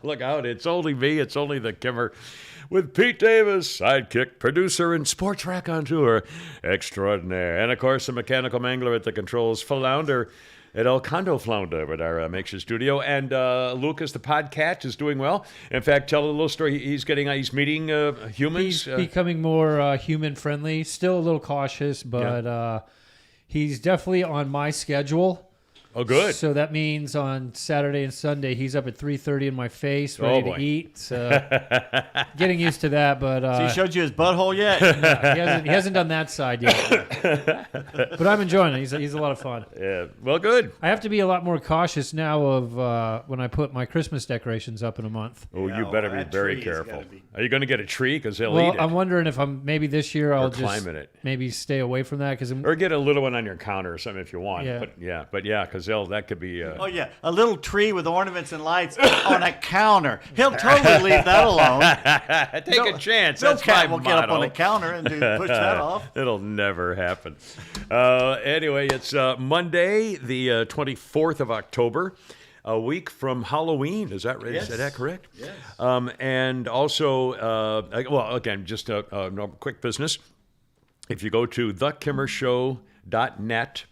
Look out, it's only me, it's only the Kimmer. With Pete Davis, sidekick, producer, and sports raconteur extraordinaire. And, of course, the mechanical mangler at the controls, Flounder at El Condo Flounder with our makeshift studio. And Lucas, the podcat, is doing well. In fact, tell a little story. He's meeting humans. He's becoming more human-friendly. Still a little cautious, but he's definitely on my schedule. Oh, good. So that means on Saturday and Sunday, he's up at 3:30 in my face, ready to eat. So getting used to that, but so he showed you his butthole yet? No, he hasn't done that side yet. But I'm enjoying it. He's a lot of fun. Yeah, well, good. I have to be a lot more cautious now of when I put my Christmas decorations up in a month. Oh, you better be very careful. Are you going to get a tree? Because they'll eat it. I'm wondering if maybe this year I'll just maybe stay away from that or get a little one on your counter or something if you want. Yeah. But because that could be. Oh yeah, a little tree with ornaments and lights on a counter. He'll totally leave that alone. Take a chance. No That's cat my will get up on the counter and push that off. It'll never happen. Anyway, it's Monday, the 24th of October. A week from Halloween, is that right? Yes. Is that correct? Yes. And also, again, just a quick business. If you go to thekimmershow.net,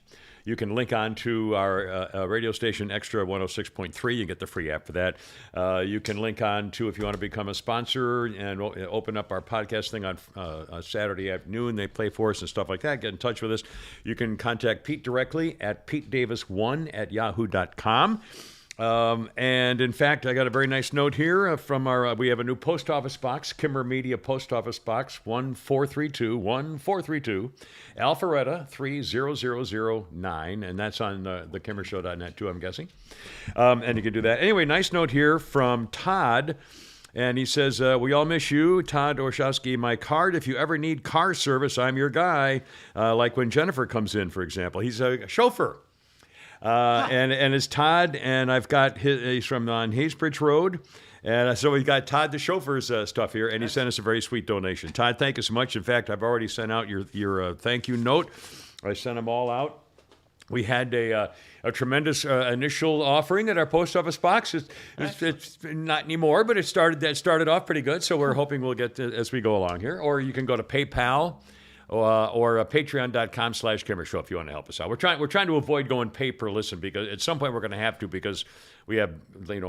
you can link on to our radio station, Extra 106.3. You get the free app for that. You can link on to, if you want to become a sponsor and open up our podcast thing on Saturday afternoon. They play for us and stuff like that. Get in touch with us. You can contact Pete directly at petedavis1@yahoo.com. And in fact, I got a very nice note here from we have a new post office box, Kimmer Media Post Office Box 1432, Alpharetta 30009, and that's on the kimmershow.net too, I'm guessing. And you can do that. Anyway, nice note here from Todd. And he says, we all miss you, Todd Orshowski. My card, if you ever need car service, I'm your guy. Like when Jennifer comes in, for example. He's a chauffeur. And it's Todd, and I've got he's from on Haysbridge Road, and so we got Todd the chauffeur's stuff here, and he sent us a very sweet donation. Todd, thank you so much. In fact, I've already sent out your thank you note. I sent them all out. We had a tremendous initial offering at our post office box. It's not anymore, but it started off pretty good. So we're hoping we'll get to, as we go along here. Or you can go to PayPal. Or patreon.com/Kimmer Show if you want to help us out. We're trying to avoid going pay per listen because at some point we're going to have to because we have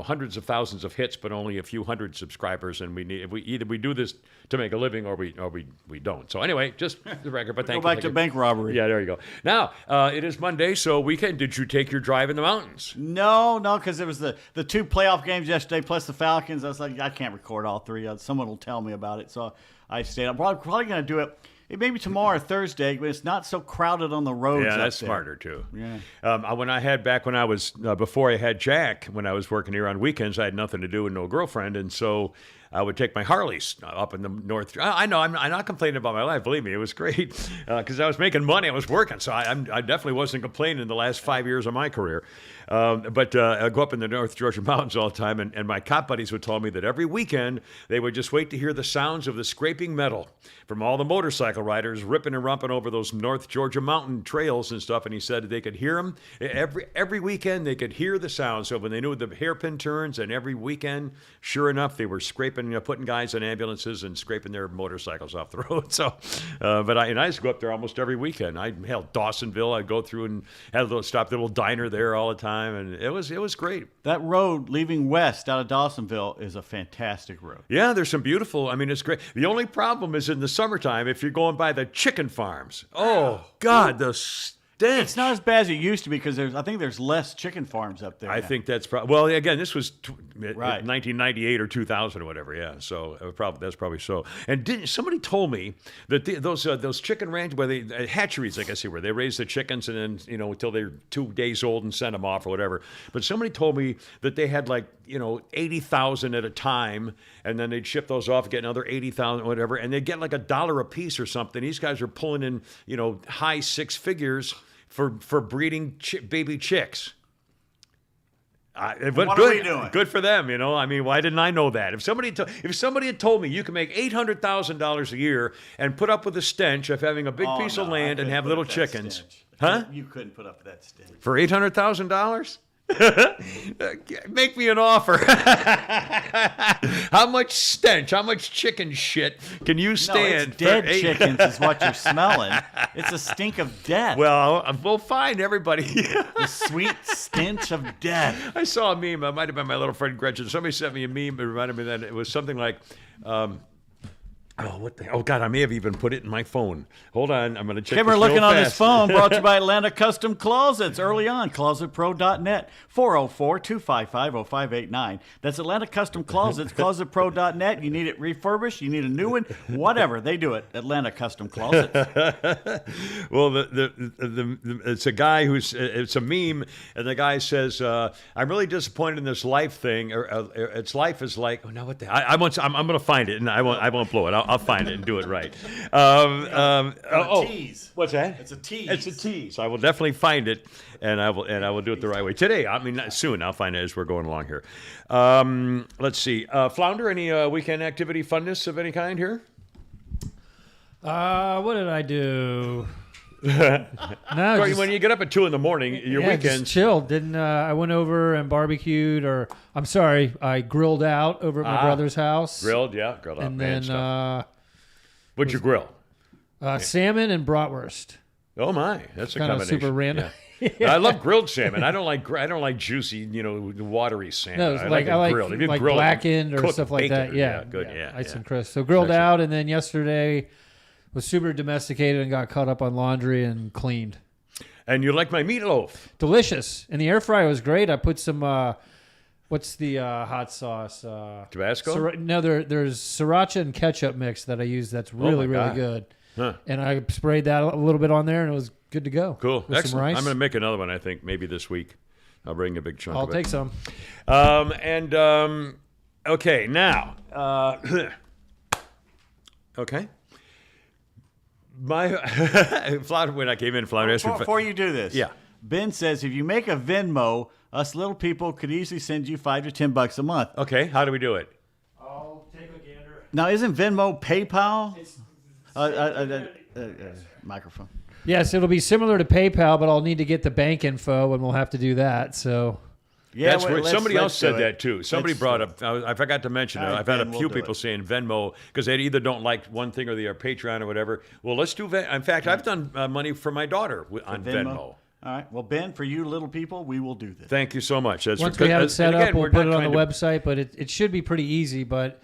hundreds of thousands of hits but only a few hundred subscribers and either we do this to make a living or we don't. So anyway, just the record. But thank you. Go back to bank robbery. Yeah, there you go. Now it is Monday, so weekend. Did you take your drive in the mountains? No, because there was the two playoff games yesterday plus the Falcons. I was like, I can't record all three. Someone will tell me about it, so I stayed. I'm probably going to do it. Maybe tomorrow or Thursday, but it's not so crowded on the roads. Yeah, that's smarter too. Yeah. Before I had Jack, when I was working here on weekends, I had nothing to do and no girlfriend, and so I would take my Harleys up in the north. I know, I'm not complaining about my life. Believe me, it was great because I was making money. I was working, so I definitely wasn't complaining in the last 5 years of my career. But I go up in the North Georgia mountains all the time, and my cop buddies would tell me that every weekend they would just wait to hear the sounds of the scraping metal from all the motorcycle riders ripping and romping over those North Georgia mountain trails and stuff. And he said they could hear them every weekend. They could hear the sounds. So when they knew the hairpin turns, and every weekend, sure enough, they were scraping, putting guys in ambulances and scraping their motorcycles off the road. So, but I used to go up there almost every weekend. Dawsonville. I'd go through and had a little diner there all the time. And it was great. That road leaving west out of Dawsonville is a fantastic road. Yeah, there's some beautiful, it's great. The only problem is in the summertime if you're going by the chicken farms. Oh, God, the stench. It's not as bad as it used to be because I think there's less chicken farms up there. I think that's probably, well, again, this was 1998 or 2000 or whatever, yeah. So that's probably so. And somebody told me that those chicken ranch, hatcheries, I guess they were, they raise the chickens and then, until they're 2 days old and send them off or whatever. But somebody told me that they had 80,000 at a time, and then they'd ship those off, get another 80,000 or whatever, and they'd get $1 a piece or something. These guys are pulling in, high six figures for breeding baby chicks. What are we doing? Good for them, why didn't I know that? If somebody had told me you can make $800,000 a year and put up with the stench of having a big piece of land and have little chickens, huh? You couldn't put up with that stench for $800,000. Make me an offer. How much stench, how much chicken shit can you No, stand? it's dead for chickens is what you're smelling. It's a stink of death. Well, we'll find everybody. The sweet stench of death. I saw a meme. It might have been my little friend Gretchen. Somebody sent me a meme. It reminded me that it was something like, oh God, I may have even put it in my phone. Hold on, I'm going to check. Kimmer this looking real on his fast. phone, brought to you by Atlanta Custom Closets. Early on, closetpro.net, 404-255-0589. That's Atlanta Custom Closets, closetpro.net. You need it refurbished, you need a new one, whatever. They do it, Atlanta Custom Closets. Well, it's a guy it's a meme, and the guy says, "I'm really disappointed in this life thing. Its life is like, oh no, what the? I'm going to find it, and I won't blow it. I'll find it and do it right." Tease. What's that? It's a tease. It's a tease. I will definitely find it, and I will do it the right way today. I mean, not soon. I'll find it as we're going along here. Let's see, Flounder. Any weekend activity funness of any kind here? What did I do? No, just, When you get up at 2 a.m, your yeah, just weekends. chilled. Didn't I went over and barbecued, or I'm sorry, I grilled out over at my brother's house. Grilled out, and man then stuff. What'd you grill? salmon and bratwurst. Oh my, that's a Kind of combination. super random. Yeah. I love grilled salmon. I don't like juicy, watery salmon. No, it's I like it grilled. If you like grill it, blackened or cook stuff like bake that. it. Yeah, Good. Yeah, ice yeah. and crisp. So grilled Excellent. out, and then yesterday was super domesticated and got caught up on laundry and cleaned. And you like my meatloaf? Delicious, and the air fryer was great. I put some what's the hot sauce? Tabasco? No, there's sriracha and ketchup mix that I use. That's really God. good. Huh. And I sprayed that a little bit on there, and it was good to go. Cool. With Excellent. some rice. I'm going to make another one, I think, maybe this week. I'll bring a big chunk I'll of it. take some. Okay, now. Okay. Flounder, when I came in, Flounder asked me Before you do this, Yeah. Ben says if you make a Venmo, us little people could easily send you $5 to $10 a month. Okay, how do we do it? I'll take a gander. Now, isn't Venmo PayPal? Microphone. Yes, it'll be similar to PayPal, but I'll need to get the bank info, and we'll have to do that. So Yeah, That's well, right. let's- Somebody let's else said do it. that too. Somebody Let's brought do it. up. I forgot to mention it. All right, I've had Ben, a we'll few do people it. saying Venmo because they either don't like one thing or the Patreon or whatever. Well, let's do. In fact, I've done money for my daughter on Venmo. All right. Well, Ben, for you little people, we will do this. Thank you so much. That's once we have it set and again, up, we'll we're put not it on the trying to- website. But it should be pretty easy. But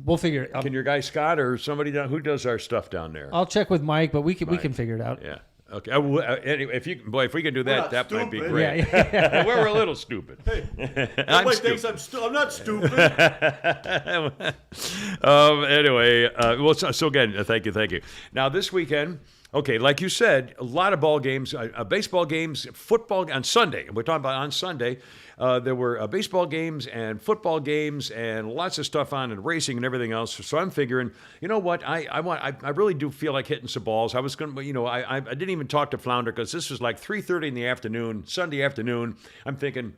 we'll figure it. Can your guy Scott or somebody who does our stuff down there? I'll check with Mike, but we can figure it out. Yeah. Okay. Anyway, if we can do that, not that might be stupid. great. Yeah, We're a little stupid. I'm Everybody stupid. thinks I'm not stupid. Anyway, so again, thank you. Now this weekend, okay, like you said, a lot of ball games, baseball games, football on Sunday. We're talking about on Sunday. There were baseball games and football games and lots of stuff on and racing and everything else. So I'm figuring, you know what? I really do feel like hitting some balls. I was going to, I didn't even talk to Flounder because this was like 3:30 in the afternoon, Sunday afternoon. I'm thinking,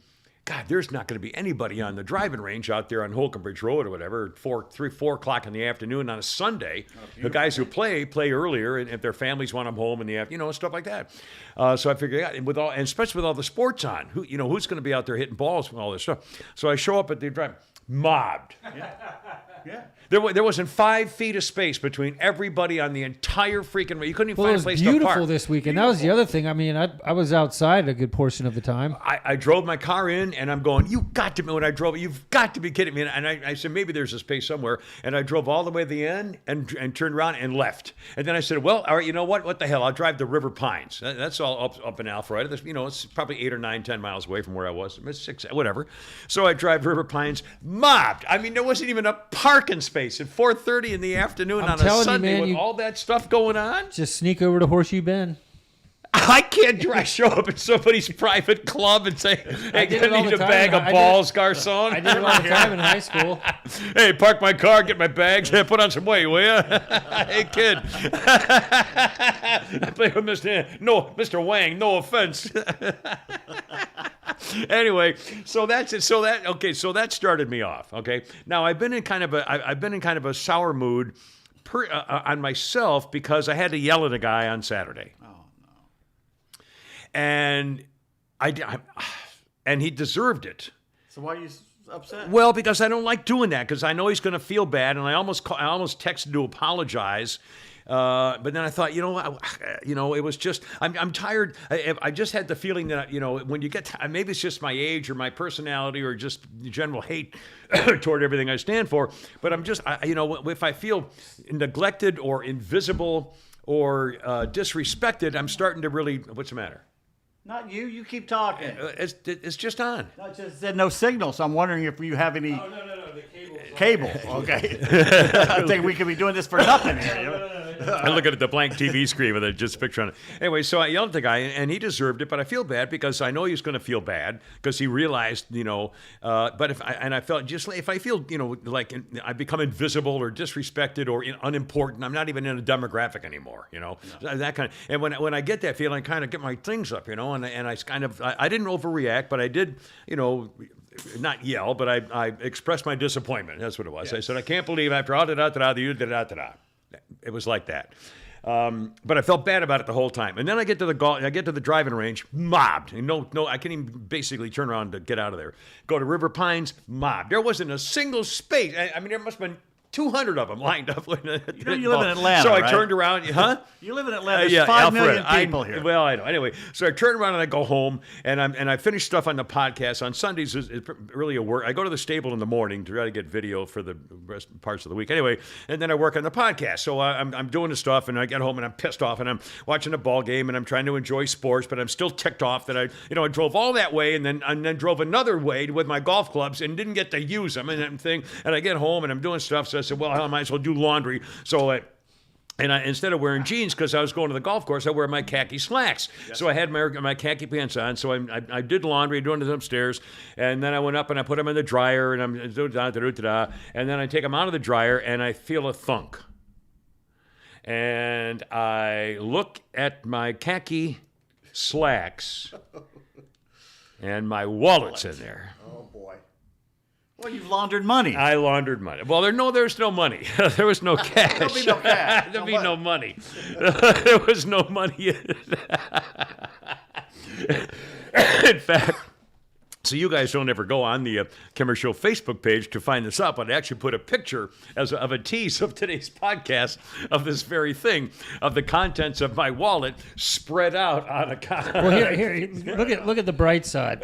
God, there's not going to be anybody on the driving range out there on Holcomb Bridge Road or whatever, 4 o'clock in the afternoon on a Sunday. The guys who play earlier, and if their families want them home in the afternoon, stuff like that. So I figured, yeah, and especially with all the sports on, who's going to be out there hitting balls and all this stuff. So I show up at the drive, mobbed. Yeah. There wasn't 5 feet of space between everybody on the entire freaking. You couldn't even Well, it find was a place to beautiful park. this weekend. That was the other thing. I mean, I was outside a good portion of the time. I drove my car in, and I'm going, you've got to be, when I drove, you've got to be kidding me. And I said, maybe there's a space somewhere. And I drove all the way to the end and turned around and left. And then I said, well, all right, you know what? What the hell? I'll drive to River Pines. That's all up in Alpharetta. It's probably 8 or 9, 10 miles away from where I was. It's 6, whatever. So I drive River Pines, mobbed. I mean, there wasn't even a parking space at 4:30 in the afternoon I'm on a telling you, Sunday man, with all that stuff going on. Just sneak over to Horseshoe Bend. I can't show up at somebody's private club and say, hey, did I it all need the a time. bag of I did- balls, garçon. I did it all the time in high school. Hey, park my car, get my bags, put on some weight, will you? Hey, kid. I play with Mr. Wang, no offense. Anyway, so that's it. So that started me off. Okay, now I've been in kind of a sour mood on myself because I had to yell at a guy on Saturday. Oh no! And and he deserved it. So why are you upset? Well, because I don't like doing that, because I know he's going to feel bad, and I almost texted to apologize. But then I thought, it was just, I'm tired. I just had the feeling that, when you get, maybe it's just my age or my personality or just general hate toward everything I stand for. But I'm just, if I feel neglected or invisible or disrespected, I'm starting to really, what's the matter? Not you. You keep talking. It's just on. No, it just said no signal, so I'm wondering if you have any... Oh, no, the cable's Cable. Okay. I think we could be doing this for nothing here. I look at the blank TV screen with just a picture on it. Anyway, so I yelled at the guy, and he deserved it, but I feel bad because I know he's going to feel bad because he realized, but I felt just like, if I feel, like I become invisible or disrespected or unimportant, I'm not even in a demographic anymore, that kind of, and when I get that feeling, I kind of get my things up, and I kind of, I didn't overreact, but I did, not yell, but I expressed my disappointment. That's what it was. Yes. I said, I can't believe after all you da-da-da-da. It was like that. But I felt bad about it the whole time. And then I get to the driving range, mobbed. And no, I can't even basically turn around to get out of there. Go to River Pines, mobbed. There wasn't a single space. I mean, there must have been 200 of them lined up. You live in Atlanta, so I right? turned around, huh? You live in Atlanta. There's 5 million people here. Well, I know. Anyway, so I turn around and I go home, and I finish stuff on the podcast. On Sundays is really a work. I go to the stable in the morning to try to get video for the rest parts of the week. Anyway, and then I work on the podcast. So I'm doing the stuff, and I get home and I'm pissed off, and I'm watching a ball game, and I'm trying to enjoy sports, but I'm still ticked off that I drove all that way, and then drove another way with my golf clubs and didn't get to use them and thing. And I get home and I'm doing stuff, so I said, well, I might as well do laundry. So instead of wearing jeans, because I was going to the golf course, I wear my khaki slacks. Yes. So I had my khaki pants on. So I did laundry, doing it upstairs, and then I went up and I put them in the dryer, and and then I take them out of the dryer, and I feel a thunk. And I look at my khaki slacks, and my wallet's in there. Oh boy. Well, you've laundered money. I laundered money. Well, there's no money. There was no cash. There'll be no cash. There'll be no money. There was no money in it. In fact, so you guys don't ever go on the Kimmer Show Facebook page to find this up, but I actually put a picture of a tease of today's podcast of this very thing, of the contents of my wallet spread out on a Well, here, look at the bright side.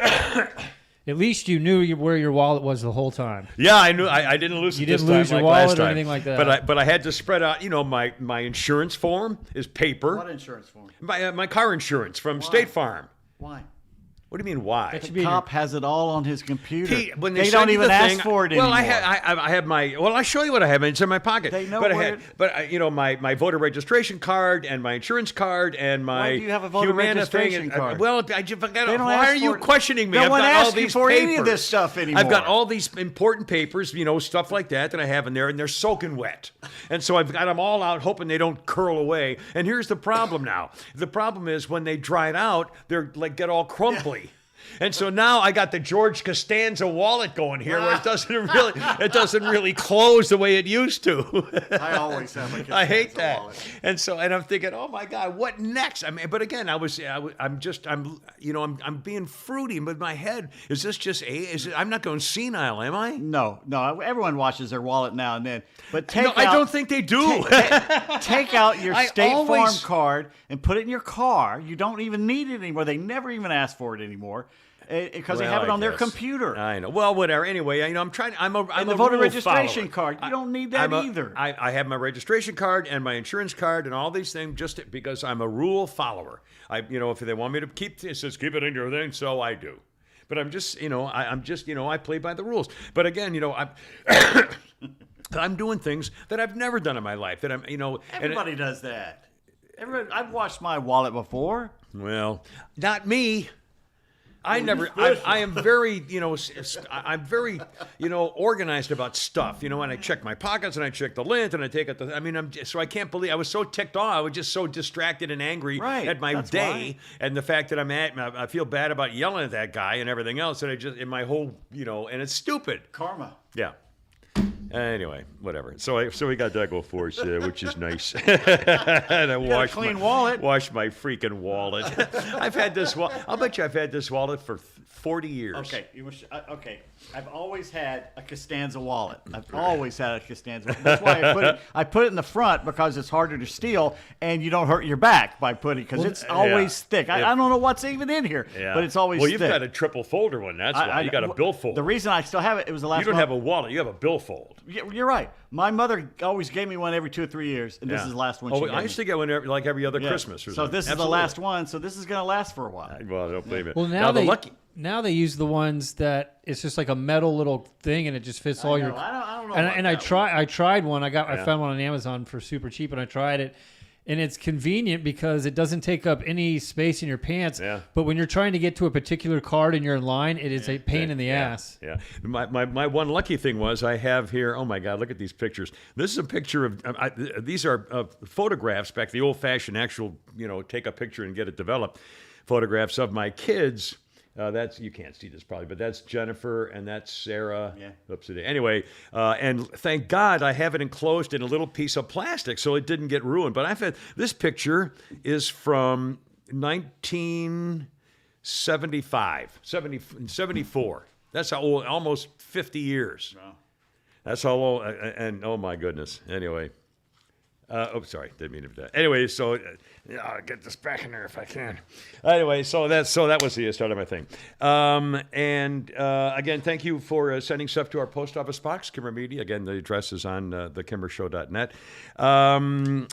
At least you knew where your wallet was the whole time. Yeah, I knew. I didn't lose it this time. You didn't lose your wallet or anything like that. But I had to spread out. My insurance form is paper. What insurance form? My car insurance from State Farm. Why? What do you mean, why? The cop has it all on his computer. When they don't even ask for it anymore. Well, I have my. Well, I'll show you what I have. It's in my pocket. They know my voter registration card and my insurance card and my. Why do you have a voter registration card? Well, why are you questioning me? No I've one got asks all these you for papers. any of this stuff anymore. I've got all these important papers, stuff like that I have in there, and they're soaking wet. And so I've got them all out, hoping they don't curl away. And here's the problem now. The problem is when they dry out, they're like get all crumply. Yeah. And so now I got the George Costanza wallet going here, where it doesn't really close the way it used to. I always have a Costanza I hate that. wallet. And I'm thinking, oh my God, what next? I mean, but again, I'm being fruity with my head. Is this just I'm not going senile, am I? No. Everyone watches their wallet now and then. But I don't think they do. Take out your State Farm card and put it in your car. You don't even need it anymore. They never even ask for it anymore. Because they have it on their computer. I know. Well, whatever. Anyway, I'm trying. I'm a voter rule registration follower. card. You don't need that either. I have my registration card and my insurance card and all these things just because I'm a rule follower. If they want me to keep it says keep it in your thing, so I do. But I'm just, I play by the rules. But again, I'm doing things that I've never done in my life. That Everybody does that. I've watched my wallet before. Well, not me. I am very, I'm very, organized about stuff, and I check my pockets and I check the lint and I take it. So I can't believe I was so ticked off. I was just so distracted and angry at my day and the fact that I feel bad about yelling at that guy and everything else. And in my whole, and it's stupid. Karma. Yeah. Anyway, whatever. So we got Dago Force, which is nice. And I washed clean wallet. Washed my freaking wallet. I've had this. I'll bet you I've had this wallet for 40 years. Okay, okay. I've always had a Costanza wallet. I've always had a Costanza wallet. That's why I put it in the front because it's harder to steal, and you don't hurt your back by putting because it's always thick. I don't know what's even in here, but it's always well, thick. You've got a triple folder one. That's why you got a billfold. The reason I still have it was the last. You don't have a wallet. You have a billfold. You're right. My mother always gave me one every 2 or 3 years, and this is the last one. I used to get one every other Christmas. Or so this is the last one. So this is going to last for a while. Well, don't blame it. Well, now they use the ones that it's just like a metal little thing, and it just fits all your. I don't know. And I tried one. I found one on Amazon for super cheap, and I tried it. And it's convenient because it doesn't take up any space in your pants. Yeah. But when you're trying to get to a particular card and you're in line, it is a pain in the ass. Yeah. My one lucky thing was I have here, oh my God, look at these pictures. This is a picture of, these are photographs back, the old-fashioned actual, take a picture and get it developed, photographs of my kids. That's, you can't see this probably, but that's Jennifer and that's Sarah. Yeah. Oops. Anyway, and thank God I have it enclosed in a little piece of plastic so it didn't get ruined. But this picture is from 74. That's how old, almost 50 years. Wow. That's how old, and oh my goodness. Anyway. Sorry, didn't mean to do that. Anyway, so I'll get this back in there if I can. Anyway, so that was the start of my thing. Again, thank you for sending stuff to our post office box, Kimmer Media. Again, the address is on thekimmershow.net.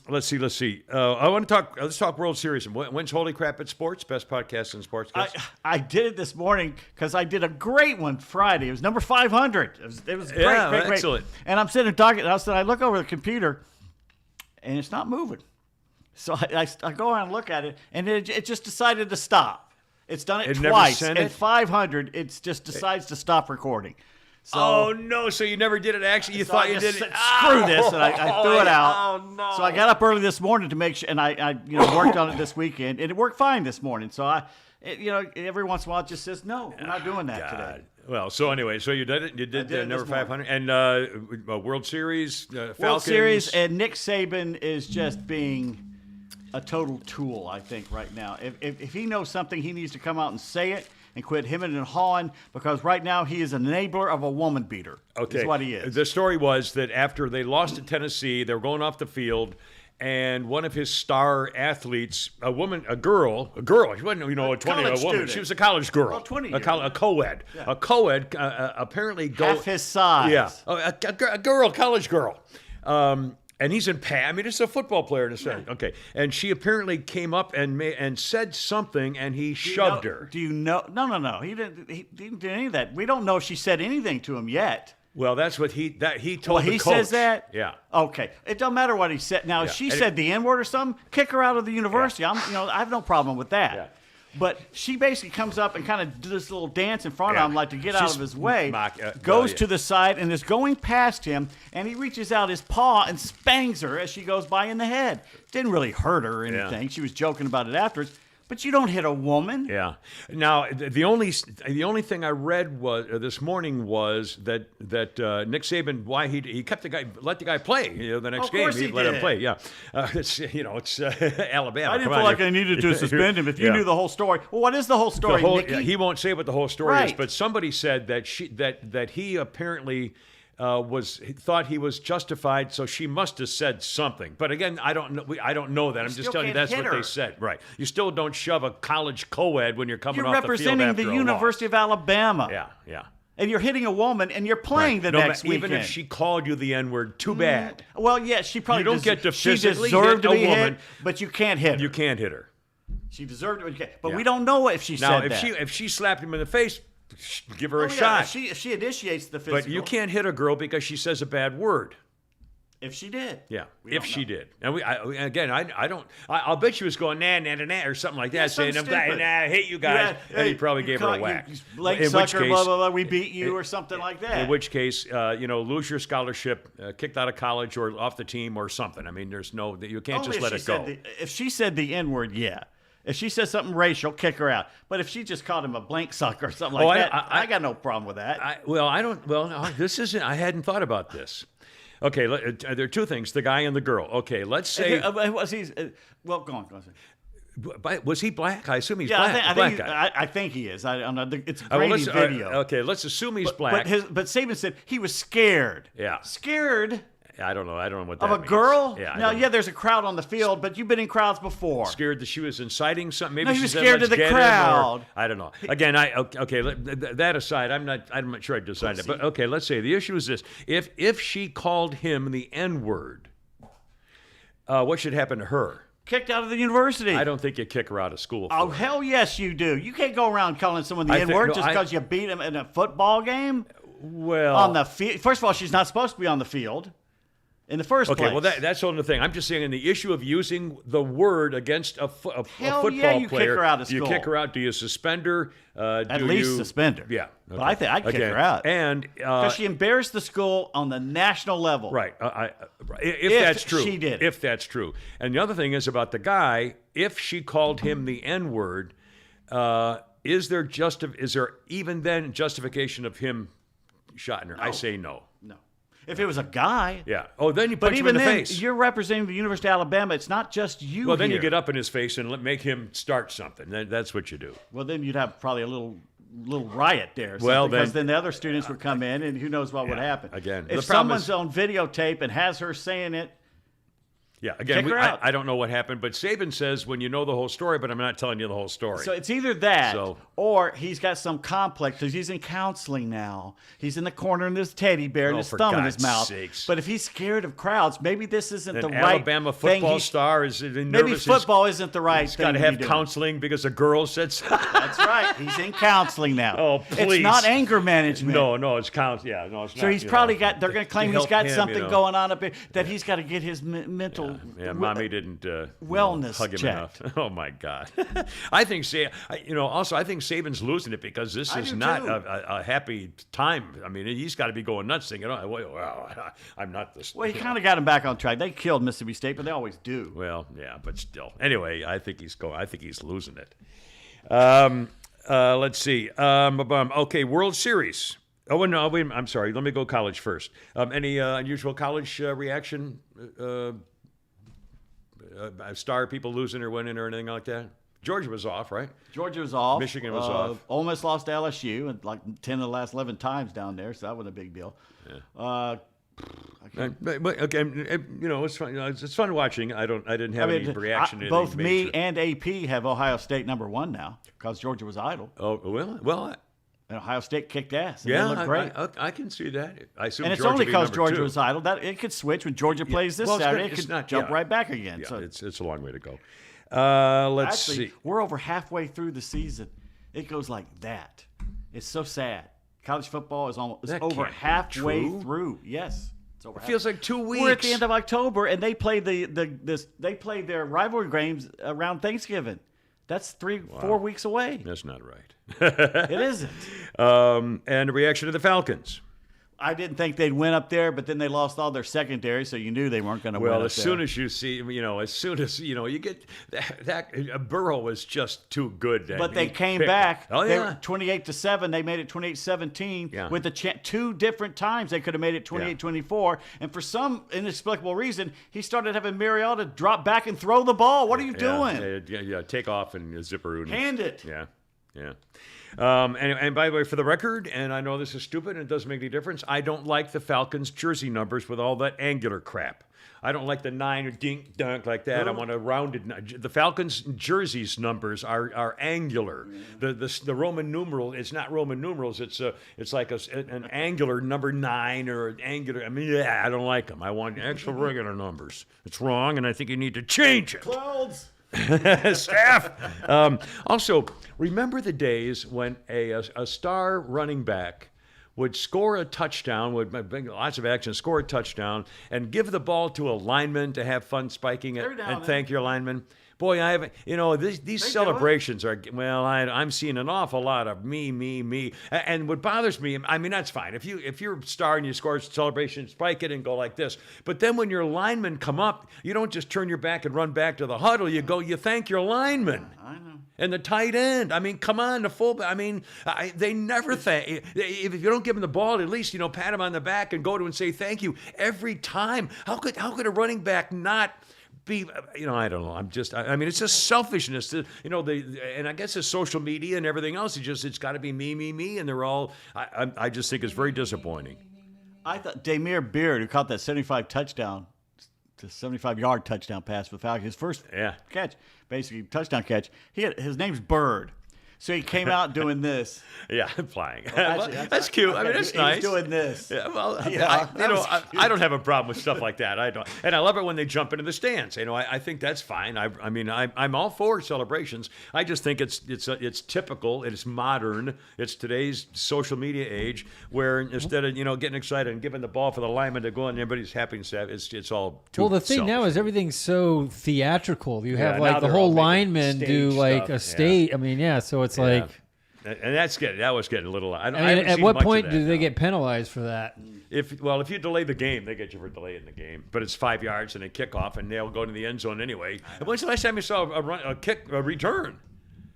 Let's see. Let's talk World Series. When's Holy Crap at Sports? Best podcast in sports. I did it this morning because I did a great one Friday. It was number 500. It was great, great. Excellent. And I'm sitting talking. I look over the computer. And it's not moving. So I go around and look at it, and it just decided to stop. It's done it twice. At 500, it just decides to stop recording. So, oh, no. So you never did it actually? You thought you did it? Screw this. And I threw it out. Oh, no. So I got up early this morning to make sure, and I worked on it this weekend, and it worked fine this morning. So every once in a while it just says, no, we're not doing that today. Well, so anyway, so you did it. You did number 500 and World Series, Falcons. World Series, and Nick Saban is just being a total tool. I think right now, if he knows something, he needs to come out and say it and quit hemming and hawing because right now he is an enabler of a woman beater. Okay, is what he is. The story was that after they lost to Tennessee, they were going off the field. And one of his star athletes, a girl, she wasn't, a 20-year-old woman. Student. She was a college girl. Well, 20 a co-ed. Yeah. A co-ed apparently half his size. Yeah, a college girl. And he's in pay. I mean, it's a football player. Okay. And she apparently came up and said something, and he shoved her. Do you know? No. He didn't do any of that. We don't know if she said anything to him yet. Well, that's what he told the coach. He says that? Yeah. Okay. It don't matter what he said. Now, if she said the N-word or something, kick her out of the university. Yeah. I have no problem with that. Yeah. But she basically comes up and kind of does this little dance in front of him, like to get out of his way, goes to the side and is going past him, and he reaches out his paw and spangs her as she goes by in the head. Didn't really hurt her or anything. Yeah. She was joking about it afterwards. But you don't hit a woman. Yeah. Now the only thing I read was this morning was that Nick Saban, why he kept let the guy play. The next game he let did. him play. Yeah. It's Alabama. I didn't feel like I needed to suspend him if you knew the whole story. Well, what is the whole story, Nicky? He won't say what the whole story is, Right. but somebody said that that he apparently. Thought he was justified, so she must have said something. But again, I don't know. I don't know that. I'm just telling you that's what they said. Right? You still don't shove a college co-ed when you're coming off the field after a loss. You're representing the University of Alabama. Yeah. And you're hitting a woman, and you're playing the next weekend. Even if she called you the N-word, too bad. Well, yeah, she probably you don't get to physically she deserved hit to be a woman, hit, but you can't hit her. You can't hit her. She deserved it, but we don't know if she said that. If she slapped him in the face. Give her a shot. If she initiates the physical. But you can't hit a girl because she says a bad word. If she did. Yeah, if she did. And I'll bet she was going, nah, or something like that, saying, I hate you guys. And he probably gave her a whack. Leg sucker, blah, blah, blah, we beat you, or something like that. In which case, lose your scholarship, kicked out of college or off the team or something. I mean, you can't just let it go. If she said the N-word, yeah. If she says something racial, kick her out. But if she just called him a blank sucker or something like that, I got no problem with that. This isn't. I hadn't thought about this. Okay, there are two things: the guy and the girl. Okay, let's say Well, go on. was he black? I assume he's Yeah, black. I think he is. I don't know. It's a grainy video. Okay, let's assume he's black. But Saban said he was scared. Yeah. Scared I don't know what that of a means. girl? Yeah, there's a crowd on the field, but you've been in crowds before. Scared that she was inciting something. Maybe No, he she was said, scared "Let's of the get him," crowd. I don't know. Again, that aside, I'm not sure I decided it. But okay, let's say the issue is this: if she called him the N-word, what should happen to her? Kicked out of the university. I don't think you kick her out of school. Oh, hell yes, you do. You can't go around calling someone the N-word just because you beat him in a football game. Well, on the field. First of all, she's not supposed to be on the field in the first place. Okay, well, that's the only thing. I'm just saying, in the issue of using the word against a football you player, kick her out of you school. kick her out. Do you suspend her? At least suspend her. Yeah. But I think I'd kick her out. And because she embarrassed the school on the national level. Right. If that's true. She did. If that's true. And the other thing is about the guy, if she called him the N-word, is there even then justification of him shotting her? No. I say no. No. If it was a guy. Yeah. Oh, then you punch him in the face. You're representing the University of Alabama. It's not just you. Well, then here. you get up in his face and make him start something. That's what you do. Well, then you'd have probably a little riot there. Well, because then the other students would come in, and who knows what would happen. Again, if someone's on videotape and has her saying it. Yeah, again, kick her out. I don't know what happened, but Saban says when you know the whole story, but I'm not telling you the whole story. So it's either that or he's got some complex because he's in counseling now. He's in the corner in this teddy bear and his thumb in his mouth. Sakes. But if he's scared of crowds, maybe this isn't the right Alabama football star is nervous. Maybe football isn't the right thing. He's got got to have counseling because a girl said so. That's right. He's in counseling now. Oh, please. It's not anger management. No, it's counseling. Yeah, no, it's not. So he's probably got, they're going to claim he's got something going on up here that he's got to get his mental. Yeah, Mommy didn't wellness hug him checked. enough. Oh my God! I think I think Saban's losing it because this is not a happy time. I mean, he's got to be going nuts, thinking, "Oh, well, I'm not this." Well, he kind of got him back on track. They killed Mississippi State, but they always do. Well, yeah, but still. Anyway, I think he's losing it. Let's see. Okay, World Series. Oh no, wait. I'm sorry. Let me go college first. Any unusual college reaction? Star people losing or winning or anything like that? Georgia was off, right? Georgia was off. Michigan was off. Ole Miss lost to LSU and like 10 of the last 11 times down there, so that wasn't a big deal. Yeah. But again, it's fun. It's fun watching. I didn't have any reaction. To both me major. And AP have Ohio State #1 now because Georgia was idle. Oh well. And Ohio State kicked ass. And yeah, they looked great. I can see that. I assume and it's Georgia only because Georgia 2. was idle that it could switch when Georgia plays this Saturday. It could jump right back again. Yeah, so it's a long way to go. Let's see. We're over halfway through the season. It goes like that. It's so sad. College football is over halfway through. Yes. It feels like 2 weeks. We're at the end of October, and they play they play their rivalry games around Thanksgiving. That's 4 weeks away. That's not right. It isn't. And a reaction to the Falcons. I didn't think they'd win up there, but then they lost all their secondary, so you knew they weren't going to win. Well, as soon as you see, you get that Burrow was just too good. But they came back. Oh, they were 28-7. They made it 28-17. Yeah. With the two different times they could have made it 28-24. And for some inexplicable reason, he started having Mariota drop back and throw the ball. What are you doing? Yeah, take off and zipperoo. Hand it. Yeah. And by the way, for the record, and I know this is stupid and it doesn't make any difference, I don't like the Falcons' jersey numbers with all that angular crap. I don't like the 9 or dink dunk like that. I want a rounded. The Falcons' jerseys numbers are angular. The Roman numeral, it's not Roman numerals. It's like an angular number 9 or an angular. I mean, I don't like them. I want actual regular numbers. It's wrong, and I think you need to change it. Clouds. Staff. Also, remember the days when a star running back would score a touchdown, would bring lots of action, score a touchdown, and give the ball to a lineman to have fun spiking it and thank your lineman. Boy, I haven't. These do it. celebrations are. Well, I'm seeing an awful lot of me. And what bothers me, I mean, that's fine. If you're a star and you score a celebration, spike it and go like this. But then when your linemen come up, you don't just turn your back and run back to the huddle. You thank your linemen. I know. And the tight end. I mean, come on, the fullback. I mean, they never thank. If you don't give them the ball, at least pat them on the back and go to and say thank you every time. How could a running back not be? I don't know. I mean, it's just selfishness. And I guess it's social media and everything else. It's got to be me, and they're all. I just think it's very disappointing. I thought Damir Beard, who caught that 75-yard touchdown pass for the Falcons, his first catch, basically touchdown catch. His name's Bird, so he came out doing this. Yeah, flying. Well, that's cute. I mean, that's nice. He's doing this. Yeah, well, Yeah, I don't have a problem with stuff like that. I don't, and I love it when they jump into the stands. I think that's fine. I mean, I'm all for celebrations. I just think it's typical. It's modern. It's today's social media age where instead of getting excited and giving the ball for the lineman to go and everybody's happy and stuff, it's all too. Well, the thing selfish. now is everything's so theatrical. You have now like the they're whole all making lineman do stage like stuff. a state. I mean, so it's like. And that was getting a little. I mean, haven't at seen what much of point that do they now. get penalized for that? If you delay the game, they get you for delaying the game. But it's 5 yards and a kickoff, and they'll go to the end zone anyway. When's the last time you saw a return?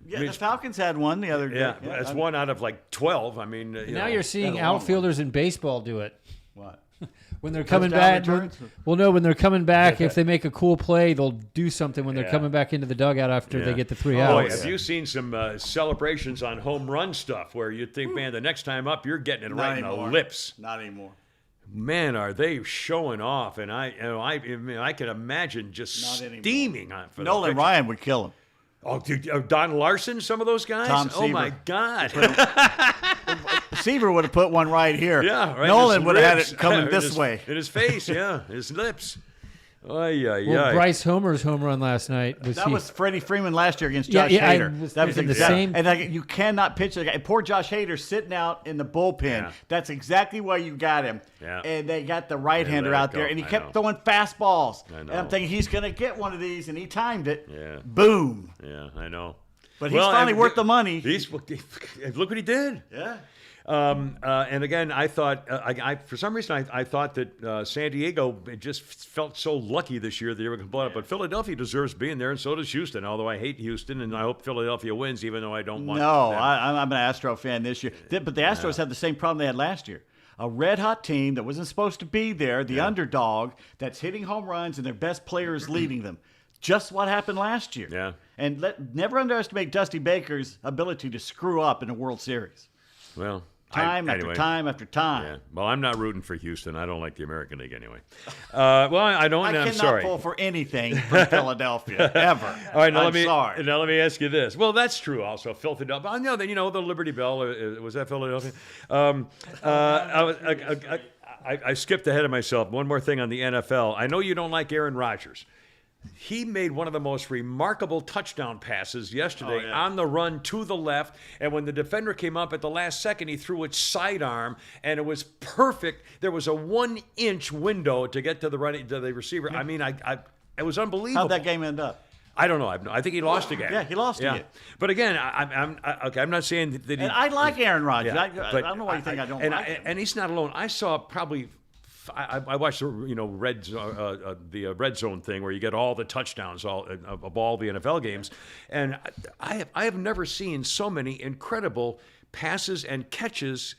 Yeah, the Falcons had one the other day. Yeah, that's one out of like 12. I mean, Now you're seeing That's a long outfielders in baseball do it. What? When they're coming Touchdown back, returns? when they're coming back, if they make a cool play, they'll do something when they're Yeah. coming back into the dugout after they get the 3 Boy, outs. have you seen some celebrations on home run stuff where you think, man, the next time up, you're getting it right in the lips. Not anymore. Man, are they showing off? And I can imagine just Not anymore. steaming on for the Nolan picture. Ryan would kill him. Oh, dude, Don Larson, some of those guys? Tom Oh, my Seaver. God. Seaver would have put one right here. Yeah, right. Nolan in his would have had ribs. it coming In this his- way. In his face, yeah. His lips. Ay, ay, Well, ay. Bryce Homer's home run last night That was Freddie Freeman last year against Yeah, Josh yeah, I Hader. was That was thinking the exactly same- And you cannot pitch the guy. Poor Josh Hader sitting out in the bullpen. Yeah. That's exactly why you got him. Yeah. And they got the right-hander let it out there, go. and he I kept know. throwing fastballs. I And know. I'm thinking he's going to get one of these, and he timed it. Yeah. Boom. Yeah, I know. But he's finally worth the money. Look what he did. Yeah. And again, I thought, for some reason, I thought that San Diego just felt so lucky this year that they were going to blow it up. But Philadelphia deserves being there, and so does Houston. Although I hate Houston, and I hope Philadelphia wins, even though I don't want. No, them. I'm an Astro fan this year. But the Astros have the same problem they had last year. A red-hot team that wasn't supposed to be there, the underdog, that's hitting home runs, and their best players leading them. Just what happened last year. Yeah. And never underestimate Dusty Baker's ability to screw up in a World Series. Well, Time after anyway. time after time. Yeah. Well, I'm not rooting for Houston. I don't like the American League anyway. Well, I don't. I I'm cannot sorry. pull for anything from Philadelphia ever. All right, now I'm sorry. let me ask you this. Well, that's true. Also, Philadelphia. I know that the Liberty Bell was that Philadelphia. I skipped ahead of myself. One more thing on the NFL. I know you don't like Aaron Rodgers. He made one of the most remarkable touchdown passes yesterday on the run to the left. And when the defender came up at the last second, he threw it sidearm, and it was perfect. There was a 1-inch window to get to the receiver. I mean, it was unbelievable. How'd that game end up? I don't know. I think he lost again. Yeah, he lost again. But again, I'm not saying that he. And I like Aaron Rodgers. Yeah, I don't know why you think I don't like him. And he's not alone. I saw probably. I watched the red zone thing where you get all the touchdowns of all the NFL games, and I have never seen so many incredible passes and catches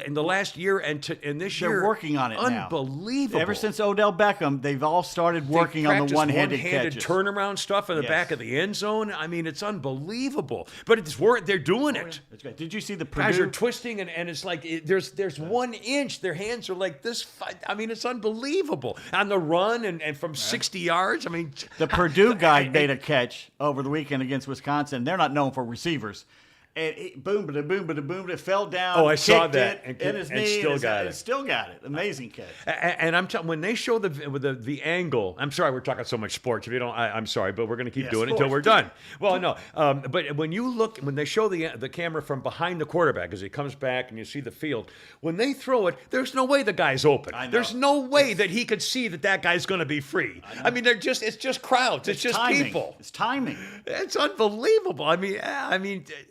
in the last year and this year. They're working on it now. Unbelievable. Ever since Odell Beckham, they've all started working on the one-handed catches. turnaround stuff in the back of the end zone. I mean, it's unbelievable. But they're doing it. That's great. Did you see the Guys are Purdue? twisting, and it's like there's 1 inch. Their hands are like this. I mean, it's unbelievable. On the run and from 60 yards. I mean, The Purdue guy made a catch over the weekend against Wisconsin. They're not known for receivers. And boom, bada, boom, bada, boom, it fell down. Oh, I saw kicked that, it, and his and knee, still and got and it. still got it. Amazing catch. And I'm telling, when they show the angle, I'm sorry, we're talking so much sports. If you don't, I'm sorry, but we're going to keep doing it until we're done. Well, no, but when they show the camera from behind the quarterback as he comes back and you see the field, when they throw it, there's no way the guy's open. I know. There's no way that he could see that guy's going to be free. I mean, it's just crowds. It's just timing. people. It's timing. It's unbelievable. I mean,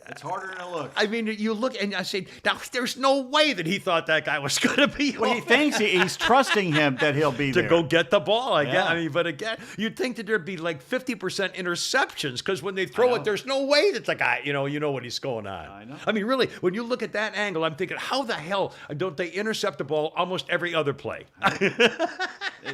It's harder than it looks. I mean, you look and I say, now there's no way that he thought that guy was going to be. Well, he thinks he's trusting him that he'll be to there. go get the ball. I guess. Yeah. I mean, but again, you'd think that there'd be like 50% interceptions because when they throw it, there's no way that the guy, you know what he's going on. I know. I mean, really, when you look at that angle, I'm thinking, how the hell don't they intercept the ball almost every other play?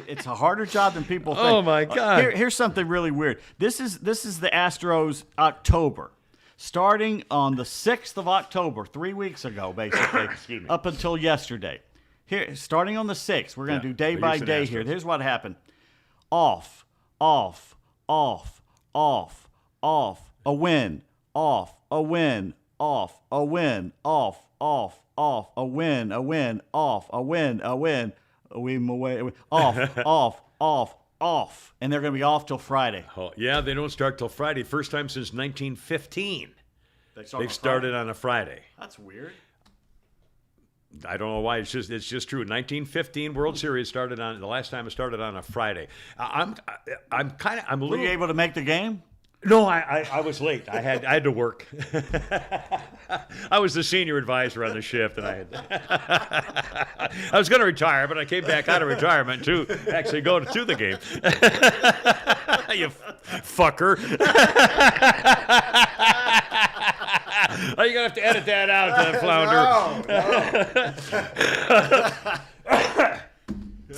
It's a harder job than people think. Oh, my God. Here's something really weird. This is the Astros October. Starting on the 6th of October, 3 weeks ago, basically, Excuse me. up until yesterday. Here, starting on the 6th, we're going to do day the by Houston day Astros. here. Here's what happened. Off, off, off, off, off, a win, off, a win, off, a win, off, off, off, a win, off, a win, away, off, off. And they're going to be off till Friday. Oh, yeah, they don't start till Friday. First time since 1915. They've on started on a Friday. That's weird. I don't know why. It's just true. 1915 World Series started on the last time it started on a Friday. I'm a Were little. you able to make the game? No, I was late. I had to work. I was the senior advisor on the shift, and I was going to retire, but I came back out of retirement to actually go to the game. You fucker. Oh, you're going to have to edit that out, Flounder.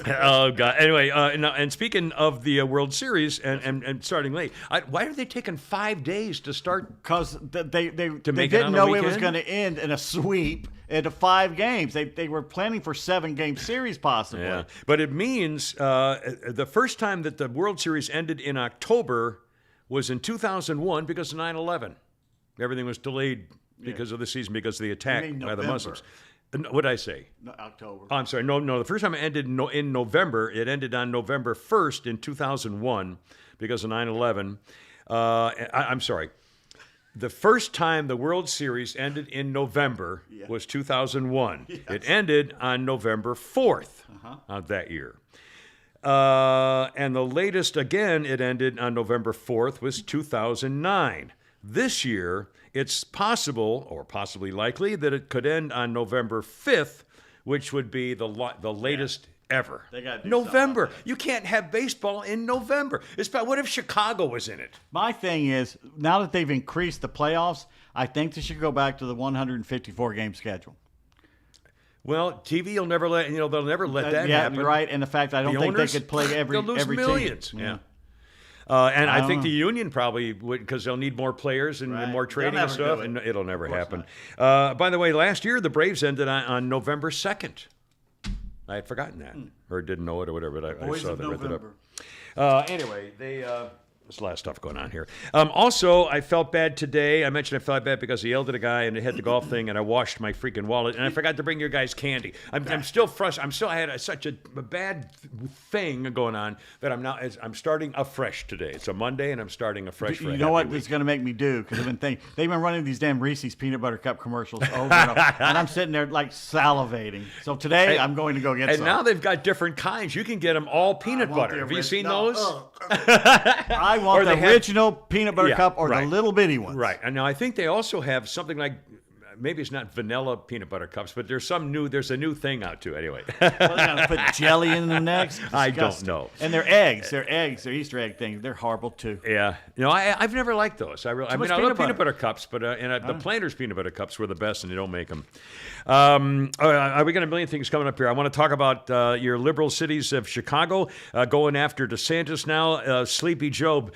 Oh, God. Anyway, and speaking of the World Series and starting late, why are they taking 5 days to start? Because they make it didn't on the know it was weekend? going to end in a sweep into 5 games. They were planning for 7-game series possibly. Yeah. But it means the first time that the World Series ended in October was in 2001 because of 9/11. Everything was delayed because of the season, because of the attack mean by the November. Muslims. What did I say? No, October. Oh, I'm sorry. No. The first time it ended in November, it ended on November 1st in 2001 because of 9/11. I'm sorry. The first time the World Series ended in November was 2001. Yes. It ended on November 4th of that year. And the latest, again, it ended on November 4th, was 2009. This year, it's possible, or possibly likely, that it could end on November 5th, which would be the latest ever. They gotta do November. something. You can't have baseball in November. What if Chicago was in it? My thing is, now that they've increased the playoffs, I think they should go back to the 154-game schedule. Well, TV will never let they'll never let that yeah, happen. you're right. And the fact I don't The think owners, they could play every they'll lose every millions. team. Yeah. And I think know. the union probably would, because they'll need more players and Right. more They'll trading and never stuff, do it. and it'll never Of course happen. By the way, last year the Braves ended on November 2nd. I had forgotten that, or didn't know it, or whatever. But I Boys saw of that. Read it November. up. Anyway, there's a lot of stuff going on here. Also, I felt bad today. I mentioned I felt bad because I yelled at a guy and I had the golf thing, and I washed my freaking wallet, and I forgot to bring your guys candy. I'm still frustrated. I had such a bad thing going on that I'm starting afresh today. It's a Monday, and I'm starting afresh. For You know what it's going to make me do? Because they've been running these damn Reese's peanut butter cup commercials over and over, and I'm sitting there like salivating. So today I'm going to go get And some. now they've got different kinds. You can get them all peanut want butter. the Have you seen original. those? I want Or the they have- original peanut butter Yeah, cup or right. the little bitty ones. Right. And now I think they also have something like, maybe it's not vanilla peanut butter cups, but there's a new thing out too. Anyway. Well, they're going to put jelly in them next. I don't Disgusting. know. And they're eggs. They're Easter egg things. They're horrible too. Yeah. I've never liked those. I much love peanut peanut butter. butter cups, but the Planters peanut butter cups were the best, and they don't make them. We got a million things coming up here. I want to talk about your liberal cities of Chicago going after DeSantis now. Sleepy Joe.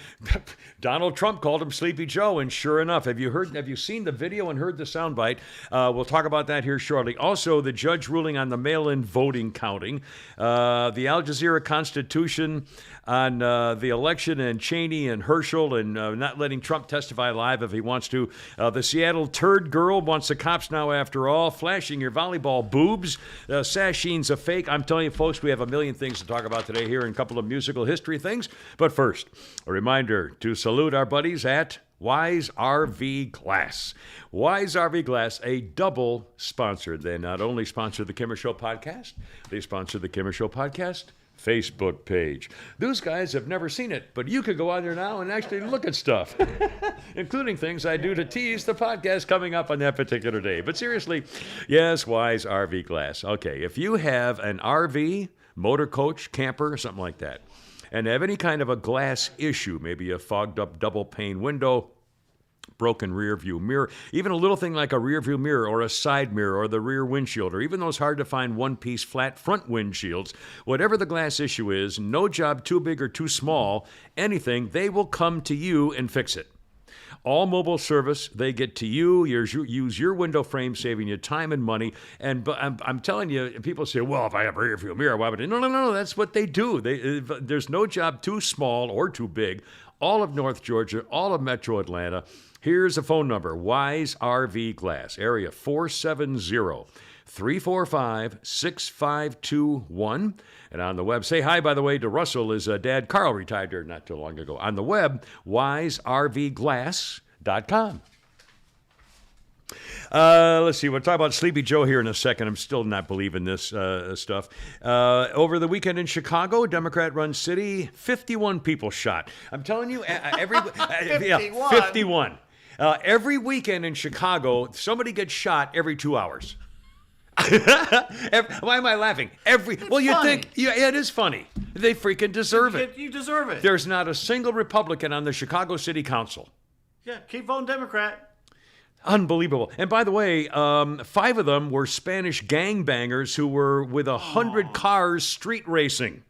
Donald Trump called him Sleepy Joe, and sure enough, have you seen the video and heard the soundbite? right. We'll talk about that here shortly. Also, the judge ruling on the mail-in voting counting, the Al Jazeera Constitution on the election, and Cheney and Herschel, and not letting Trump testify live if he wants to. The Seattle turd girl wants the cops now after all. Flashing your volleyball boobs. Sasheen's a fake. I'm telling you, folks, we have a million things to talk about today here and a couple of musical history things. But first, a reminder to salute our buddies at Wise RV Glass. Wise RV Glass, a double sponsor. They not only sponsor the Kimmer Show podcast, they sponsor the Kimmer Show podcast Facebook page. Those guys have never seen it, but you could go on there now and actually look at stuff, including things I do to tease the podcast coming up on that particular day. But seriously, yes, Wise RV Glass. Okay, if you have an RV, motor coach, camper, something like that, and have any kind of a glass issue, maybe a fogged up double pane window, broken rear view mirror, even a little thing like a rear view mirror or a side mirror or the rear windshield, or even those hard to find one-piece flat front windshields, whatever the glass issue is, no job too big or too small, anything, they will come to you and fix it. All mobile service, they get to you, use your window frame, saving you time and money. And I'm telling you, people say, well, if I have a rear view mirror, why would I? No, that's what they do. There's no job too small or too big. All of North Georgia, all of Metro Atlanta. Here's a phone number, Wise RV Glass, area 470-345-6521. And on the web, say hi, by the way, to Russell. His dad, Carl, retired there not too long ago. On the web, wiservglass.com. Let's see. We'll talk about Sleepy Joe here in a second. I'm still not believing this stuff. Over the weekend in Chicago, Democrat-run city, 51 people shot. I'm telling you, 51. Every weekend in Chicago, somebody gets shot every 2 hours. Why am I laughing? You think, yeah, it is funny. They freaking deserve it. You deserve it. There's not a single Republican on the Chicago City Council. Yeah, keep voting Democrat. Unbelievable. And by the way, 5 of them were Spanish gangbangers who were with 100 cars street racing,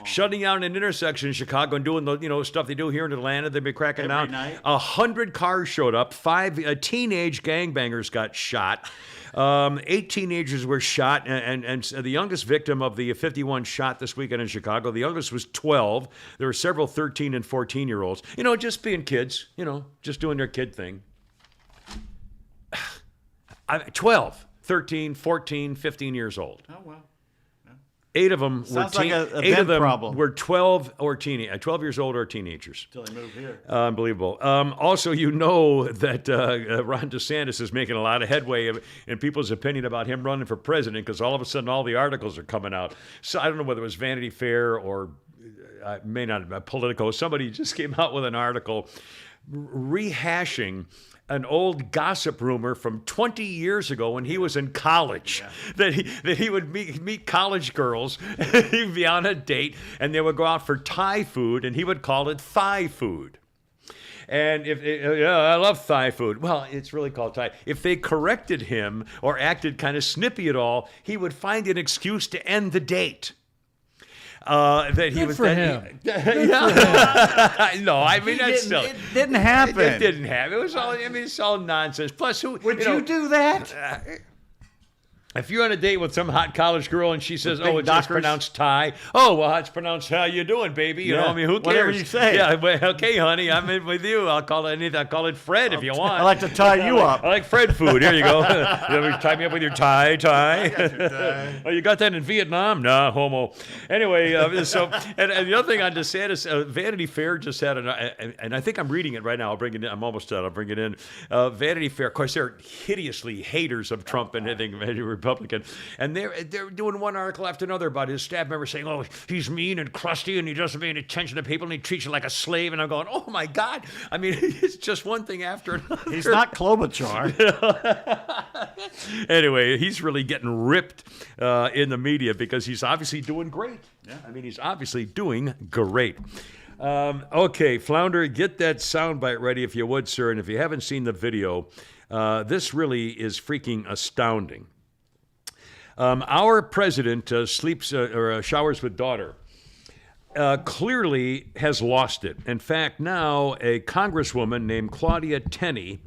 shutting down an intersection in Chicago and doing the stuff they do here in Atlanta. They've been cracking Every down. night. 100 cars showed up. 5 teenage gangbangers got shot. 8 teenagers were shot, and the youngest victim of the 51 shot this weekend in Chicago, the youngest was 12. There were several 13 and 14-year-olds. Just being kids, just doing their kid thing. 12, 13, 14, 15 years old. Oh, well. 8 of them Sounds were like a 8 of them problem. were 12 years old or teenagers. Until they move here. Unbelievable. Also, that Ron DeSantis is making a lot of headway in people's opinion about him running for president, because all of a sudden all the articles are coming out. So I don't know whether it was Vanity Fair or may not have been Politico. Somebody just came out with an article rehashing an old gossip rumor from 20 years ago when he was in college, that he would meet college girls, he'd be on a date, and they would go out for Thai food, and he would call it thigh food. And I love Thai food. Well, it's really called Thai. If they corrected him or acted kind of snippy at all, he would find an excuse to end the date. That he Good was for him. No, I mean that's still. It didn't happen. It didn't happen. It was all. It's all nonsense. Plus, Would you do that? If you're on a date with some hot college girl and she says, big "Oh, it's just doctors? pronounced Thai," oh, well, it's pronounced how you doing, baby? Yeah. I mean, who cares? Whatever you say. Yeah, well, okay, honey, I'm in with you. I'll call it anything. I'll call it Fred if you want. I like to tie you up. I like Fred food. Here you go. Tie me up with your Thai. I got your tie. Oh, you got that in Vietnam? Nah, homo. Anyway, and the other thing on DeSantis, Vanity Fair just had and I think I'm reading it right now. I'll bring it in. I'm almost done. I'll bring it in. Vanity Fair, of course, they're hideously haters of Trump and anything Republican. And they're doing one article after another about his staff member saying, "Oh, he's mean and crusty and he doesn't pay any attention to people and he treats you like a slave." And I'm going, "Oh my God!" I mean, it's just one thing after another. He's not Klobuchar. Anyway, he's really getting ripped in the media because he's obviously doing great. Yeah. I mean, he's obviously doing great. Okay, Flounder, get that soundbite ready if you would, sir. And if you haven't seen the video, this really is freaking astounding. Our president sleeps or showers with daughter. Clearly has lost it. In fact, now a congresswoman named Claudia Tenney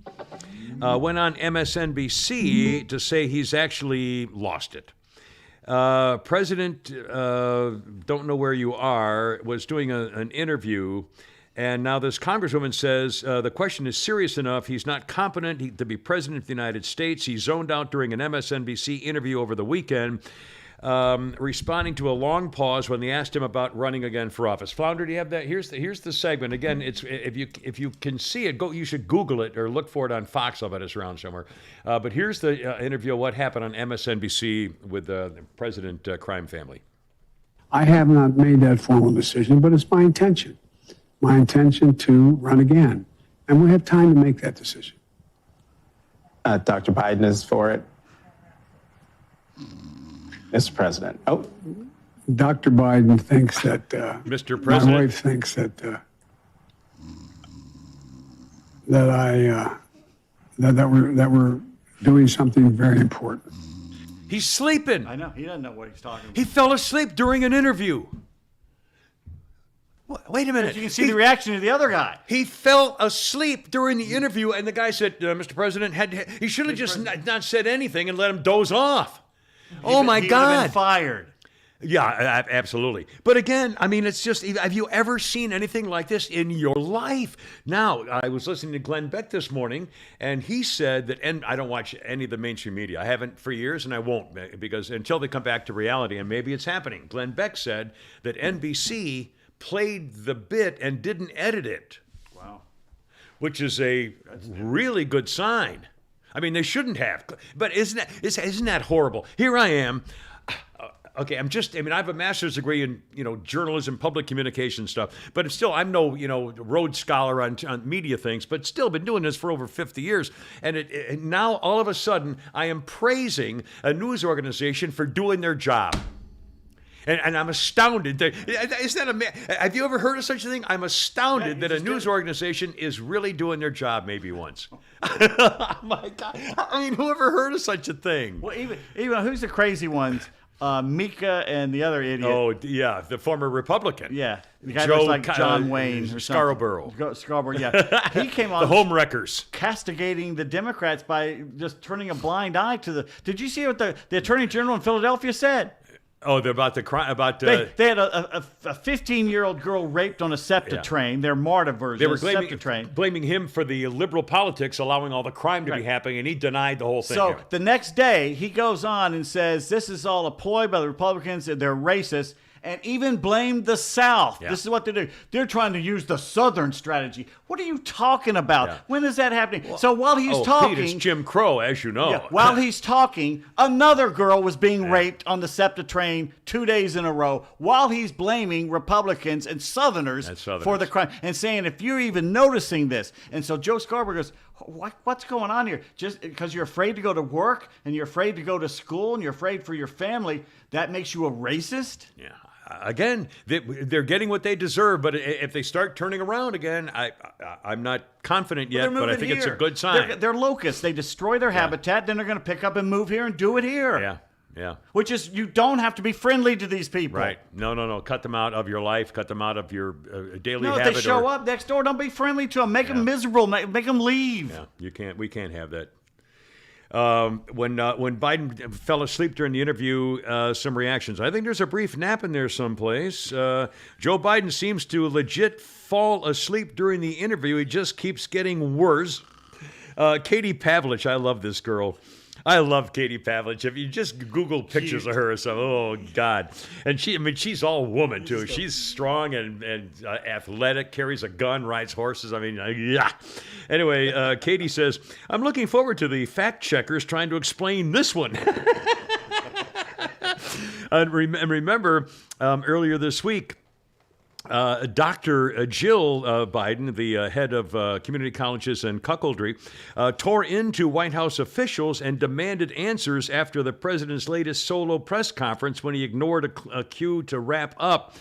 went on MSNBC to say he's actually lost it. President, don't know where you are, was doing an interview, and now this congresswoman says the question is serious enough. He's not competent to be president of the United States. He zoned out during an MSNBC interview over the weekend, responding to a long pause when they asked him about running again for office. Flounder, do you have that? Here's the segment. Again, it's if you can see it, you should Google it or look for it on Fox. I'll bet it's around somewhere. But here's the interview of what happened on MSNBC with the president crime family. I have not made that formal decision, but it's my intention. My intention to run again. And we have time to make that decision. Dr. Biden is for it. Mr. President. Oh, Dr. Biden thinks that Mr. President. my wife thinks that we're doing something very important. He's sleeping. I know. He doesn't know what he's talking about. He fell asleep during an interview. Wait a minute. You can see the reaction of the other guy. He fell asleep during the interview, and the guy said, Mr. President, he should have just not said anything and let him doze off. Oh, my He would have God. been fired. Yeah, absolutely. But again, I mean, it's just, have you ever seen anything like this in your life? Now, I was listening to Glenn Beck this morning, and he said that, and I don't watch any of the mainstream media. I haven't for years, and I won't, because until they come back to reality, and maybe it's happening. Glenn Beck said that NBC played the bit and didn't edit it. Wow. Which is a really good sign. I mean, they shouldn't have. But isn't that horrible? Here I am. Okay, I have a master's degree in, journalism, public communication stuff, but still, I'm no, Rhodes Scholar on media things, but still been doing this for over 50 years. And now, all of a sudden, I am praising a news organization for doing their job. And I'm astounded. Have you ever heard of such a thing? I'm astounded that a news organization is really doing their job maybe once. Oh, my God. I mean, who ever heard of such a thing? Well, even who's the crazy ones? Mika and the other idiot. Oh, yeah, the former Republican. Yeah. The guy looks like John Wayne or Scarborough. Scarborough, yeah. He came on The home wreckers. castigating the Democrats by just turning a blind eye to the... Did you see what the Attorney General in Philadelphia said? Oh, they're about the crime, They had a 15-year-old girl raped on a SEPTA train. Their MARTA version. They were SEPTA train. blaming him for the liberal politics allowing all the crime to be happening, and he denied the whole thing. So the next day, he goes on and says, this is all a ploy by the Republicans, and they're racist, and even blamed the South. Yeah. This is what they do. They're trying to use the Southern strategy. What are you talking about? Yeah. When is that happening? So while he's Pete, talking... it's Jim Crow, as you know. Yeah, while he's talking, another girl was being raped on the SEPTA train 2 days in a row while he's blaming Republicans and Southerners for the crime and saying, if you're even noticing this. And so Joe Scarborough goes, what's going on here? Just because you're afraid to go to work and you're afraid to go to school and you're afraid for your family, that makes you a racist? Yeah. Again, they're getting what they deserve, but if they start turning around again, I'm not confident yet, but I think it's a good sign. They're locusts. They destroy their habitat, then they're going to pick up and move here and do it here. Yeah, yeah. Which is, you don't have to be friendly to these people. Right. No. Cut them out of your life. Cut them out of your daily habit. No, if they show up next door, don't be friendly to them. Make them miserable. Make them leave. Yeah, we can't have that. When Biden fell asleep during the interview, some reactions. I think there's a brief nap in there someplace. Joe Biden seems to legit fall asleep during the interview. He just keeps getting worse. Katie Pavlich, I love this girl. I love Katie Pavlich. If you just Google pictures of her or something, oh, God. And she's all woman, too. She's strong and athletic, carries a gun, rides horses. I mean, yeah. Anyway, Katie says, I'm looking forward to the fact checkers trying to explain this one. And remember, earlier this week, Dr. Jill Biden, the head of community colleges and cuckoldry, tore into White House officials and demanded answers after the president's latest solo press conference when he ignored a cue to wrap up.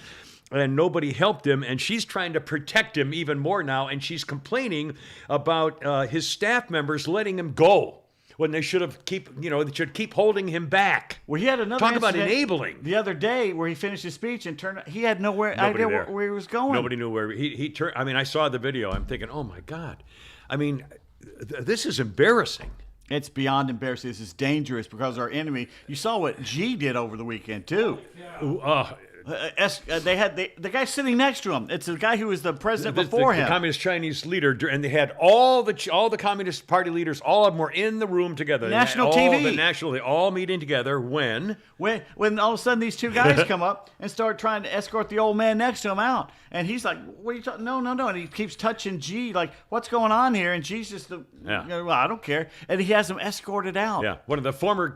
And nobody helped him, and she's trying to protect him even more now, and she's complaining about his staff members letting him go when they should keep holding him back. Well, he had another talk about incident enabling the other day where he finished his speech and he had no idea where he was going. Nobody knew where he turned. I mean, I saw the video. I'm thinking, oh my God. I mean, this is embarrassing. It's beyond embarrassing. This is dangerous because our enemy. You saw what G did over the weekend too. They had the guy sitting next to him. It's the guy who was the president before him. The Communist Chinese leader, and they had all the Communist Party leaders. All of them were in the room together. National TV. They all meeting together when all of a sudden these two guys come up and start trying to escort the old man next to him out, and he's like, "What are you talking? No," and he keeps touching G, like, "What's going on here?" And G's just, well, I don't care, and he has him escorted out. Yeah, one of the former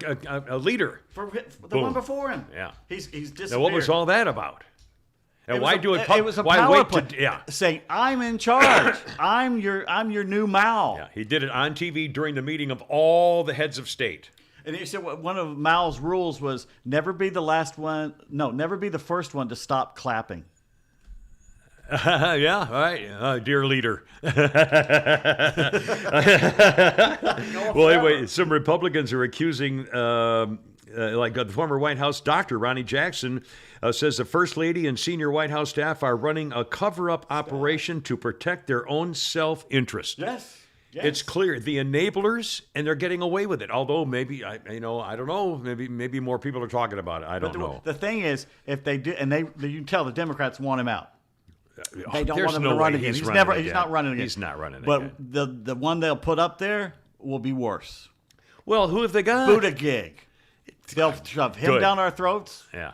leader. For the one before him. Yeah, he's disappeared. Now, what was all that about? And why do it? It was a why power wait play, saying, "I'm in charge. I'm your new Mao." Yeah, he did it on TV during the meeting of all the heads of state. And he said one of Mao's rules was never be the first one to stop clapping. Yeah, all right, dear leader. Well, anyway, some Republicans are accusing, the former White House doctor, Ronnie Jackson, says the First Lady and senior White House staff are running a cover-up operation to protect their own self-interest. Yes. It's clear the enablers, and they're getting away with it. Although maybe I don't know. Maybe more people are talking about it. I don't know. The thing is, if they do, and you can tell the Democrats want him out. They don't There's want him no to run way again. he's He's running not running again. He's not running but again. But the one they'll put up there will be worse. Well, who have they got? Buttigieg. They'll shove him down our throats. Yeah,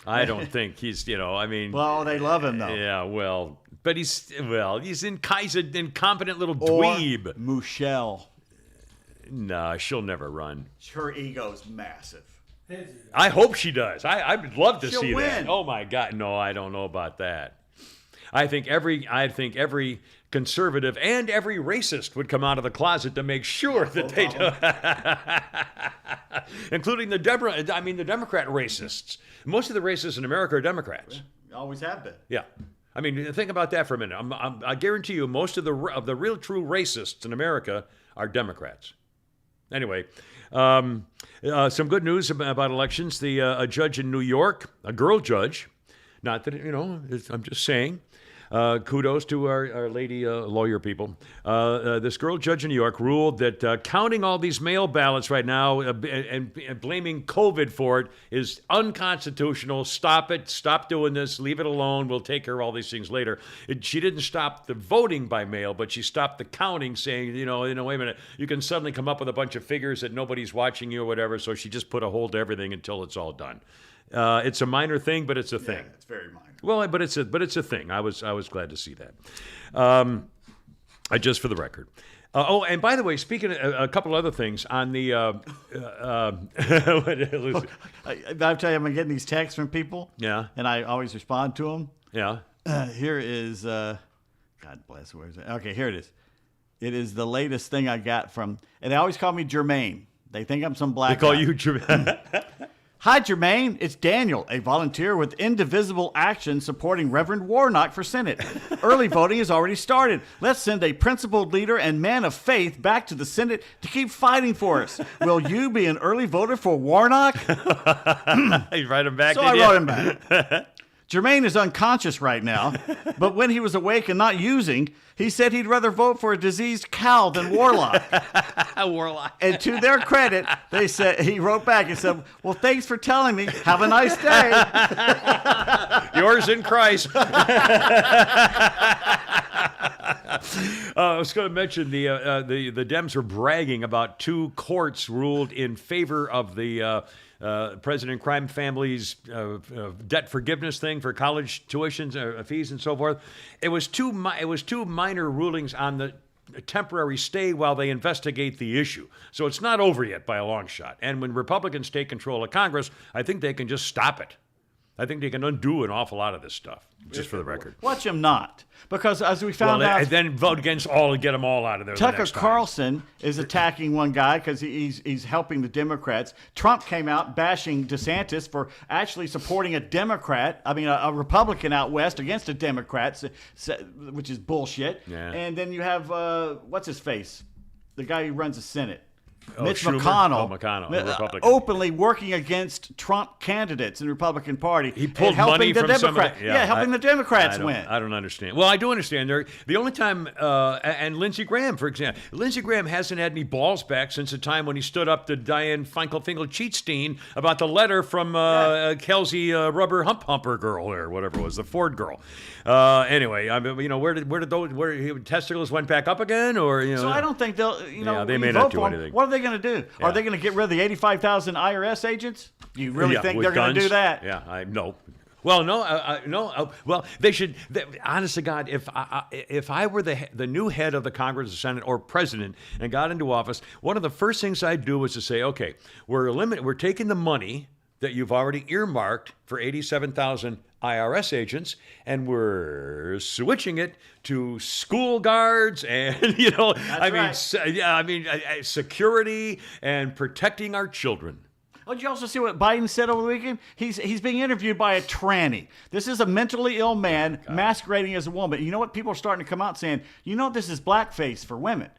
I don't think he's. Well, they love him though. Yeah, well, but he's an incompetent little dweeb. Or Michelle. No, she'll never run. Her ego's massive. I hope she does. I would love to She'll see win. that. Oh my God, no, I don't know about that. I think every conservative and every racist would come out of the closet to make sure that they do, including the Democrat racists. Most of the racists in America are Democrats. Always have been. Yeah. I mean, think about that for a minute. I guarantee you, most of the real true racists in America are Democrats. Anyway, some good news about elections. A judge in New York, a girl judge, not that, I'm just saying, kudos to our lady lawyer people. This girl judge in New York ruled that counting all these mail ballots right now and blaming COVID for it is unconstitutional. Stop it. Stop doing this. Leave it alone. We'll take care of all these things later. She didn't stop the voting by mail, but she stopped the counting, saying, wait a minute, you can suddenly come up with a bunch of figures that nobody's watching you or whatever. So she just put a hold to everything until it's all done. It's a minor thing, but it's a thing. Yeah, it's very minor. Well, but it's a thing. I was glad to see that. Just for the record. And by the way, speaking of a couple other things on the. I'll tell you, I'm getting these texts from people. Yeah. And I always respond to them. Yeah. Here is, God bless, where is it? Okay, here it is. It is the latest thing I got from, and they always call me Jermaine. They think I'm some black They call guy. you Jermaine. Hi, Jermaine. It's Daniel, a volunteer with Indivisible Action supporting Reverend Warnock for Senate. Early voting has already started. Let's send a principled leader and man of faith back to the Senate to keep fighting for us. Will you be an early voter for Warnock? You write him back. So I wrote him back. Jermaine is unconscious right now, but when he was awake and not using, he said he'd rather vote for a diseased cow than Warlock. Warlock. And to their credit, they said he wrote back and said, "Well, thanks for telling me. Have a nice day." Yours in Christ. I was going to mention the Dems were bragging about 2 courts ruled in favor of the President Crime Family's debt forgiveness thing for college tuitions, fees, and so forth. It was two minor rulings on the temporary stay while they investigate the issue. So it's not over yet by a long shot. And when Republicans take control of Congress, I think they can just stop it. I think they can undo an awful lot of this stuff, just for the record. Watch him not. Because as we found out... And then vote against all and get them all out of there. Tucker Carlson is attacking one guy because he's helping the Democrats. Trump came out bashing DeSantis for actually supporting a Republican out west against a Democrat, which is bullshit. Yeah. And then you have, what's his face? The guy who runs the Senate. Mitch Schumer? McConnell, Oh, McConnell, a Republican. openly working against Trump candidates in the Republican Party. He pulled and helping money the from some of Democrats. the- Helping the Democrats win. I don't understand. Well, I do understand. The only time, and Lindsey Graham, for example, Lindsey Graham hasn't had any balls back since the time when he stood up to Dianne Finkel-Cheatstein about the letter from Kelsey Rubber Humper girl or whatever it was, the Ford girl. Anyway, I mean, where did those testicles went back up again, or So I don't think they'll. they when may you not vote do for 'em, anything. What are they going to do? Yeah. Are they going to get rid of the 85,000 IRS agents? Do you really think with they're going to guns? do that? Yeah, I no. Well, no. Well, they should. Honest to God, if I were the new head of the Congress, the Senate, or president, and got into office, one of the first things I'd do was to say, okay, we're taking the money that you've already earmarked for 87,000 IRS agents, and we're switching it to school guards and security and protecting our children. Oh, did you also see what Biden said over the weekend? He's being interviewed by a tranny. This is a mentally ill man masquerading as a woman. You know what? People are starting to come out saying, this is blackface for women.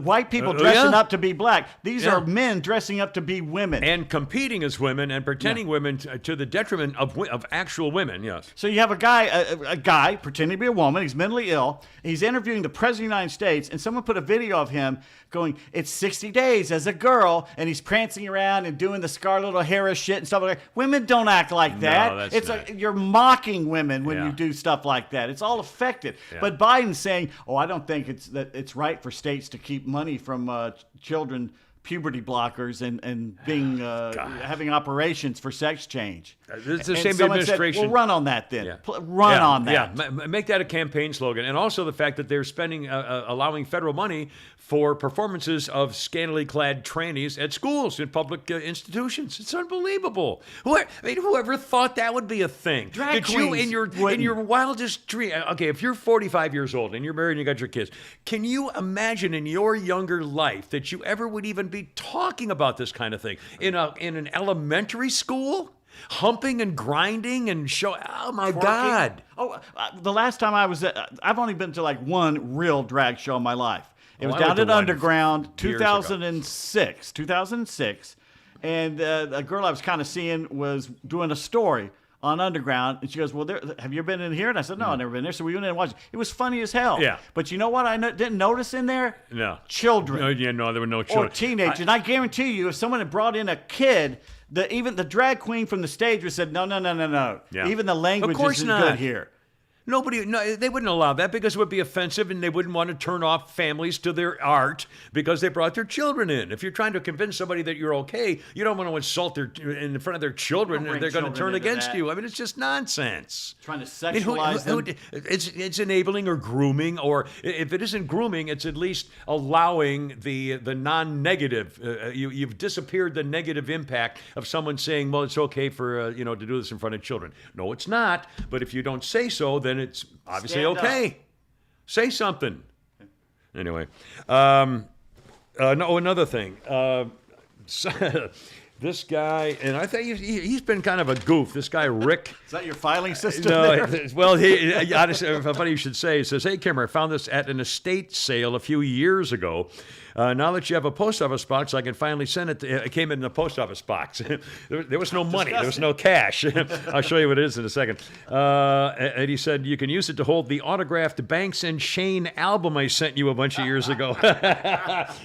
White people dressing up to be black. These are men dressing up to be women. And competing as women and pretending women to the detriment of actual women, yes. So you have a guy pretending to be a woman. He's mentally ill. He's interviewing the president of the United States, and someone put a video of him going, it's 60 days as a girl, and he's prancing around and doing the Scarlett O'Hara shit and stuff like that. Women don't act like that. You're mocking women when you do stuff like that. It's all affected. Yeah. But Biden's saying, I don't think it's right for states to keep money from children puberty blockers and being having operations for sex change. It's the And same someone administration. Said, well, run on that then. Yeah. Run on that. Yeah, make that a campaign slogan. And also the fact that they're spending, allowing federal money for performances of scantily clad trannies at schools in public institutions. It's unbelievable. Whoever thought that would be a thing? Drag Did you, queens in your wildest dream, okay, if you're 45 years old and you're married and you got your kids, can you imagine in your younger life that you ever would even be talking about this kind of thing in an elementary school? Humping and grinding and oh my God. The last time I was I've only been to like one real drag show in my life. It was I went down to at one Underground, years ago. 2006. And a girl I was kind of seeing was doing a story on Underground. And she goes, well, have you been in here? And I said, no, I've never been there. So we went in and watched it. It was funny as hell. Yeah. But you know what I didn't notice in there? No. Children. No, there were no children. Or teenagers. And I guarantee you, if someone had brought in a kid, even the drag queen from the stage would have said, no. Yeah. Even the language Of course isn't not. good here. They wouldn't allow that because it would be offensive and they wouldn't want to turn off families to their art because they brought their children in. If you're trying to convince somebody that you're okay, you don't want to insult in front of their children Don't and bring they're going to turn children into against that. you. I mean, it's just nonsense. Trying to sexualize them. It's enabling or grooming, or if it isn't grooming, it's at least allowing the non-negative. You've disappeared the negative impact of someone saying, well, it's okay for to do this in front of children. No, it's not. But if you don't say so, then it's obviously Stand okay. up. Say something. Anyway, another thing. This guy, and I think he's been kind of a goof. This guy, Rick. Is that your filing system there? Well, honestly, funny you should say. He says, hey, Kimmer, I found this at an estate sale a few years ago. Now that you have a post office box, I can finally send it. It came in the post office box. There was no money. There was no cash. I'll show you what it is in a second. And he said, you can use it to hold the autographed Banks and Shane album I sent you a bunch of years ago.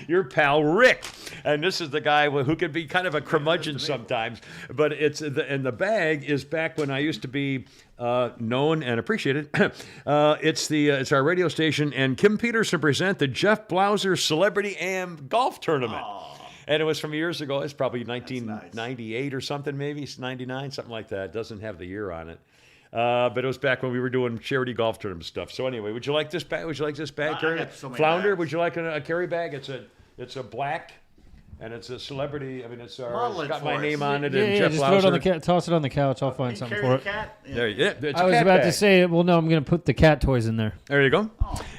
Your pal, Rick. And this is the guy who can be kind of a curmudgeon sometimes. But and the bag is back when I used to be known and appreciated. It's our radio station, and Kim Peterson present the Jeff Blauser Celebrity Am Golf Tournament. Aww. And it was from years ago. It's probably 1998 or something, maybe 99, something like that. It doesn't have the year on it. But it was back when we were doing charity golf tournament stuff. So anyway, would you like this bag? Would you like this bag? I got so many Flounder, bags. would you like a carry bag? It's a black. And it's a celebrity. I mean, it's got my name on it. And Jeff just throw it on the Blauser. toss it on the couch. I'll find something Carry for the it. cat? Yeah. It's I a was cat about bag. to say, well, no, I'm going to put the cat toys in there. There you go.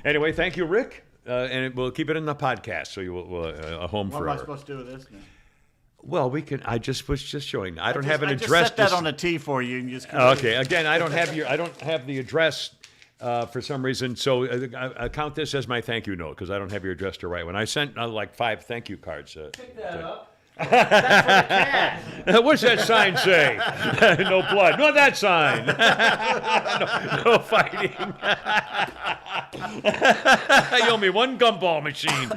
Anyway, thank you, Rick. And we'll keep it in the podcast, so you will a home What am I forever. supposed to do with this now? Well, we can. I was just showing. I don't have an I address. just set that on a tee for you and just. Okay. Again, I don't have the address for some reason. So I count this as my thank you note because I don't have your address to write one. I sent like 5 thank you cards. Pick that up. What's that sign say? No blood. Not that sign. No fighting. You owe me 1 gumball machine.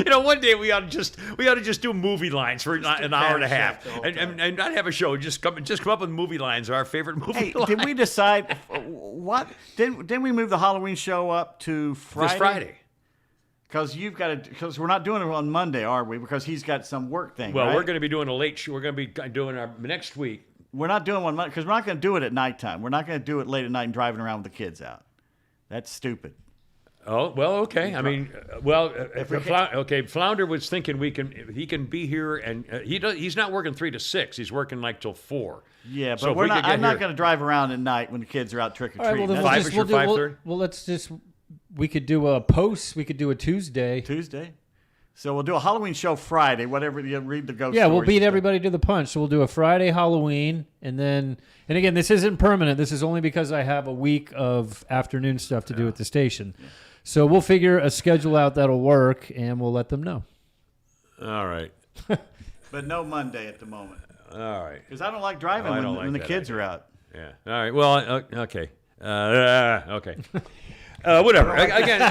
One day we ought to just do movie lines for an hour and a half, and not have a show. Just come up with movie lines, our favorite movie lines. Did we decide what? Didn't we move the Halloween show up to Friday? This Friday. Because we're not doing it on Monday, are we? Because he's got some work thing. Well, right? we're going to be doing a late show. We're going to be doing our next week. We're not doing one because we're not going to do it at nighttime. We're not going to do it late at night and driving around with the kids out. That's stupid. Oh, well, okay. I mean, Flounder was thinking he can be here, and he's not working 3 to 6. He's working like till 4. Yeah, but So if we're we not. could get I'm not here- going to drive around at night when the kids are out trick or All right, well, treating. then That's 5-ish or 5:30? well, let's just. We could do a post. We could do a Tuesday. Tuesday. So we'll do a Halloween show Friday. Whatever you read the ghost. Yeah, we'll stories beat and stuff. everybody to the punch. So we'll do a Friday Halloween, and again, this isn't permanent. This is only because I have a week of afternoon stuff to do at the station. Yeah. So we'll figure a schedule out that'll work, and we'll let them know. All right. But no Monday at the moment. All right. Because I don't like driving when the kids are out. Yeah. All right. Well, okay. Okay. Whatever. Again,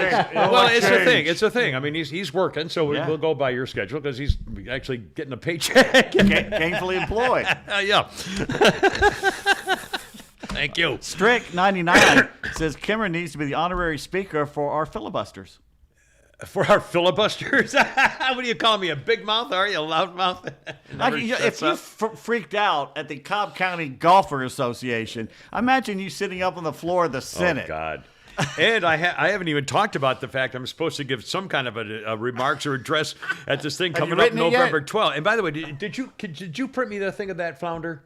it's a thing. It's a thing. I mean, he's working, so we'll go by your schedule because he's actually getting a paycheck. Gainfully employed. Yeah. Thank you. Strick 99 says Kimmer needs to be the honorary speaker for our filibusters. For our filibusters? What do you call me? A big mouth? Are you a loud mouth? If you freaked out at the Cobb County Golfer Association, imagine you sitting up on the floor of the Senate. Oh, God. And I haven't even talked about the fact I'm supposed to give some kind of a remarks or address at this thing coming up November 12th. And by the way, did you print me the thing of that, Flounder?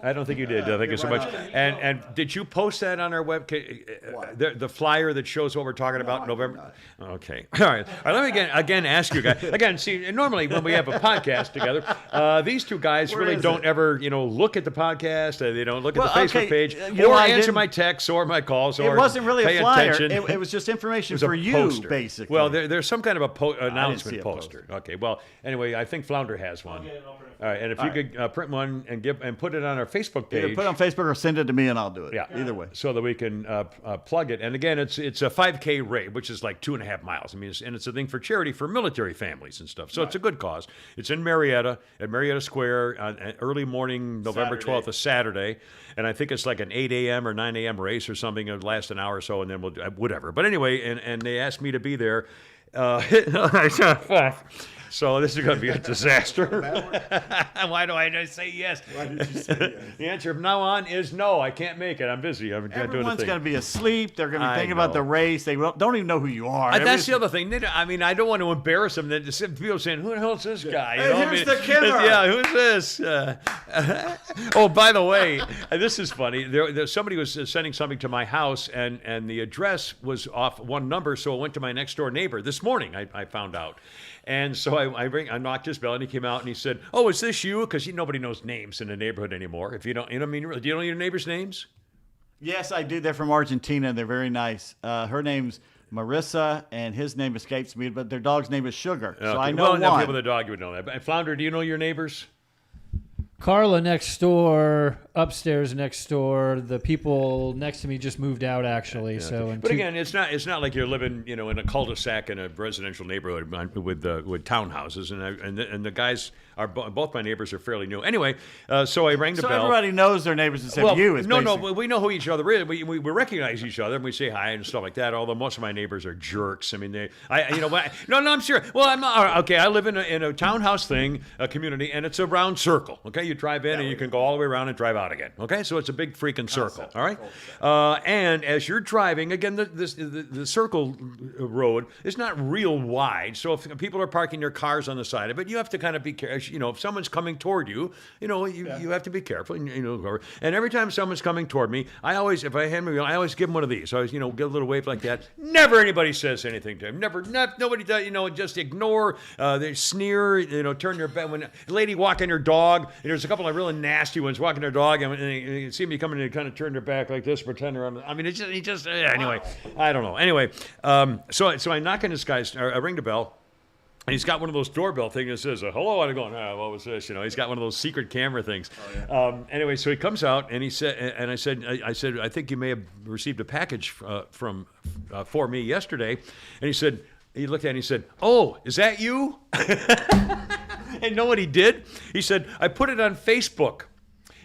I don't think you did. Thank you so much. And did you post that on our web? The flyer that shows what we're talking about in November? Okay. All right. Let me again ask you guys. Again, see, normally when we have a podcast together, these two guys really don't ever, look at the podcast. They don't look at the Facebook page or answer my texts or my calls. Or it wasn't really pay a flyer. attention. It was just information for you, poster. basically. Well, there's some kind of a announcement see a poster. Okay. Well, anyway, I think Flounder has one. All right. And if you could print one and put it on our Facebook page. Either put it on Facebook or send it to me and I'll do it. Yeah. Either way. So that we can plug it. And again, it's a 5K race, which is like 2.5 miles. I mean, it's a thing for charity for military families and stuff. So it's a good cause. It's in Marietta, at Marietta Square, on early morning, November 12th, a Saturday. And I think it's like an 8 a.m. or 9 a.m. race or something. It'll last an hour or so, and then we'll do whatever. But anyway, and they asked me to be there. So this is going to be a disaster. Why do I just say yes? Why did you say yes? The answer from now on is no. I can't make it. I'm busy. I'm doing a Everyone's thing. going to be asleep. They're going to be I thinking about know. the race. They don't even know who you are. That's the other thing. I mean, I don't want to embarrass them. People saying, "Who the hell is this guy?" Hey, here's the Kimmer. Yeah, who's this? Oh, by the way, this is funny. Somebody was sending something to my house, and the address was off one number, so it went to my next door neighbor this morning. I found out. And so I knocked his bell, and he came out, and he said, "Oh, is this you?" Because nobody knows names in the neighborhood anymore. If you don't, do you know your neighbors' names? Yes, I do. They're from Argentina. They're very nice. Her name's Marissa, and his name escapes me, but their dog's name is Sugar. So I know well, one. people with a dog would know that. But Flounder, do you know your neighbors? Carla next door, upstairs next door. The people next to me just moved out actually. So, But again, it's not like you're living, in a cul-de-sac in a residential neighborhood with townhouses, and the guys are both my neighbors are fairly new. Anyway, so I rang the so bell. everybody knows their neighbors except you. No, we know who each other is. We recognize each other and we say hi and stuff like that. Although most of my neighbors are jerks. I mean, I'm sure. Well, I'm not, okay. I live in a townhouse a community, and it's a round circle. Okay, you drive in and you can go all the way around and drive out again. Okay, so it's a big freaking circle. All right, and as you're driving, again, the circle road is not real wide. So if people are parking their cars on the side of it, you have to kind of be careful. if someone's coming toward you, you have to be careful. And every time someone's coming toward me, I always give them one of these. I always, give a little wave like that. Never anybody says anything to him. Nobody does, just ignore, they sneer, turn their back. When a lady walking her dog, there's a couple of really nasty ones walking their dog, and they see me coming, and they kind of turn their back like this, pretend they're on. I mean, anyway, I don't know. Anyway, so I knock on this guy's, or I ring the bell. And he's got one of those doorbell things that says, hello, and I'm going, what was this? He's got one of those secret camera things. Oh, yeah. Anyway, so he comes out, and he said, and I said, I think you may have received a package for me yesterday. And he looked at it and he said, oh, is that you? And know what he did? He said, I put it on Facebook.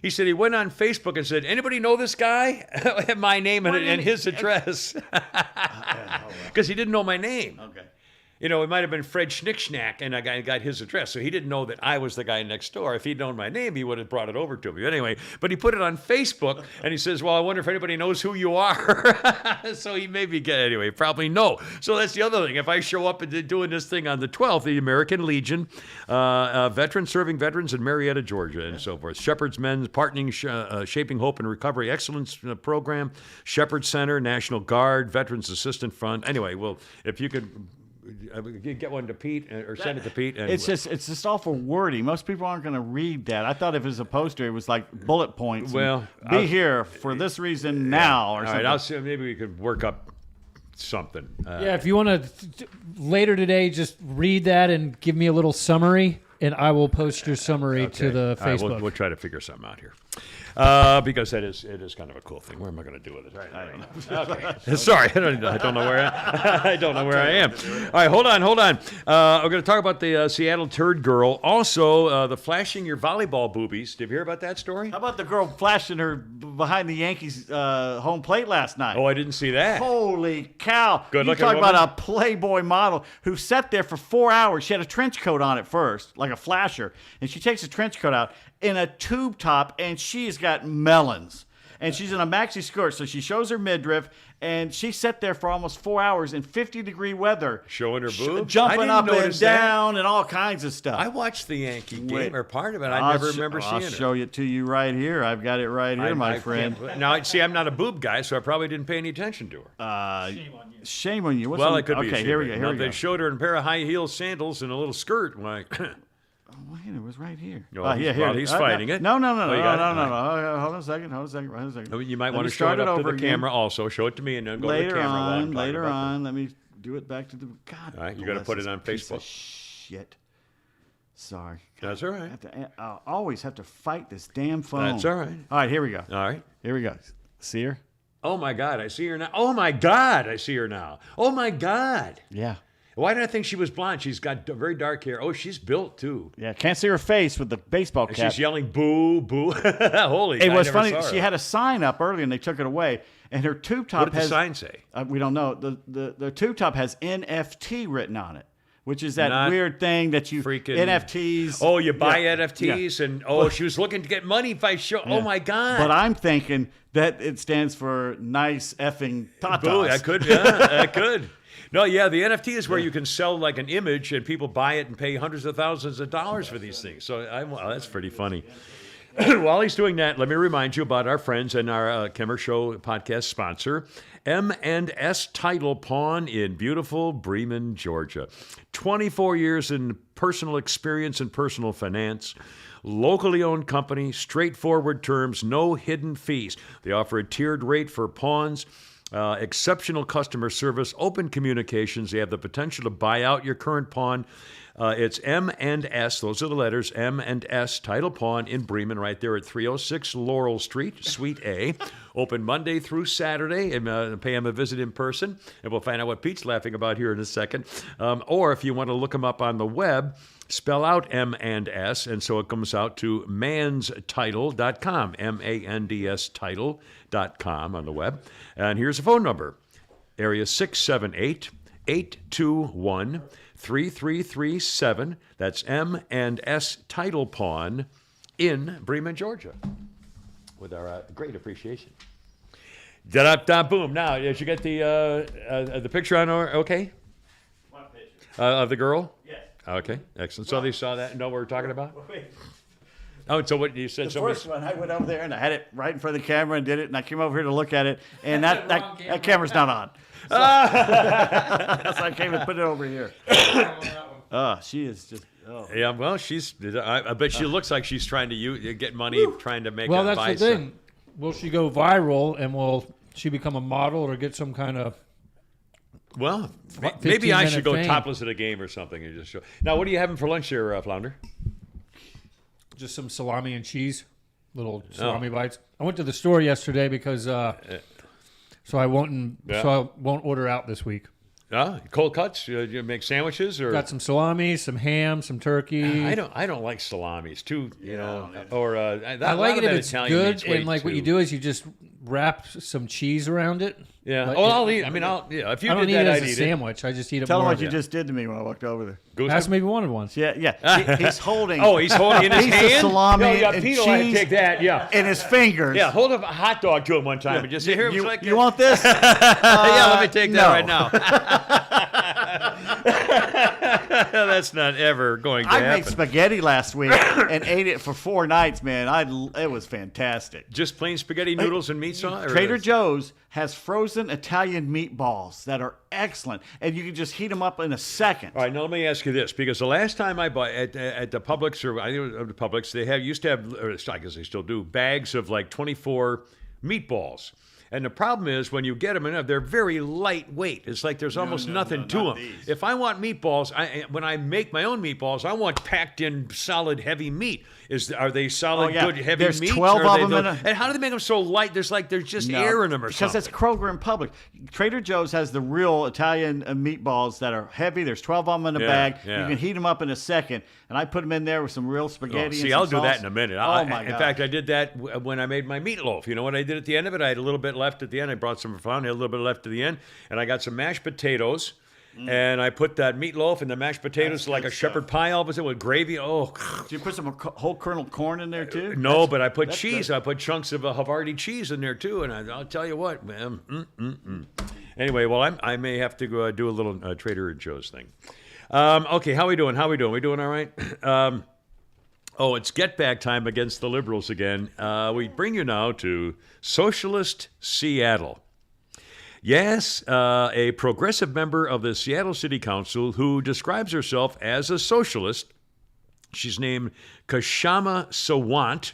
He said he went on Facebook and said, anybody know this guy? My name and his address. Because he didn't know my name. Okay. It might have been Fred Schnickschnack, and I got his address. So he didn't know that I was the guy next door. If he'd known my name, he would have brought it over to me. Anyway, but he put it on Facebook, and he says, well, I wonder if anybody knows who you are. So he maybe anyway, probably no. So that's the other thing. If I show up and doing this thing on the 12th, the American Legion, veterans serving veterans in Marietta, Georgia, and so forth. Shepherd's Men's Partnering, Shaping Hope and Recovery Excellence Program, Shepherd Center, National Guard, Veterans Assistance Fund. Anyway, well, if you could get one to Pete or send it to Pete. And it's just awful wordy. Most people aren't going to read that. I thought if it was a poster, it was like bullet points. Well, be here for this reason now, or all something. right, I'll see. Maybe we could work up something. If you want to later today, just read that and give me a little summary, and I will post your summary to the Facebook. All right, we'll try to figure something out here. Because it is kind of a cool thing. Where am I going to do with it? I don't know. Okay. Sorry, I don't know where I don't know where I am. All right, hold on. We're going to talk about the Seattle turd girl. Also, the flashing your volleyball boobies. Did you hear about that story? How about the girl flashing her behind the Yankees home plate last night? Oh, I didn't see that. Holy cow! Good-looking You talk woman? about a Playboy model who sat there for 4 hours. She had a trench coat on at first, like a flasher, and she takes the trench coat out in a tube top, and she's got melons. And she's in a maxi skirt, so she shows her midriff, and she sat there for almost 4 hours in 50-degree weather. Showing her boobs? I Jumping didn't up and notice that. down and all kinds of stuff. I watched the Yankee game, Wait. or part of it. I never remember seeing I'll it. show it to you right here. I've got it right here, my friend. Now, see, I'm not a boob guy, so I probably didn't pay any attention to her. Shame on you. What's Well, on- it could be. Okay, a here we shame. go. Now, Here we they go. showed her in a pair of high-heel sandals and a little skirt. Like, Wait, it was right here. Oh, Yeah, here. well, he's fighting it. No, Oh, you got it? no. Hold on a second. Hold on a second. you might Let want me to show start it up to over the again. camera also. Show it to me and then go to the Later camera while I'm on, talking later about on. Let me do it back to the. God. All right, you gotta bless put it this on piece of Facebook. Shit. Sorry. That's all right. I always have to fight this damn phone. That's all right. All right, here we go. All right. Here we go. See her? Oh, my God, I see her now. Oh, my God, I see her now. Oh, my God. Yeah. Why did I think she was blonde? She's got very dark hair. Oh, she's built, too. Yeah. Can't see her face with the baseball And cap. she's yelling, boo, boo. Holy It I was never funny. saw her. She had a sign up early, and they took it away. And her tube top What did has the sign say? We don't know. The tube top has NFT written on it, which is that Not weird thing that you freaking- NFTs. Oh, you buy Yeah. NFTs, Yeah. and she was looking to get money by show. Oh, my God. But I'm thinking that it stands for nice effing tatas. Boo, that could, yeah, that could. No, yeah, the NFT is where you can sell like an image and people buy it and pay hundreds of thousands of dollars for these things. So that's pretty funny. While he's doing that, let me remind you about our friends and our Kimmer Show podcast sponsor, M&S Title Pawn in beautiful Bremen, Georgia. 24 years in personal experience and personal finance. Locally owned company, straightforward terms, no hidden fees. They offer a tiered rate for pawns. Exceptional customer service, open communications. They have the potential to buy out your current pawn. It's M&S, those are the letters, M&S Title Pawn in Bremen, right there at 306 Laurel Street, Suite A. Open Monday through Saturday, and pay them a visit in person. And we'll find out what Pete's laughing about here in a second. Or if you want to look them up on the web, spell out M&S, and so it comes out to manstitle.com, M-A-N-D-S title.com on the web. And here's a phone number, area 678-821-3337. That's M&S Title Pawn in Bremen, Georgia, with our great appreciation. Da-da-da-boom. Now, did you get the picture on, okay? What picture? Of the girl? Yes. Okay, excellent. So they saw that and know what we're talking about? Oh, so what you said? The Somebody. first one, I went over there and I had it right in front of the camera and did it, and I came over here to look at it, and that camera's not on. So, so I came and put it over here. She is just. Oh. Yeah, well, I bet she looks like she's trying to get money, trying to make. Well, buy that's the thing. some- Will she go viral, and will she become a model or get some kind of? Well, maybe I should go 15-minute fame. topless at a game or something and just show. Now, what are you having for lunch here, Flounder? Just some salami and cheese, little salami bites. I went to the store yesterday because so I won't order out this week. Cold cuts? You make sandwiches or? Got some salami, some ham, some turkey. I don't like salamis too. You know, or I like it if it's good, and like what you do is you just wrap some cheese around it. Yeah. Like, I'll eat. I mean, if you I don't did eat that, it I'd as a eat it. sandwich. I just eat it Tell him more. what you just did to me when I walked over there. Ask me if you wanted one. Yeah. He's holding. Oh, he's holding in his piece of hand. salami No, yeah, and Pete will have to cheese take that. Yeah. in his fingers. Yeah, hold up a hot dog to him one time and just say, "Here, You, like you want this? yeah, let me take that no. right now." That's not ever going to I happen. made spaghetti last week and ate it for 4 nights, man. It was fantastic. Just plain spaghetti noodles and meat sauce? Trader Joe's has frozen Italian meatballs that are excellent, and you can just heat them up in a second. All right, now let me ask you this, because the last time I bought at the Publix, or I think it was the Publix, they used to have, or I guess they still do, bags of like 24 meatballs. And the problem is when you get them in, they're very lightweight. It's like there's almost nothing to them. these. If I want meatballs, when I make my own meatballs, I want packed in solid heavy meat. Are they solid, good, heavy There's meat? 12 or are of they them and how do they make them so light? There's just No, air in them or because something. that's Kroger and Publix. Trader Joe's has the real Italian meatballs that are heavy. There's 12 of them in a bag. yeah. You can heat them up in a second, and I put them in there with some real spaghetti. See, and I'll some do that sauce. in a minute. Oh my In God! fact, I did that when I made my meatloaf. You know what I did at the end of it? I had a little bit left at the end. I brought some from, had a little bit left at the end, and I got some mashed potatoes. And I put that meatloaf and the mashed potatoes like a good shepherd stuff. pie all of a sudden with gravy. Oh, Did you put some whole kernel corn in there too? no, but I put that's cheese. good. I put chunks of Havarti cheese in there too. And I'll tell you what, man. Anyway, well, I may have to go do a little Trader Joe's thing. Okay, how we doing? We doing all right? Oh, it's get back time against the liberals again. We bring you now to Socialist Seattle. Yes, a progressive member of the Seattle City Council who describes herself as a socialist. She's named Kashama Sawant.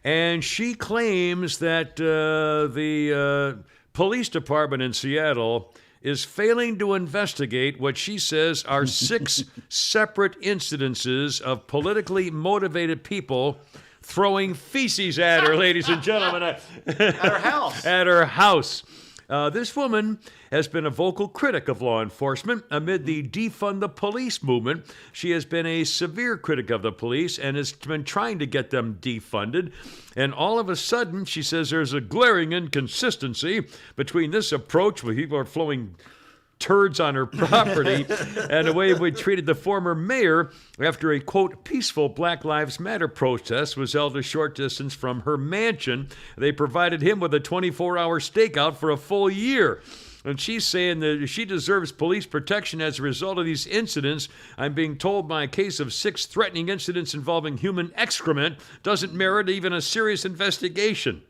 And she claims that the police department in Seattle is failing to investigate what she says are 6 separate incidences of politically motivated people throwing feces at her, ladies and gentlemen. At her house. At her house. This woman has been a vocal critic of law enforcement amid the defund the police movement. She has been a severe critic of the police and has been trying to get them defunded. And all of a sudden, she says there's a glaring inconsistency between this approach where people are flowing turds on her property and the way we treated the former mayor after a, quote, peaceful Black Lives Matter protest was held a short distance from her mansion. They provided him with a 24-hour stakeout for a full year. And she's saying that she deserves police protection as a result of these incidents. I'm being told my case of 6 threatening incidents involving human excrement doesn't merit even a serious investigation.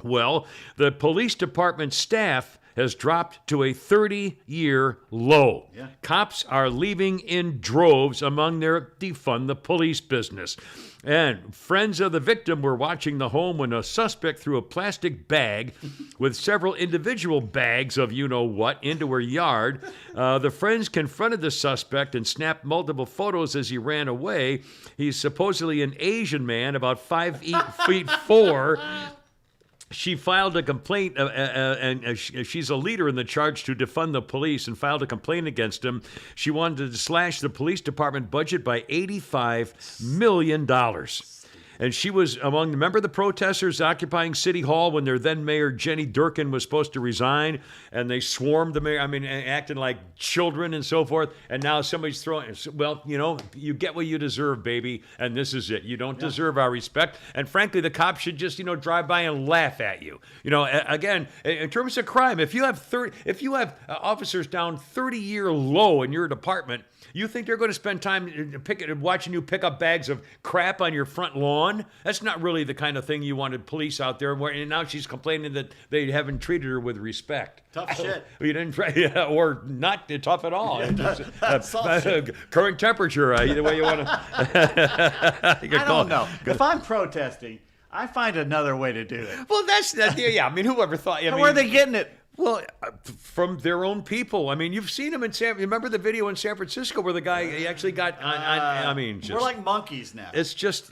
Well, the police department staff has dropped to a 30-year low. Yeah. Cops are leaving in droves among their defund the police business. And friends of the victim were watching the home when a suspect threw a plastic bag with several individual bags of you-know-what into her yard. The friends confronted the suspect and snapped multiple photos as he ran away. He's supposedly an Asian man, about 5 feet 4. She filed a complaint, and she's a leader in the charge to defund the police and filed a complaint against him. She wanted to slash the police department budget by $85 million. And she was among remember the protesters occupying City Hall when their then mayor Jenny Durkin was supposed to resign, and they swarmed the mayor. I mean, acting like children and so forth. And now somebody's throwing. Well, you know, you get what you deserve, baby, and this is it. You don't deserve our respect. And frankly, the cops should just drive by and laugh at you. Again, in terms of crime, if you have officers down 30-year low in your department, you think they're going to spend time watching you pick up bags of crap on your front lawn? That's not really the kind of thing you wanted police out there. And now she's complaining that they haven't treated her with respect. Tough shit. You didn't, or not tough at all. Current temperature, either way you want to. I don't know. If I'm protesting, I find another way to do it. Well, yeah. I mean, whoever thought? Where are they getting it? Well, from their own people. I mean, you've seen them in remember the video in San Francisco where the guy he actually got we're like monkeys now. It's just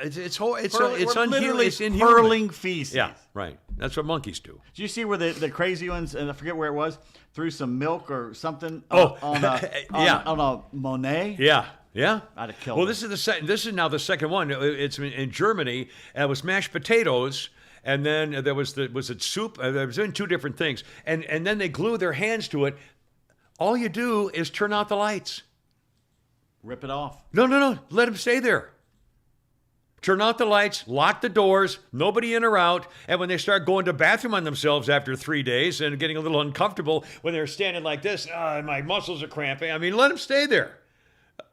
it's literally it's inhuman. hurling feces. Yeah, right. That's what monkeys do. Did you see where the crazy ones, and I forget where it was, threw some milk or something on a Monet? Yeah. Yeah, I'd have killed well, them. This is now the second one. It's in Germany. It was mashed potatoes. And then there was soup? There was doing two different things. And then they glue their hands to it. All you do is turn out the lights. Rip it off. No. Let them stay there. Turn out the lights, lock the doors, nobody in or out. And when they start going to the bathroom on themselves after 3 days and getting a little uncomfortable when they're standing like this, my muscles are cramping. I mean, let them stay there.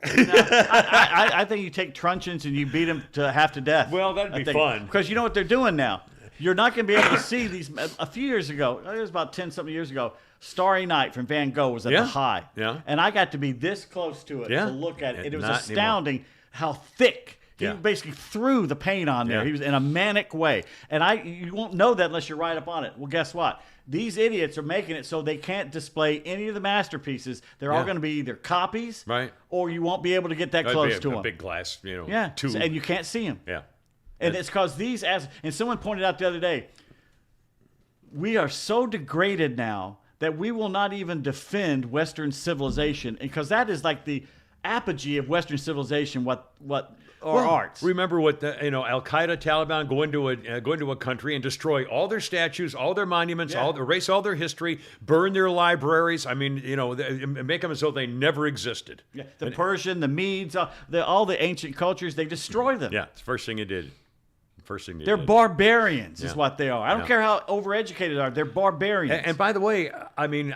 I think you take truncheons and you beat them half to death. Well, that'd be fun. Because you know what they're doing now? You're not going to be able to see these. A few years ago, it was about 10-something years ago, Starry Night from Van Gogh was at the high. Yeah. And I got to be this close to it to look at it. It was astounding how thick. He basically threw the paint on there. Yeah. He was in a manic way. And you won't know that unless you're right up on it. Well, guess what? These idiots are making it so they can't display any of the masterpieces. They're all going to be either copies, right, or you won't be able to get that close to them. A big glass, tube. And you can't see them. Yeah. And it's because and someone pointed out the other day, we are so degraded now that we will not even defend Western civilization, because that is like the apogee of Western civilization. Arts. Remember what Al Qaeda, Taliban go into a country and destroy all their statues, all their monuments, erase all their history, burn their libraries. I mean, make them as though they never existed. Yeah. The Persian, the Medes, all the ancient cultures, they destroy them. Yeah, it's the first thing it did. They're barbarians, is what they are. I don't care how overeducated they are. They're barbarians. And by the way, I mean,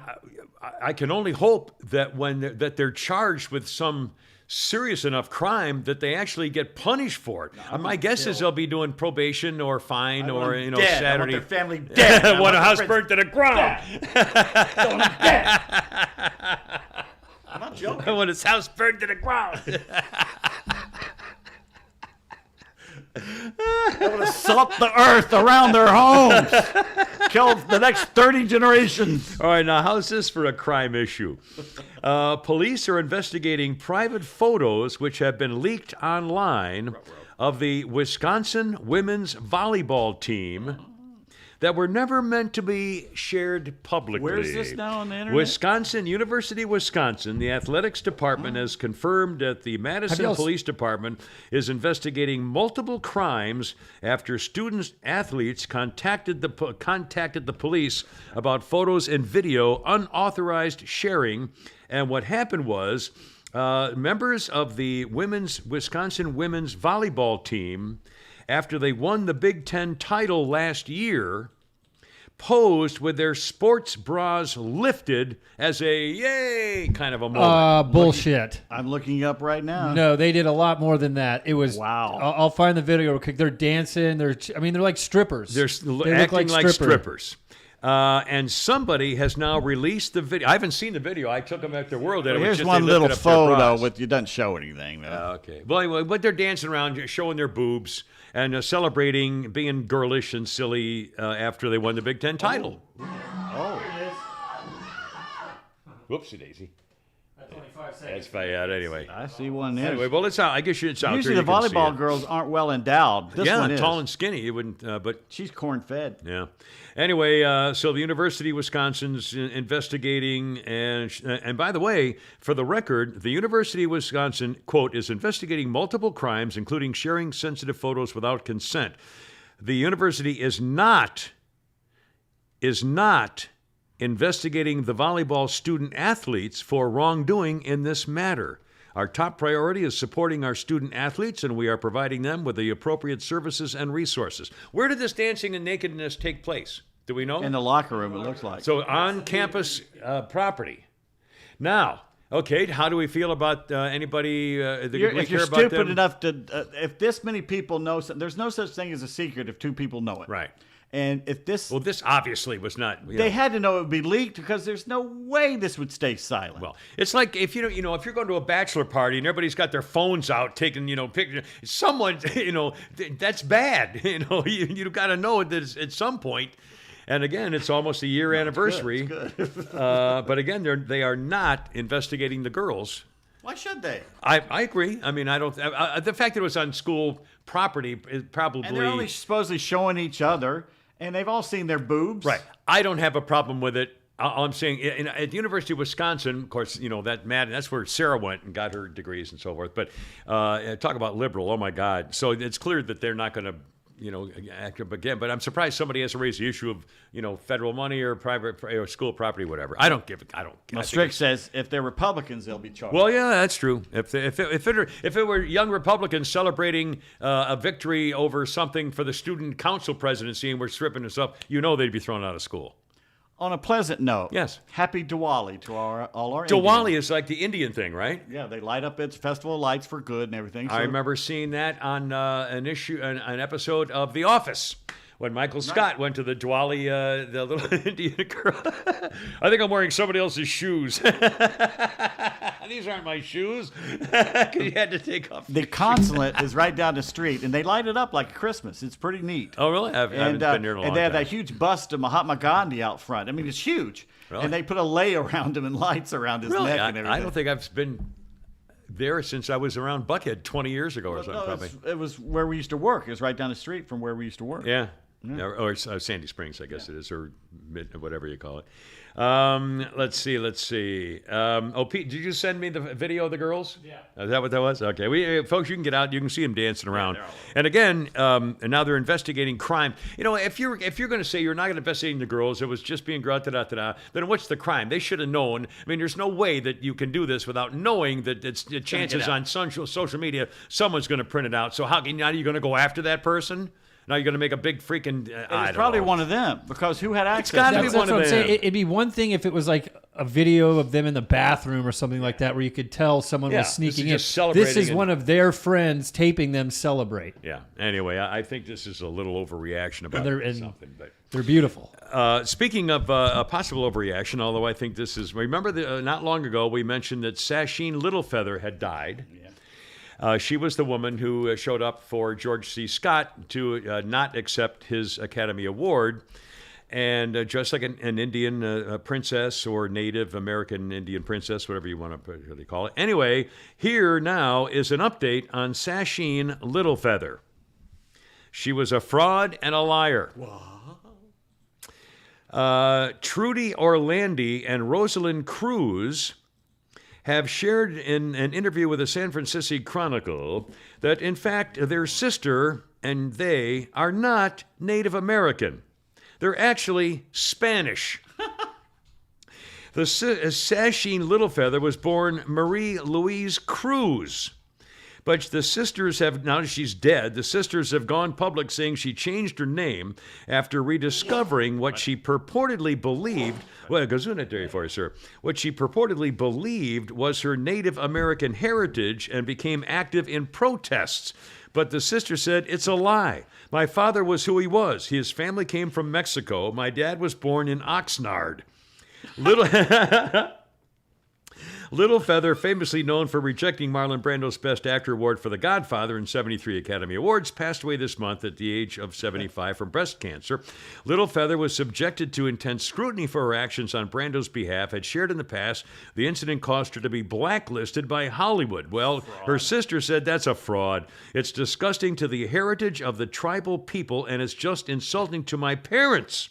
I can only hope that that they're charged with some serious enough crime that they actually get punished for it. My guess is they'll be doing probation or fine or dead. Saturday. I want their family dead. I want a house burnt to the ground. Dead. I'm not joking. I want his house burned to the ground. I want to salt the earth around their homes. Kill the next 30 generations. All right, now how's this for a crime issue? Police are investigating private photos which have been leaked online of the Wisconsin women's volleyball team that were never meant to be shared publicly. Where is this now on the internet? University of Wisconsin, the athletics department has confirmed that the Madison Police Department is investigating multiple crimes after athletes contacted the police about photos and video unauthorized sharing. And what happened was members of the Wisconsin women's volleyball team, after they won the Big Ten title last year, posed with their sports bras lifted as a yay kind of a moment. Bullshit. I'm looking up right now. No, they did a lot more than that. It was wow. I'll find the video. They're dancing. They're like strippers. They're acting like strippers. And somebody has now released the video. I haven't seen the video. I took them at their world. Here's one little photo with you. Doesn't show anything. Okay. Well, anyway, but they're dancing around, showing their boobs and celebrating being girlish and silly after they won the Big Ten title. Oh. Whoopsie daisy. That's only 5 That's fine. Yeah, anyway. I see one there. Anyway, well, it's out. I guess it's out Usually there. the You can see volleyball it. girls aren't well endowed. This Yeah, one is. tall and skinny. You wouldn't, but She's corn-fed. yeah. Anyway, so the University of Wisconsin's investigating, and by the way, for the record, the University of Wisconsin, quote, is investigating multiple crimes, including sharing sensitive photos without consent. The university is not investigating the volleyball student athletes for wrongdoing in this matter. Our top priority is supporting our student athletes, and we are providing them with the appropriate services and resources. Where did this dancing and nakedness take place? Do we know? In the locker room, it looks like. So on campus property. Now, okay, how do we feel about anybody that we If care you're about stupid them? enough to, if this many people know, there's no such thing as a secret if two people know it. Right. And if this, Well, this obviously was not. they had to know it would be leaked because there's no way this would stay silent. Well, it's like if if you're going to a bachelor party and everybody's got their phones out taking pictures, someone that's bad. You got to know that at some point. And again, it's almost a year anniversary. But again, they are not investigating the girls. Why should they? I agree. I mean, I don't. The fact that it was on school property is probably. And they're only supposedly showing each other, and they've all seen their boobs. Right. I don't have a problem with it. All I'm saying, at the University of Wisconsin, of course, that's where Sarah went and got her degrees and so forth. But talk about liberal, oh my God. So it's clear that they're not going to, act up again. But I'm surprised somebody has to raise the issue of, federal money or private or school property, whatever. I don't give it. I don't. Well, Strick says if they're Republicans, they'll be charged. Well, yeah, that's true. If it were young Republicans celebrating a victory over something for the student council presidency and we're stripping this up, they'd be thrown out of school. On a pleasant note, Yes. Happy Diwali to all our Diwali Indians. is like the Indian thing, right? Yeah, they light up its festival of lights for good and everything. I remember seeing that on an episode of The Office when Michael Scott went to the Diwali, the little Indian girl. I think I'm wearing somebody else's shoes. These aren't my shoes. Because you had to take off. The consulate is right down the street, and they light it up like Christmas. It's pretty neat. Oh, really? I haven't been here in a long and they have time. that huge bust of Mahatma Gandhi out front. I mean, it's huge. Really? And they put a lei around him and lights around his Really? neck and everything. I don't think I've been there since I was around Butthead 20 years ago or something, No, probably. it was where we used to work. It was right down the street from where we used to work. Yeah. Or Sandy Springs, I guess it is, or whatever you call it. Let's see. Pete, did you send me the video of the girls? Yeah. Is that what that was? Okay. Folks, you can get out. You can see them dancing around. they're all over. And again, and now they're investigating crime. If you're going to say you're not going to investigate the girls, it was just being then what's the crime? They should have known. I mean, there's no way that you can do this without knowing that the chances on social media someone's going to print it out. So now are you going to go after that person? Now you're going to make a big freaking. It's probably one of them because who had access? gotta to be it? That's one what of I'm saying. them. It'd be one thing if it was like a video of them in the bathroom or something like that, where you could tell someone Yeah, was this sneaking is in. just celebrating This is and- one of their friends taping them celebrate. Yeah. Anyway, I think this is a little overreaction about And something. But they're beautiful. speaking of a possible overreaction, although I think this is. Remember, not long ago we mentioned that Sasheen Littlefeather had died. She was the woman who showed up for George C. Scott to not accept his Academy Award. And just like an Indian princess or Native American Indian princess, whatever you want to really call it. Anyway, here now is an update on Sasheen Littlefeather. She was a fraud and a liar. Trudy Orlandi and Rosalind Cruz have shared in an interview with the San Francisco Chronicle that, in fact, their sister and they are not Native American. They're actually Spanish. The Sasheen Littlefeather was born Marie Louise Cruz. But the sisters have, now that she's dead, the sisters have gone public saying she changed her name after rediscovering what she purportedly believed, well, it goes in it there for you, sir, what she purportedly believed was her Native American heritage and became active in protests. But the sister said, it's a lie. My father was who he was. His family came from Mexico. My dad was born in Oxnard. Little Feather, famously known for rejecting Marlon Brando's Best Actor award for The Godfather and 73 Academy Awards, passed away this month at the age of 75 from breast cancer. Little Feather was subjected to intense scrutiny for her actions on Brando's behalf, had shared in the past the incident caused her to be blacklisted by Hollywood. Well, her sister said that's a fraud. It's disgusting to the heritage of the tribal people, and it's just insulting to my parents.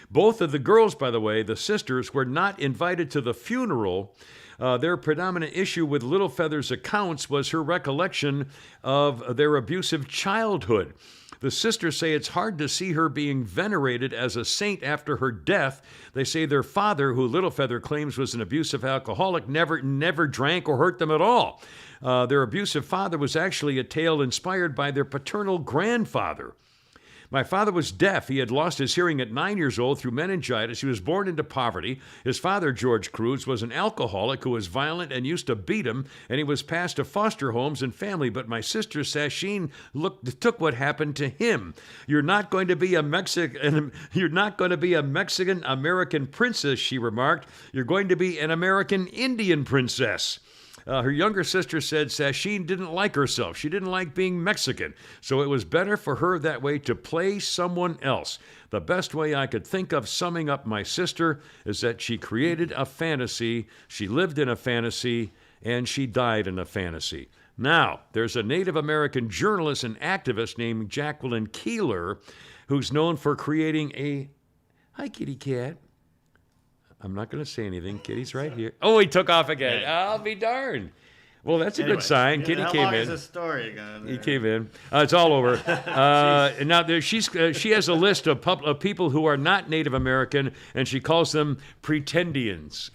Both of the girls, by the way, the sisters, were not invited to the funeral. Their predominant issue with Little Feather's accounts was her recollection of their abusive childhood. The sisters say it's hard to see her being venerated as a saint after her death. They say their father, who Little Feather claims was an abusive alcoholic, never drank or hurt them at all. Their abusive father was actually a tale inspired by their paternal grandfather. My father was deaf. He had lost his hearing at 9 years old through meningitis. He was born into poverty. His father, George Cruz, was an alcoholic who was violent and used to beat him, and he was passed to foster homes and family. But my sister, Sasheen, took what happened to him. You're not going to be a Mexican American princess, she remarked. You're going to be an American Indian princess. Her younger sister said Sasheen didn't like herself. She didn't like being Mexican, so it was better for her that way to play someone else. The best way I could think of summing up my sister is that she created a fantasy, she lived in a fantasy, and she died in a fantasy. Now, there's a Native American journalist and activist named Jacqueline Keeler who's known for creating a... Hi, kitty cat. I'm not going to say anything. Kitty's right here. Oh, he took off again. I'll be darned. Well, that's a good sign. Kitty came in. How long is this story going? He came in. It's all over. Now, she has a list of people who are not Native American, and she calls them pretendians.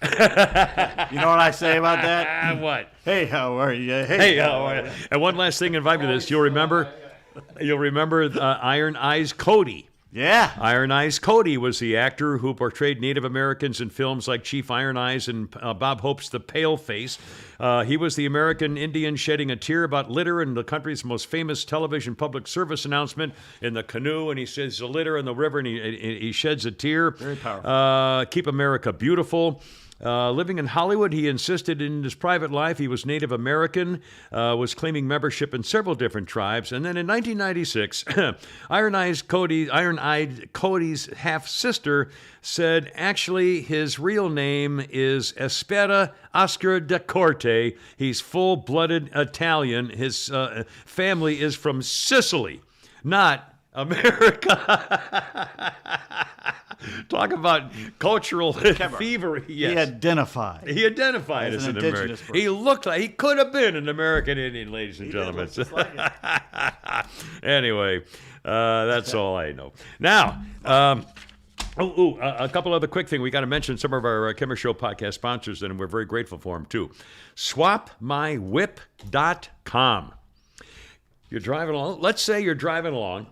You know what I say about that? What? Hey, how are you? Hey, how are you? And one last thing, invite to this. You'll remember Iron Eyes Cody. Yeah. Iron Eyes Cody was the actor who portrayed Native Americans in films like Chief Iron Eyes and Bob Hope's The Paleface. He was the American Indian shedding a tear about litter in the country's most famous television public service announcement in the canoe, and he says the litter in the river, and he sheds a tear. Very powerful. Keep America beautiful. Living in Hollywood, he insisted in his private life he was Native American, was claiming membership in several different tribes. And then in 1996, Iron-Eyed Cody's half-sister said actually his real name is Espera Oscar de Corte. He's full-blooded Italian. His family is from Sicily, not America. Talk about cultural thievery. Yes. He identified as an American. Person. He looked like he could have been an American Indian, ladies and gentlemen. Anyway, that's all I know. Now, a couple other quick things. We got to mention some of our Kimmer Show podcast sponsors, and we're very grateful for them too. SwapMyWhip.com. You're driving along. Let's say you're driving along.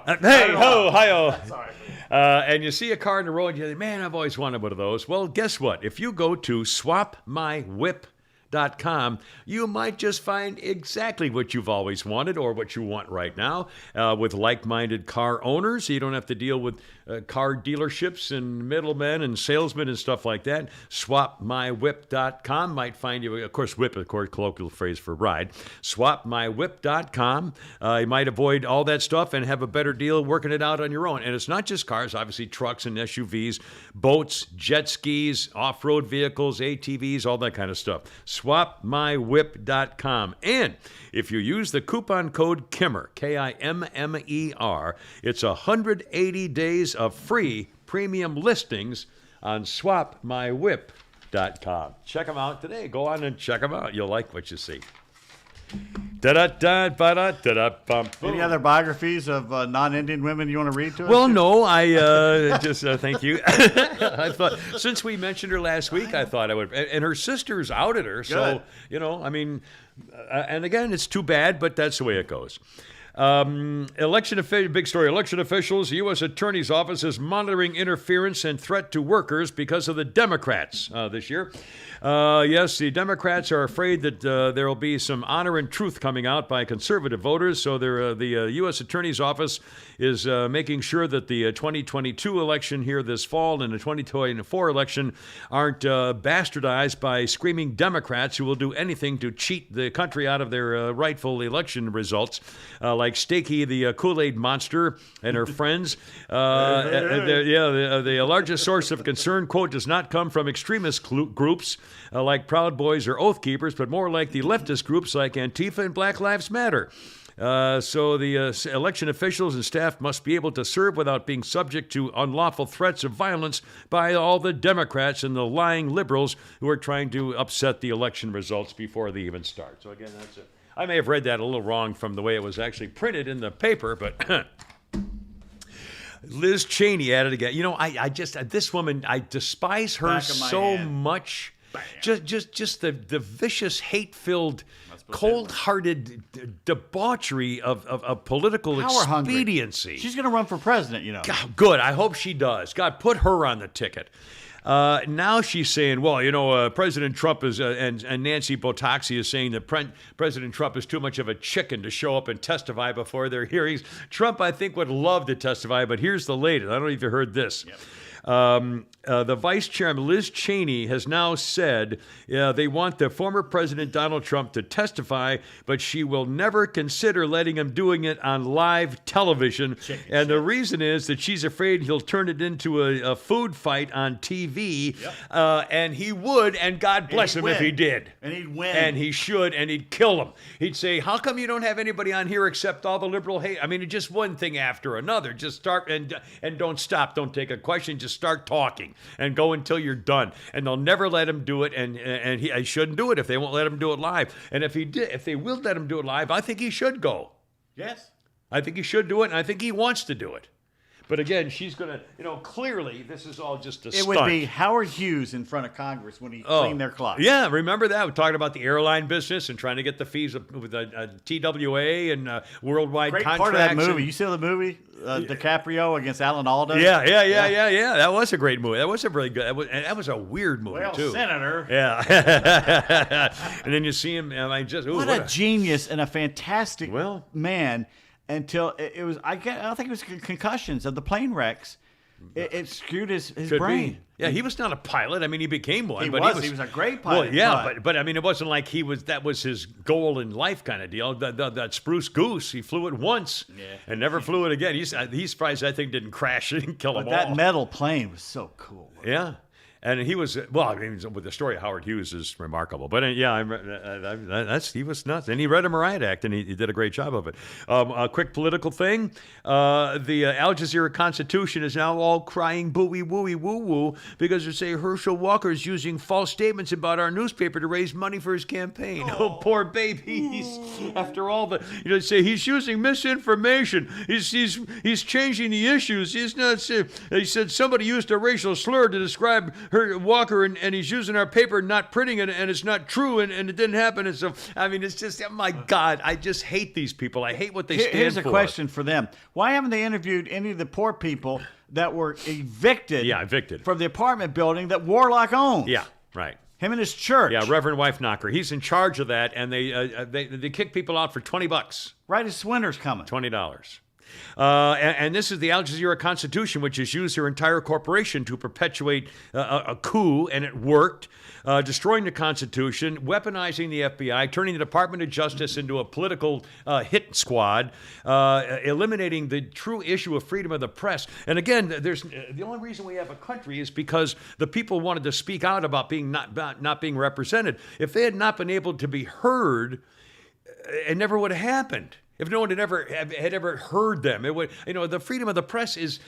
Hey, ho, hi-oh. Sorry. And you see a car in the road, and you think, man, I've always wanted one of those. Well, guess what? If you go to swapmywhip.com, you might just find exactly what you've always wanted or what you want right now with like-minded car owners. You don't have to deal with car dealerships and middlemen and salesmen and stuff like that. Swapmywhip.com might find you, of course, whip, of course, colloquial phrase for ride. Swapmywhip.com. You might avoid all that stuff and have a better deal working it out on your own. And it's not just cars, obviously trucks and SUVs, boats, jet skis, off-road vehicles, ATVs, all that kind of stuff. Swapmywhip.com. And if you use the coupon code KIMMER, K-I-M-M-E-R, it's 180 days of free premium listings on swapmywhip.com. Check them out today. Go on and check them out. You'll like what you see. Any other biographies of non-Indian women you want to read to us? Well, no, I just thank you. I thought since we mentioned her last week, I thought I would. And her sisters outed her, so Good. I mean, and again, it's too bad, but that's the way it goes. Big story. Election officials, the U.S. Attorney's Office is monitoring interference and threat to workers because of the Democrats this year. Yes, the Democrats are afraid that there will be some honor and truth coming out by conservative voters. So the U.S. Attorney's Office is making sure that the 2022 election here this fall and the 2024 election aren't bastardized by screaming Democrats who will do anything to cheat the country out of their rightful election results, like Stakey, the Kool-Aid monster, and her friends. The largest source of concern, quote, does not come from extremist groups like Proud Boys or Oath Keepers, but more like the leftist groups like Antifa and Black Lives Matter. So the election officials and staff must be able to serve without being subject to unlawful threats of violence by all the Democrats and the lying liberals who are trying to upset the election results before they even start. So again, that's it. I may have read that a little wrong from the way it was actually printed in the paper, but Liz Cheney added again. You know, this woman, I despise her so much. Just the vicious, hate-filled, cold-hearted debauchery of political expediency. She's going to run for president, you know. God, good. I hope she does. God, put her on the ticket. Now she's saying, well, you know, President Trump is, and Nancy Botoxi is saying that President Trump is too much of a chicken to show up and testify before their hearings. Trump, I think, would love to testify, but here's the latest. I don't know if you heard this. Yep. The vice chairman, Liz Cheney, has now said they want the former President Donald Trump to testify, but she will never consider letting him doing it on live television. The reason is that she's afraid he'll turn it into a food fight on TV, and he would, and God bless him if he did. And he'd win. And he should, and he'd kill him. He'd say, how come you don't have anybody on here except all the liberal hate? I mean, just one thing after another. Just start, and don't stop. Don't take a question. Just start talking and go until you're done. And they'll never let him do it, and he shouldn't do it if they won't let him do it live. And if they will let him do it live, I think he should go. Yes. I think he should do it, and I think he wants to do it. But again, she's going to, you know, clearly this is all just a stunt. It would be Howard Hughes in front of Congress when he cleaned their clocks. Yeah, remember that? We're talking about the airline business and trying to get the fees with TWA and worldwide Great contracts. Part of that movie. You saw the movie, DiCaprio against Alan Alda? Yeah. That was a great movie. That was a really good, that was a weird movie, too. Senator. Yeah. And then you see him, and what a genius and a fantastic man. Until it was, I don't think it was concussions of the plane wrecks. It screwed his brain. Be. Yeah, he was not a pilot. I mean, he became one. He was a great pilot. Well, yeah, but I mean, it wasn't like that was his goal in life kind of deal. That spruce goose, he flew it once and never flew it again. He's surprised that thing didn't crash and kill them all. But that metal plane was so cool. Yeah. And he was, well, I mean, with the story of Howard Hughes is remarkable. But he was nuts. And he read a Riot Act, and he did a great job of it. A quick political thing. The Al Jazeera Constitution is now all crying booey, wooey, woo-woo, because they say Herschel Walker is using false statements about our newspaper to raise money for his campaign. Oh poor babies. After all the, say he's using misinformation. He's changing the issues. He's not, he said somebody used a racial slur to describe Walker, and he's using our paper, not printing it, and it's not true, and it didn't happen. And so, I mean, it's just, oh my God, I just hate these people. I hate what they stand for. Here's a question for them. Why haven't they interviewed any of the poor people that were evicted from the apartment building that Warlock owns? Yeah, right. Him and his church. Yeah, Reverend Wife Knocker. He's in charge of that, and they kick people out for $20. Right as winter's coming. $20. And this is the Al Jazeera Constitution, which has used their entire corporation to perpetuate a coup, and it worked, destroying the Constitution, weaponizing the FBI, turning the Department of Justice into a political hit squad, eliminating the true issue of freedom of the press. And again, the only reason we have a country is because the people wanted to speak out about being not being represented. If they had not been able to be heard, it never would have happened. If no one had ever heard them, it would. The freedom of the press is.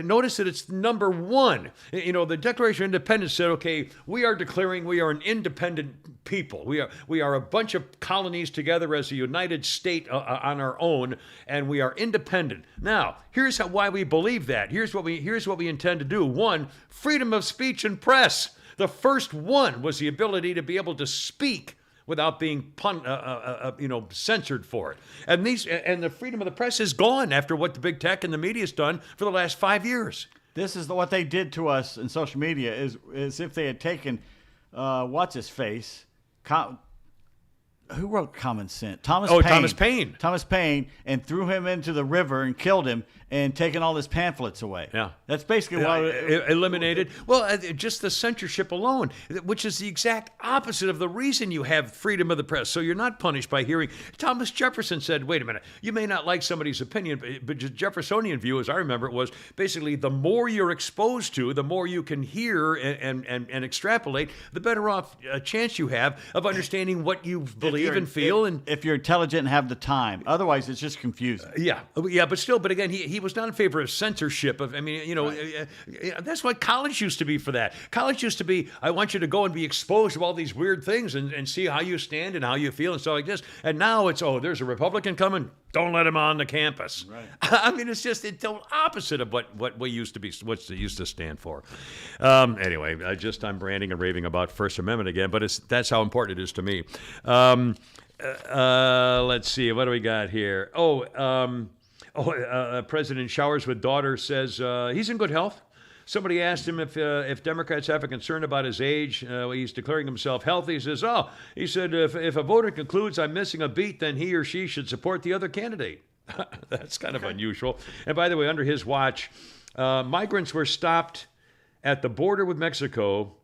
Notice that it's number one. The Declaration of Independence said, "Okay, we are declaring we are an independent people. We are a bunch of colonies together as a united state on our own, and we are independent." Now, here's why we believe that. Here's what we intend to do. One, freedom of speech and press. The first one was the ability to be able to speak without being censored for it. And the freedom of the press is gone after what the big tech and the media's done for the last 5 years. This is what they did to us in social media is if they had taken what's his face, who wrote Common Sense? Thomas Paine. Thomas Paine, and threw him into the river and killed him and taken all his pamphlets away. Yeah. That's basically what eliminated. Well, just the censorship alone, which is the exact opposite of the reason you have freedom of the press. So you're not punished by hearing. Thomas Jefferson said, wait a minute, you may not like somebody's opinion, but the Jeffersonian view, as I remember it, was basically the more you're exposed to, the more you can hear and extrapolate, the better off chance you have of understanding what you believe and feel. If you're intelligent and have the time. Otherwise, it's just confusing. Yeah, but again, he was not in favor of censorship. That's what college used to be for that. College used to be, I want you to go and be exposed to all these weird things and see how you stand and how you feel and stuff like this. And now it's, there's a Republican coming, don't let him on the campus. Right. I mean, it's just the opposite of what we used to be, what it used to stand for. Anyway, I'm ranting and raving about First Amendment again, but that's how important it is to me. Let's see, what do we got here? President showers with daughter, says he's in good health. Somebody asked him if Democrats have a concern about his age. He's declaring himself healthy. He says, if a voter concludes I'm missing a beat, then he or she should support the other candidate. That's kind of unusual. And by the way, under his watch, migrants were stopped at the border with Mexico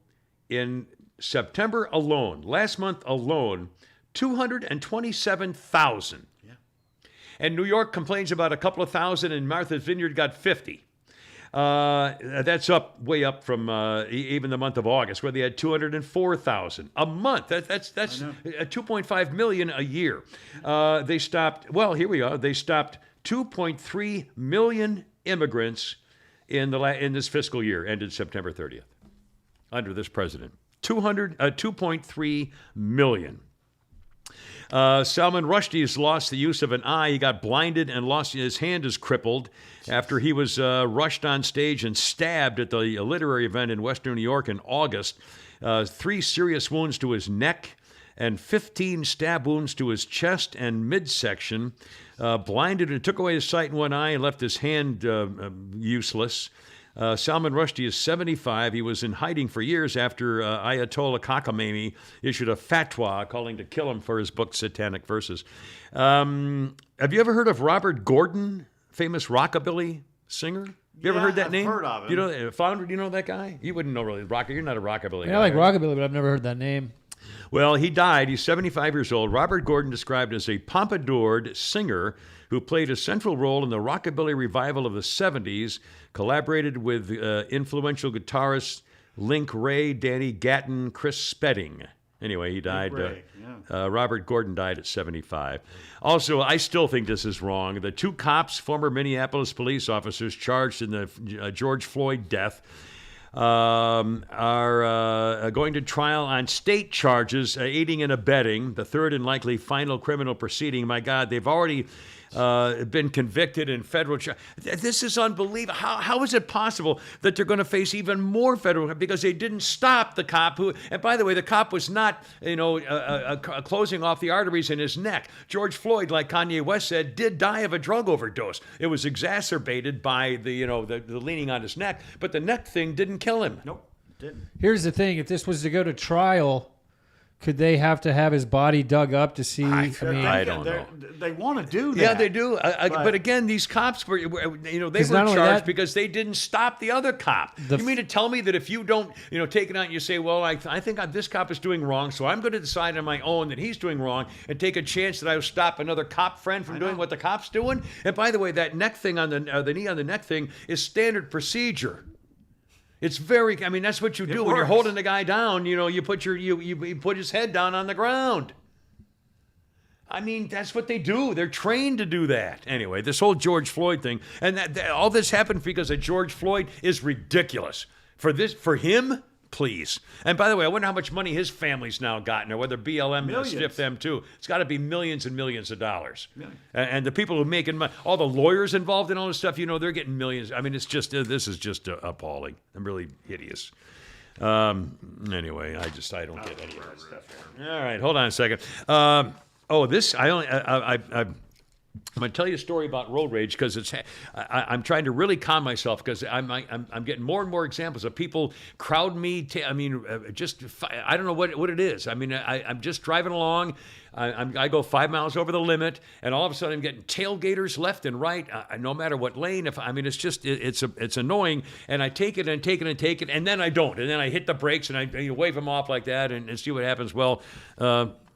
in September alone, last month alone, 227,000. And New York complains about a couple of thousand, and Martha's Vineyard got 50. That's way up from even the month of August, where they had 204,000 a month. That's 2.5 million a year. They stopped. Here we are. They stopped 2.3 million immigrants in this fiscal year, ended September 30th, under this president. 2.3 million. Salman Rushdie has lost the use of an eye. He got blinded and his hand is crippled after he was rushed on stage and stabbed at the literary event in Western New York in August. 3 serious wounds to his neck and 15 stab wounds to his chest and midsection. Blinded and took away his sight in one eye and left his hand useless. Salman Rushdie is 75. He was in hiding for years after Ayatollah Khamenei issued a fatwa calling to kill him for his book Satanic Verses. Have you ever heard of Robert Gordon, famous rockabilly singer? You ever heard that name? I've heard of him. You know, founder? Do you know that guy? You wouldn't know really. You're not a rockabilly guy. I like rockabilly, but I've never heard that name. Well, he died. He's 75 years old. Robert Gordon, described as a pompadoured singer who played a central role in the rockabilly revival of the 70s, collaborated with influential guitarists Link Wray, Danny Gatton, Chris Spedding. Anyway, he died. Robert Gordon died at 75. Also, I still think this is wrong. The 2 cops, former Minneapolis police officers charged in the George Floyd death, are going to trial on state charges, aiding and abetting, the third and likely final criminal proceeding. My God, they've already been convicted in federal charges. This is unbelievable. How is it possible that they're going to face even more federal? Because they didn't stop the cop who, and by the way, the cop was not, closing off the arteries in his neck. George Floyd, like Kanye West said, did die of a drug overdose. It was exacerbated by the leaning on his neck, but the neck thing didn't kill him. Nope, didn't. Here's the thing: if this was to go to trial, could they have to have his body dug up to see? I don't know. They want to do that. Yeah, they do. But again, these cops were, they were charged because they didn't stop the other cop. You mean to tell me that if you don't, take it out and you say, well, I think this cop is doing wrong, so I'm going to decide on my own that he's doing wrong and take a chance that I will stop another cop friend from doing what the cop's doing? And by the way, that neck thing on the knee on the neck thing is standard procedure. It's that's what you do when you're holding the guy down. You put you put his head down on the ground. That's what they do. They're trained to do that. Anyway, this whole George Floyd thing, and all this happened because of George Floyd is ridiculous. For him, please. And by the way, I wonder how much money his family's now gotten, or whether BLM stiffed them too. It's got to be millions and millions of dollars. And the people who are making money, all the lawyers involved in all this stuff, they're getting millions. It's just this is just appalling and really hideous. Anyway, I don't get any of that stuff here. All right, hold on a second. I'm going to tell you a story about road rage because I'm trying to really calm myself because I'm getting more and more examples of people crowd me. I don't know what it is. I mean, I'm just driving along. I go 5 miles over the limit, and all of a sudden I'm getting tailgaters left and right, no matter what lane. It's annoying, and I take it and take it and take it, and then I don't, and then I hit the brakes and I wave them off like that and see what happens. Well.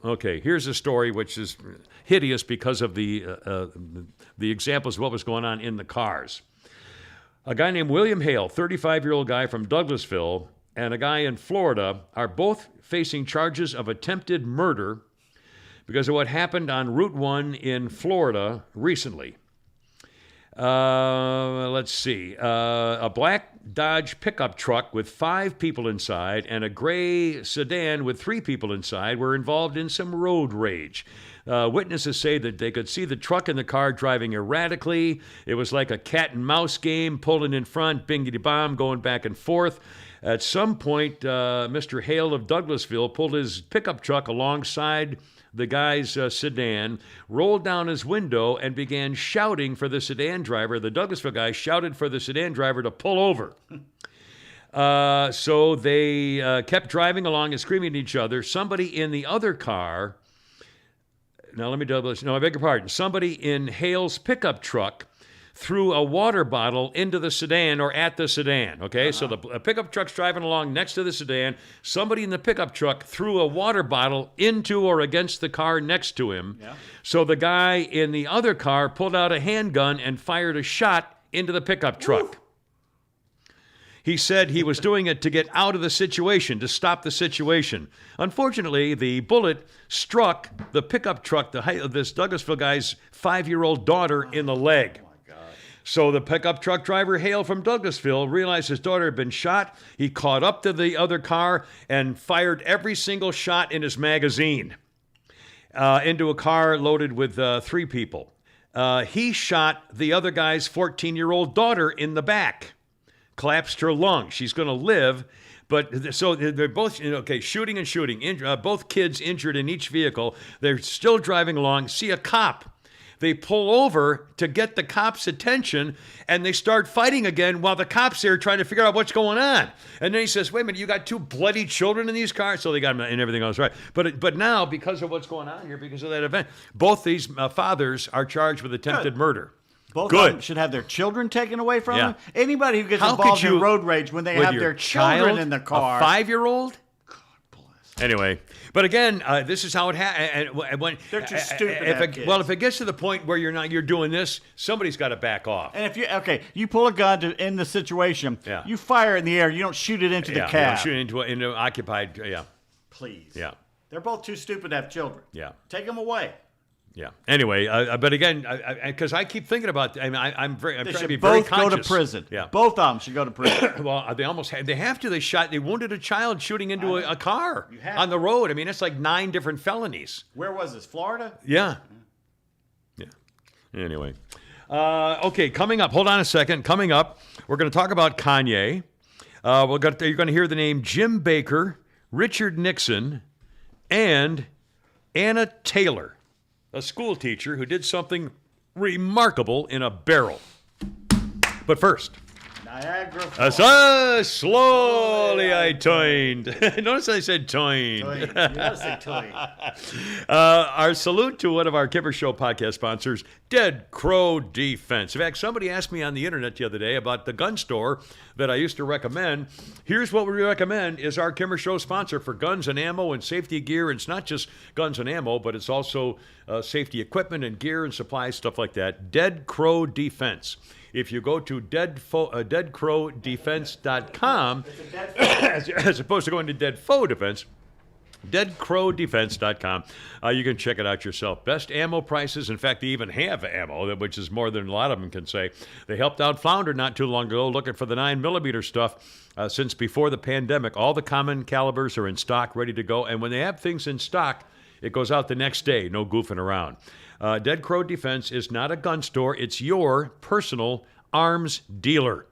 Okay, here's a story which is hideous because of the examples of what was going on in the cars. A guy named William Hale, 35-year-old guy from Douglasville, and a guy in Florida are both facing charges of attempted murder because of what happened on Route 1 in Florida recently. Let's see. A black Dodge pickup truck with 5 people inside and a gray sedan with 3 people inside were involved in some road rage. Witnesses say that they could see the truck and the car driving erratically. It was like a cat and mouse game, pulling in front, bingity-bomb, going back and forth. At some point, Mr. Hale of Douglasville pulled his pickup truck alongside the guy's sedan, rolled down his window, and began shouting for the sedan driver. The Douglasville guy shouted for the sedan driver to pull over. So they kept driving along and screaming at each other. Somebody in the other car, I beg your pardon. Somebody in Hale's pickup truck threw a water bottle into the sedan or at the sedan, okay? So the pickup truck's driving along next to the sedan. Somebody in the pickup truck threw a water bottle into or against the car next to him. Yeah. So the guy in the other car pulled out a handgun and fired a shot into the pickup truck. He said he was doing it to get out of the situation, to stop the situation. Unfortunately, the bullet struck the pickup truck, this Douglasville guy's 5-year-old daughter, in the leg. So the pickup truck driver, Hale from Douglasville, realized his daughter had been shot. He caught up to the other car and fired every single shot in his magazine into a car loaded with 3 people. He shot the other guy's 14-year-old daughter in the back, collapsed her lung. She's going to live. But so they're both, shooting and shooting. Both kids injured in each vehicle. They're still driving along, see a cop. They pull over to get the cop's attention, and they start fighting again while the cop's there trying to figure out what's going on. And then he says, wait a minute, you got 2 bloody children in these cars? So they got them, and everything else right. But now, because of what's going on here, because of that event, both these fathers are charged with attempted murder. Both of them should have their children taken away from them. Anybody who gets involved in road rage when they have their children in the car. A 5-year-old? Anyway, but again, this is how it happens. They're too stupid. If it gets to the point where you're doing this, somebody's got to back off. And if you pull a gun to end the situation, you fire it in the air. You don't shoot it into the cab. You don't shoot it into occupied. Please. Yeah. They're both too stupid to have children. Yeah. Take them away. Yeah. Anyway, but again, because I keep thinking about, I'm trying to be very conscious. They should both go to prison. Yeah. Both of them should go to prison. Well, they have to. They wounded a child shooting into a car on the road. I mean, it's like 9 different felonies. Where was this? Florida? Yeah. Yeah. Anyway. Okay, coming up. Hold on a second. Coming up, we're going to talk about Kanye. You're going to hear the name Jim Baker, Richard Nixon, and Anna Taylor, a school teacher who did something remarkable in a barrel. But first, Niagara Falls. Slowly I toined. Notice I said toined. You gotta say toined. Our salute to one of our Kipper Show podcast sponsors, Dead Crow Defense. In fact, somebody asked me on the internet the other day about the gun store that I used to recommend. Here's what we recommend is our Kimmer Show sponsor for guns and ammo and safety gear. It's not just guns and ammo, but it's also safety equipment and gear and supplies, stuff like that. Dead Crow Defense. If you go to deadcrowdefense.com, as opposed to going to Dead Foe Defense, deadcrowdefense.com, you can check it out yourself. Best ammo prices. In fact, they even have ammo, which is more than a lot of them can say. They helped out Flounder not too long ago looking for the 9mm stuff. Since before the pandemic, all the common calibers are in stock, ready to go. And when they have things in stock, it goes out the next day. No goofing around. Dead Crow Defense is not a gun store. It's your personal arms dealer.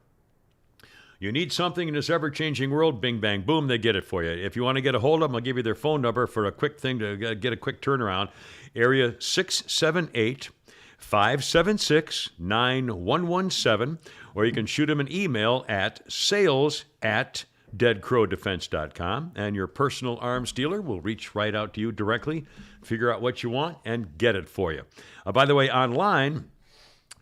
You need something in this ever-changing world, bing, bang, boom, they get it for you. If you want to get a hold of them, I'll give you their phone number for a quick thing to get a quick turnaround. Area 678-576-9117, or you can shoot them an email at sales@deadcrowdefense.com, and your personal arms dealer will reach right out to you directly, figure out what you want, and get it for you. By the way, online,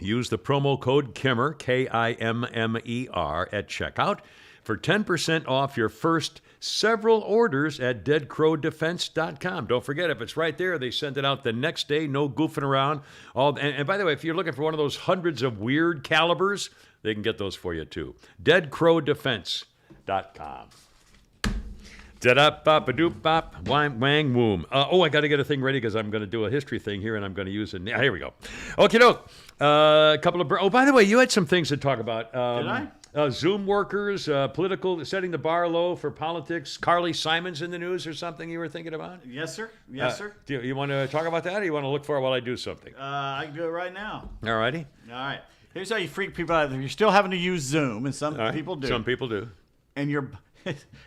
use the promo code KIMMER, K-I-M-M-E-R, at checkout for 10% off your first several orders at deadcrowdefense.com. Don't forget, if it's right there, they send it out the next day, no goofing around. And by the way, if you're looking for one of those hundreds of weird calibers, they can get those for you too. deadcrowdefense.com. Da-da-bop-a-doop-bop, wang, woom. I got to get a thing ready because I'm going to do a history thing here, and I'm going to use it. Here we go. Okay, doke. A couple of... by the way, you had some things to talk about. Did I? Zoom workers, political, setting the bar low for politics. Carly Simon's in the news or something you were thinking about? Yes, sir. Yes, sir. Do you want to talk about that, or you want to look for it while I do something? I can do it right now. All righty. All right. Here's how you freak people out. You're still having to use Zoom, and some All right. people do. Some people do. And you're...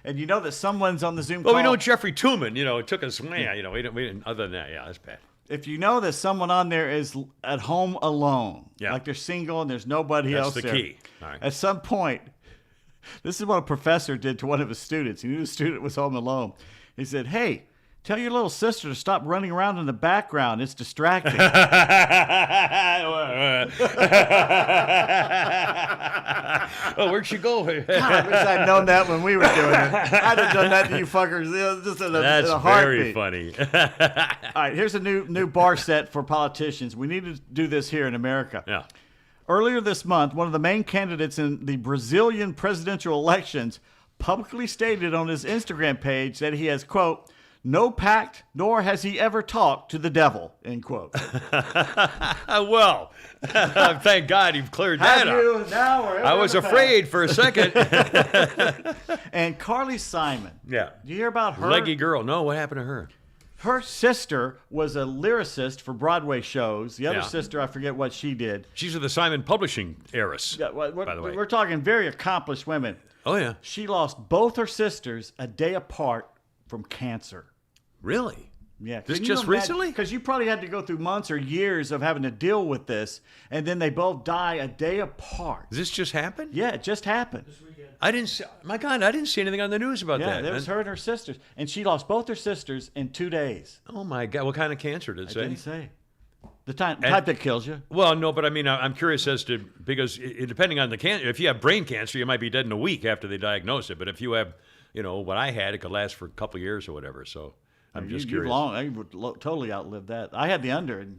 and you know that someone's on the Zoom Well, call. we know Jeffrey Tooman, it took us, we didn't, other than that, yeah, that's bad. If you know that someone on there is at home alone, Yeah. like they're single and there's nobody That's else the there. key. All right. At some point, this is what a professor did to one of his students. He knew the student was home alone. He said, "Hey, tell your little sister to stop running around in the background. It's distracting." Oh, where'd she go? God, I wish I'd known that when we were doing it. I'd have done that to you fuckers just in That's a heartbeat. very funny. All right, here's a new bar set for politicians. We need to do this here in America. Yeah. Earlier this month, one of the main candidates in the Brazilian presidential elections publicly stated on his Instagram page that he has, quote, "no pact, nor has he ever talked to the devil," end quote. Well, thank God you've cleared that Have up. you now or ever I was in the afraid for a second. past? And Carly Simon. Yeah. Do you hear about her? Leggy girl. No, what happened to her? Her sister was a lyricist for Broadway shows. The other Yeah. sister, I forget what she did. She's of the Simon Publishing heiress, Yeah, by the way. we're talking very accomplished women. Oh, yeah. She lost both her sisters a day apart from cancer. Really? Yeah. This just recently? Because you probably had to go through months or years of having to deal with this, and then they both die a day apart. Does this just happen? Yeah, it just happened. I didn't see, my God, I didn't see anything on the news about Yeah, that. that was her and her sisters. And she lost both her sisters in 2 days. Oh, my God. What kind of cancer did it I say? didn't say. The type that kills you. Well, no, but I mean, I'm curious as to, because depending on the cancer, if you have brain cancer, you might be dead in a week after they diagnose it. But if you have, what I had, it could last for a couple of years or whatever. So I'm just curious. I would totally outlived that. I had the under. And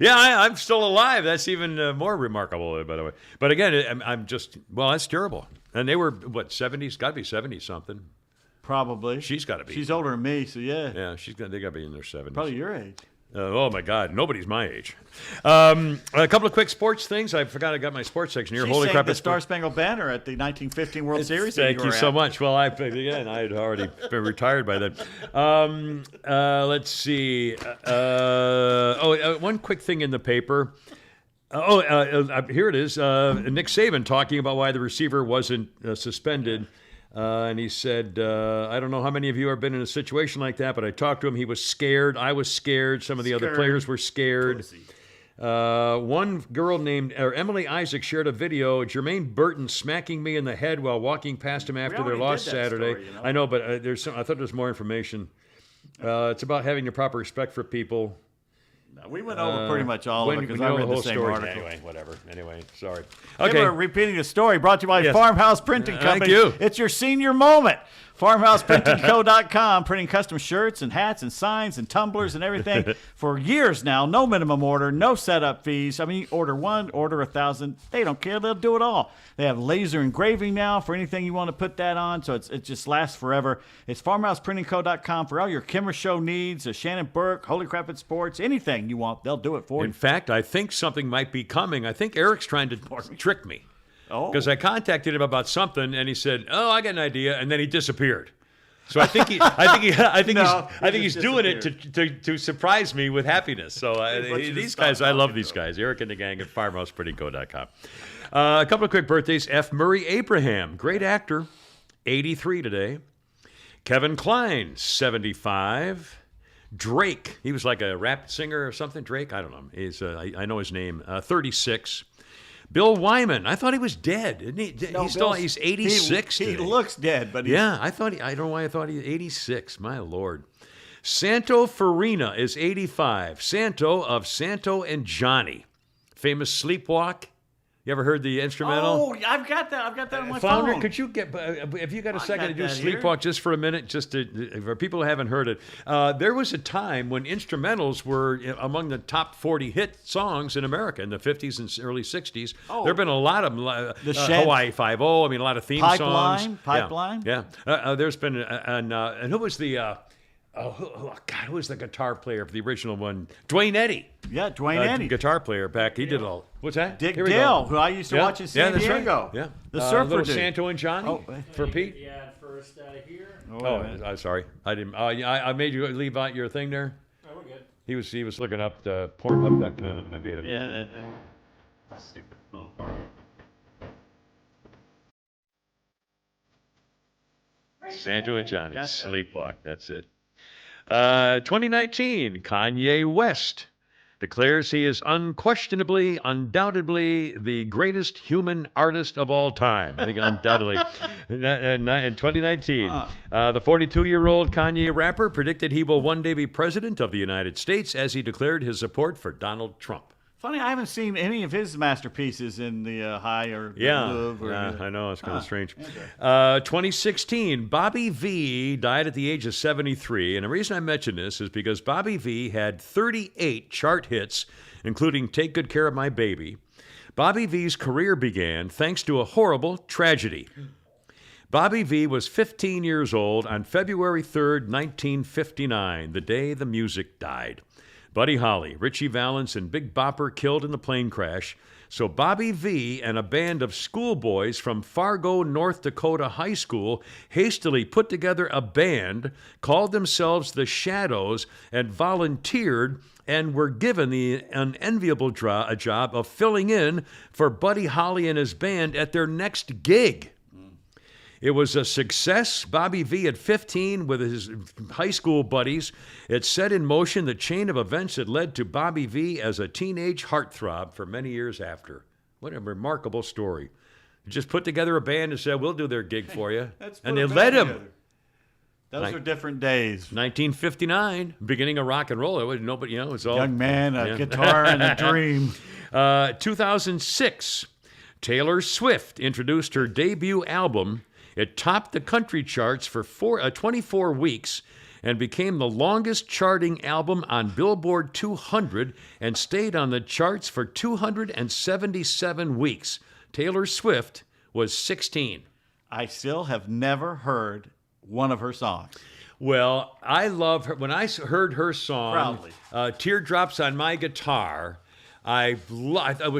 Yeah, I'm still alive. That's even more remarkable, by the way. But again, I'm just, that's terrible. And they were, what, 70s? Got to be 70 something. probably. She's got to be. She's older than me, so yeah. Yeah, they got to be in their 70s. Probably your age. Oh, my God. Nobody's my age. A couple of quick sports things. I forgot I got my sports section here. She Holy sang crap. the it's Star Spangled Banner at the 1915 World Series. that Thank you were so at. much. Well, I had already been retired by then. Let's see. One quick thing in the paper. Here it is. Nick Saban talking about why the receiver wasn't suspended. And he said, I don't know how many of you have been in a situation like that, but I talked to him. He was scared. I was scared. Some of the other Scared. players were scared. Pussy. One girl named Emily Isaac shared a video. Jermaine Burton smacking me in the head while walking past him after their already loss did that Saturday. story, I know, but I thought there was more information. It's about having the proper respect for people. We went over pretty much all of it because I know read the whole same story. article. Anyway, whatever. Anyway, sorry. Okay. Okay. We're repeating the story brought to you by Yes. Farmhouse Printing Thank Company. you. It's your senior moment. FarmhousePrintingCo.com, printing custom shirts and hats and signs and tumblers and everything for years now. No minimum order, no setup fees. I mean, you order one, order 1,000. They don't care. They'll do it all. They have laser engraving now for anything you want to put that on, so it just lasts forever. It's FarmhousePrintingCo.com for all your Kimmer Show needs, Shannon Burke, Holy Crap at Sports, anything you want, they'll do it for In you. fact, I think something might be coming. I think Eric's trying to trick me. Oh. Because I contacted him about something, and he said, I got an idea, and then he disappeared. So I think he's just doing it to surprise me with happiness. So these guys, I love these guys. Eric and the gang at farmhouseprettyco.com. A couple of quick birthdays. F. Murray Abraham, great actor, 83 today. Kevin Kline, 75. Drake, he was like a rap singer or something. Drake, I don't know. I know his name. 36. Bill Wyman, I thought he was dead. Isn't he? He's 86. He today. looks dead, but Yeah, I don't know why I thought he 86. My Lord. Santo Farina is 85. Santo of Santo and Johnny. Famous Sleepwalk. You ever heard the instrumental? Oh, I've got that on my Flounder, phone. could you get, if you got a second to got do that here. Sleepwalk just for a minute, just for people who haven't heard it. There was a time when instrumentals were among the top 40 hit songs in America in the 50s and early 60s. Oh. There have been a lot of The Sheds. Hawaii Five-0, I mean, a lot of theme songs. Pipeline? Yeah. There's been, and who was the, who was the guitar player for the original one? Dwayne Eddy. Yeah, Dwayne Eddy. Guitar player back. He did all. What's that? Dick Here we Dale, go. who I used to watch in San that's Diego. Right. Yeah. The surfer little dude. Santo and Johnny for Pete. Yeah, first here. Oh, I'm sorry. I didn't. I made you leave out your thing there. Oh, we're good. He was looking up the porn. Up that. Yeah. Stupid. Santo and Johnny. Sleepwalk. That's it. 2019. Kanye West declares he is unquestionably, undoubtedly the greatest human artist of all time. I think undoubtedly. In 2019, the 42-year-old Kanye rapper predicted he will one day be president of the United States as he declared his support for Donald Trump. Funny, I haven't seen any of his masterpieces in the High or the Louvre. I know, it's kind of strange. 2016, Bobby V died at the age of 73. And the reason I mention this is because Bobby V had 38 chart hits, including Take Good Care of My Baby. Bobby V's career began thanks to a horrible tragedy. Bobby V was 15 years old on February 3rd, 1959, the day the music died. Buddy Holly, Richie Valens, and Big Bopper killed in the plane crash. So Bobby V and a band of schoolboys from Fargo, North Dakota High School hastily put together a band, called themselves the Shadows, and volunteered and were given the unenviable job of filling in for Buddy Holly and his band at their next gig. It was a success. Bobby V at 15 with his high school buddies. It set in motion the chain of events that led to Bobby V as a teenage heartthrob for many years after. What a remarkable story. Just put together a band and said, we'll do their gig for you. And they let him. Those are different days. 1959, beginning of rock and roll. It was nobody, it's all Young man, a guitar and a dream. 2006, Taylor Swift introduced her debut album. It topped the country charts for 24 weeks and became the longest charting album on Billboard 200 and stayed on the charts for 277 weeks. Taylor Swift was 16. I still have never heard one of her songs. Well, I love her. When I heard her song, Proudly. Teardrops on My Guitar, I love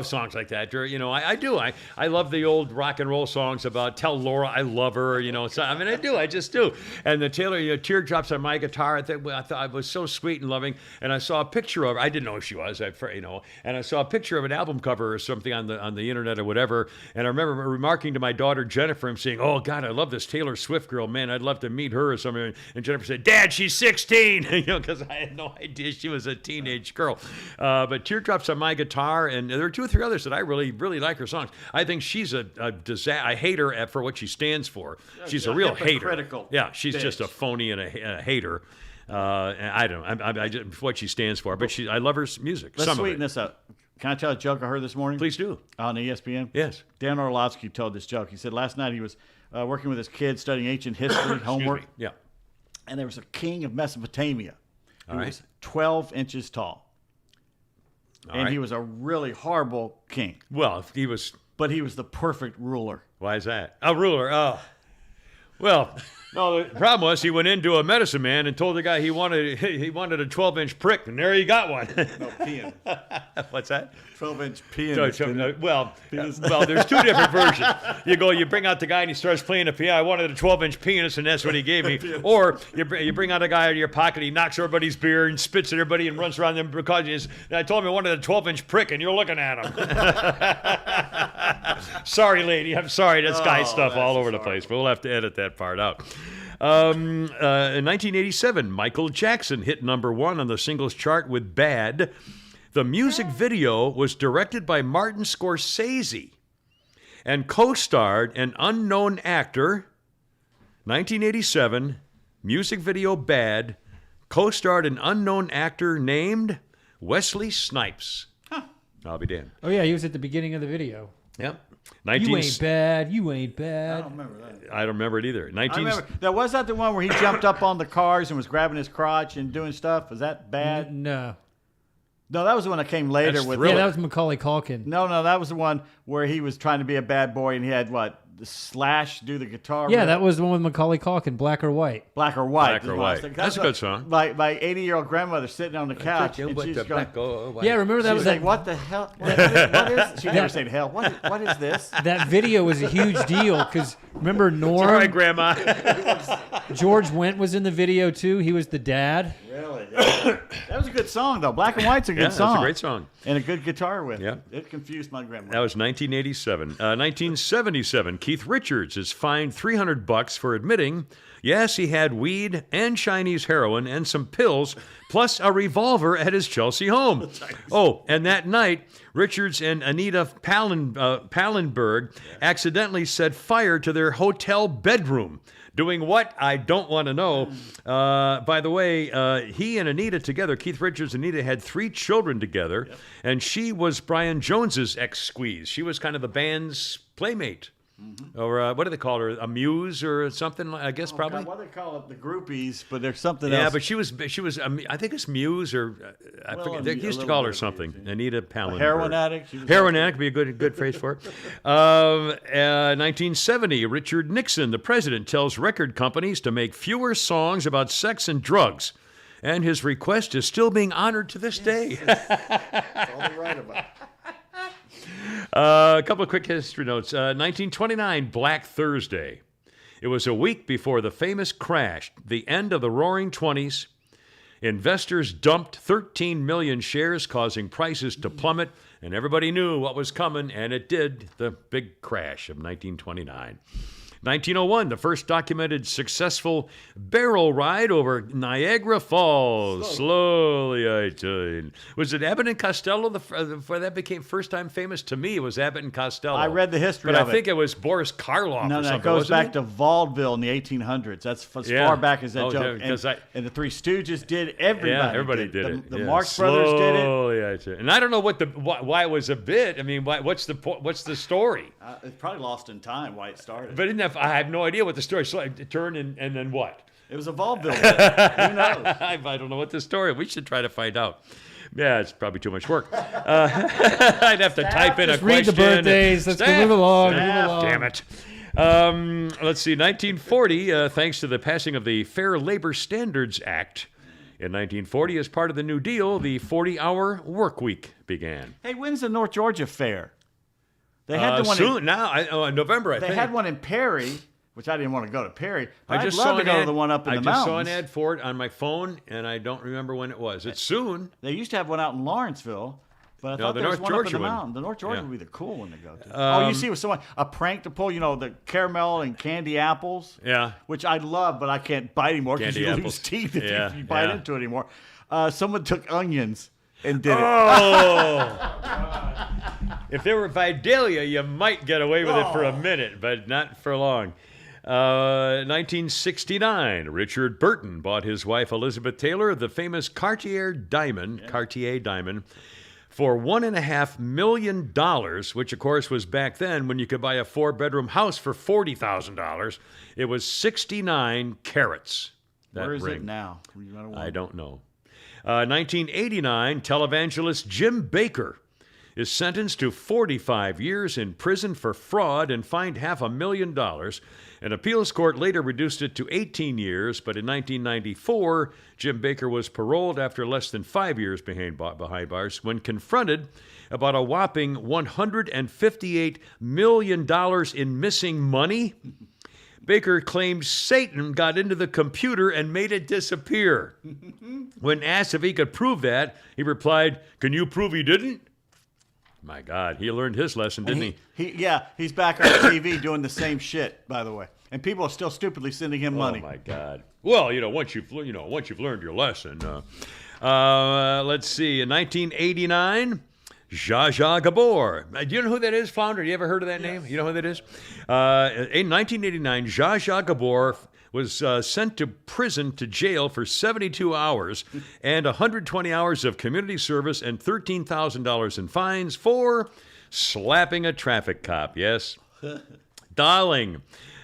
songs like that. I do. I love the old rock and roll songs about Tell Laura I Love Her. I just do. And the Taylor, Teardrops on My Guitar, I thought it was so sweet and loving. And I saw a picture of her. I didn't know who she was, and I saw a picture of an album cover or something on the internet or whatever. And I remember remarking to my daughter Jennifer, and saying, "Oh God, I love this Taylor Swift girl. Man, I'd love to meet her or something." And Jennifer said, "Dad, she's 16." Because I had no idea she was a teenage girl. But Teardrops on My Guitar, and there are 2 or 3 others that I really, really like her songs. I think she's a disaster. I hate her for what she stands for. She's a real hater. Hypocritical Yeah, she's bitch. just a phony and a hater. And I don't know. I just, what she stands for. But I love her music. Let's Some sweeten of it. this up. Can I tell a joke I heard this morning? Please do. On ESPN? Yes. Dan Orlovsky told this joke. He said last night he was working with his kids studying ancient history, homework, Excuse me. Yeah. and there was a king of Mesopotamia who All right. was 12 inches tall. And right. he was a really horrible king, Well, he was. but he was the perfect ruler. Why is that? A ruler. Oh. Well, No, the problem was he went into a medicine man and told the guy he wanted a 12-inch prick, and there he got one. No, penis. What's that? 12-inch penis. Well, there's two different versions. You bring out the guy and he starts playing the piano. I wanted a 12-inch penis, and that's what he gave me. Or you bring out a guy out of your pocket, he knocks everybody's beer and spits at everybody and runs around them because I told him I wanted a 12-inch prick, and you're looking at him. Sorry, lady. I'm sorry. That's guy stuff all over the place, but we'll have to edit that part out. In 1987, Michael Jackson hit #1 on the singles chart with Bad. The music video was directed by Martin Scorsese and co-starred an unknown actor. 1987, music video Bad, co-starred an unknown actor named Wesley Snipes. I'll be damned. Oh, yeah, he was at the beginning of the video. Yep. You ain't bad. You ain't bad. I don't remember that. I don't remember it either. I remember. Was that the one where he jumped up on the cars and was grabbing his crotch and doing stuff? Was that bad? No. No, that was the one that came later That's with. Thriller. Yeah, that was Macaulay Culkin. No, that was the one where he was trying to be a bad boy and he had what? The Slash do the guitar. Yeah, riff? that was the one with Macaulay Culkin, Black or White. Black or White. Black or White. That's a good song. My 80-year-old grandmother sitting on the couch and she's going. Yeah, remember that She was was that. like, "What the hell? What is?" She never said hell. What is this? That video was a huge deal because remember Norm? All right, Grandma. George Wendt was in the video too. He was the dad. Really? That was a good song though. Black and White's a good song. That's a great song. And a good guitar with. Yeah. It confused my grandmother. That was 1987. 1977, Keith Richards is fined $300 for admitting, yes, he had weed and Chinese heroin and some pills, plus a revolver at his Chelsea home. Oh, and that night, Richards and Anita Pallenberg accidentally set fire to their hotel bedroom. Doing what? I don't want to know. By the way, he and Anita together, Keith Richards and Anita, had 3 children together, and she was Brian Jones's ex-squeeze. She was kind of the band's playmate. Or what do they call her? A muse or something? I guess probably. God, what do they call it? The groupies, but there's something Yeah, else. but she was. I think it's Muse or I forget. They a used to little call her bit of something. Muse, yeah. Anita Pallenberg. Heroin addict. Heroin addict would be a good phrase for it. 1970, Richard Nixon, the president, tells record companies to make fewer songs about sex and drugs, and his request is still being honored to this day. That's all they're right about. A couple of quick history notes. 1929, Black Thursday. It was a week before the famous crash, the end of the Roaring '20s. Investors dumped 13 million shares, causing prices to plummet, and everybody knew what was coming, and it did. The big crash of 1929. 1901, the first documented successful barrel ride over Niagara Falls. Slowly, I tell you. Was it Abbott and Costello before that became first time famous? To me, it was Abbott and Costello. I read the history but of I think it was Boris Karloff or No, something. it goes wasn't back it? to Vaudeville in the 1800s. That's as Yeah. far back as that Oh, joke. yeah, 'cause And the Three Stooges did. Everybody. Yeah, everybody did it. The Yeah. Marx Brothers did it. Slowly, I tell you. And I don't know why it was a bit. I mean, what's the story? It's probably lost in time why it started. But I have no idea what the story. So I turn and then what? It was a vaudeville. Who knows? I don't know what the story. We should try to find out. Yeah, it's probably too much work. I'd have to type in Just a read the question. birthdays. Let's go Staff, move along. Move staff, along. Damn it. Let's see. 1940, thanks to the passing of the Fair Labor Standards Act. In 1940, as part of the New Deal, the 40-hour work week began. Hey, when's the North Georgia Fair? They had the one. Soon now, November. I They think. had one in Perry, which I didn't want to go to Perry. But I just I'd saw love to an go ad. to the one up in the I mountains. just saw an ad for it on my phone, and I don't remember when it was. It's soon. They used to have one out in Lawrenceville, but I No, thought the there was North one up in Georgia the one. mountain. The North Georgia Yeah. would be the cool one to go to. You see, it was someone a prank to pull. You know, the caramel and candy apples. Yeah. Which I love, but I can't bite anymore because Candy you apples. lose teeth if Yeah, you bite yeah. into it anymore. Someone took onions and did it. Oh! If they were Vidalia, you might get away with it for a minute, but not for long. 1969, Richard Burton bought his wife Elizabeth Taylor the famous Cartier diamond, for $1.5 million, which of course was back then when you could buy a 4-bedroom house for $40,000. It was 69 carats. That Where is ring. it now? I don't know. 1989, televangelist Jim Bakker is sentenced to 45 years in prison for fraud and fined $500,000. An appeals court later reduced it to 18 years, but in 1994, Jim Baker was paroled after less than 5 years behind bars when confronted about a whopping $158 million in missing money. Baker claimed Satan got into the computer and made it disappear. When asked if he could prove that, he replied, "Can you prove he didn't?" My God, he learned his lesson, didn't he? He's back on TV doing the same shit, by the way. And people are still stupidly sending him money. Oh, my God. Well, once you've learned your lesson. Let's see. In 1989, Zsa Zsa Gabor. Do you know who that is, Flounder? You ever heard of that name? You know who that is? In 1989, Zsa Zsa Gabor was sent to prison to jail for 72 hours and 120 hours of community service and $13,000 in fines for slapping a traffic cop. Yes. Darling.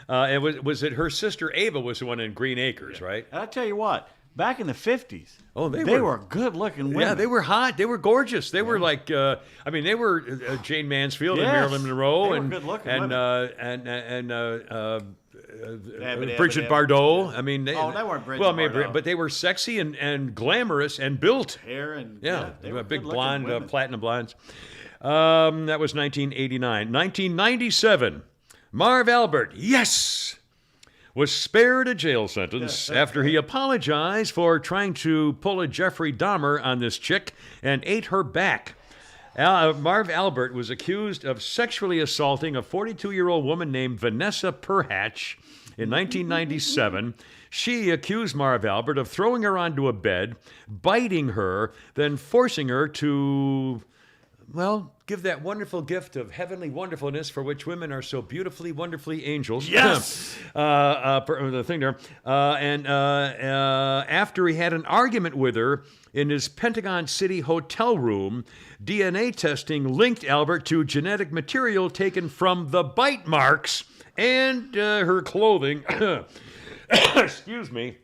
Was it her sister Ava was the one in Green Acres, right? And I'll tell you what, back in the 50s, they were good-looking women. Yeah, they were hot. They were gorgeous. They were like, they were Jane Mansfield and Marilyn Monroe they were and good-looking Bridget Bardot. they weren't Bridget Bardot. But they were sexy and glamorous and built. Hair and they were big good-looking blonde, women. platinum blondes. That was 1989. 1997, Marv Albert, yes, was spared a jail sentence after he apologized for trying to pull a Jeffrey Dahmer on this chick and ate her back. Marv Albert was accused of sexually assaulting a 42-year-old woman named Vanessa Perhatch in 1997. She accused Marv Albert of throwing her onto a bed, biting her, then forcing her to, give that wonderful gift of heavenly wonderfulness for which women are so beautifully, wonderfully angels. Yes! The thing there. After he had an argument with her in his Pentagon City hotel room, DNA testing linked Albert to genetic material taken from the bite marks and her clothing. Excuse me.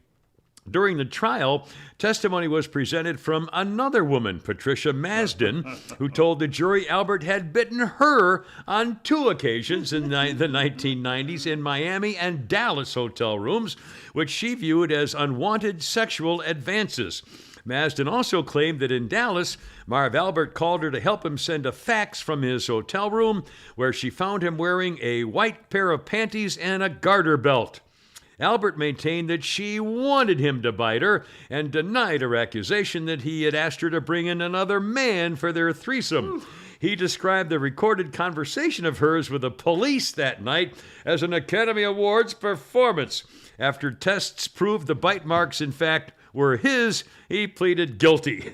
During the trial, testimony was presented from another woman, Patricia Masden, who told the jury Albert had bitten her on 2 occasions in the 1990s in Miami and Dallas hotel rooms, which she viewed as unwanted sexual advances. Masden also claimed that in Dallas, Marv Albert called her to help him send a fax from his hotel room, where she found him wearing a white pair of panties and a garter belt. Albert maintained that she wanted him to bite her and denied her accusation that he had asked her to bring in another man for their threesome. He described the recorded conversation of hers with the police that night as an Academy Awards performance. After tests proved the bite marks, in fact, were his, he pleaded guilty.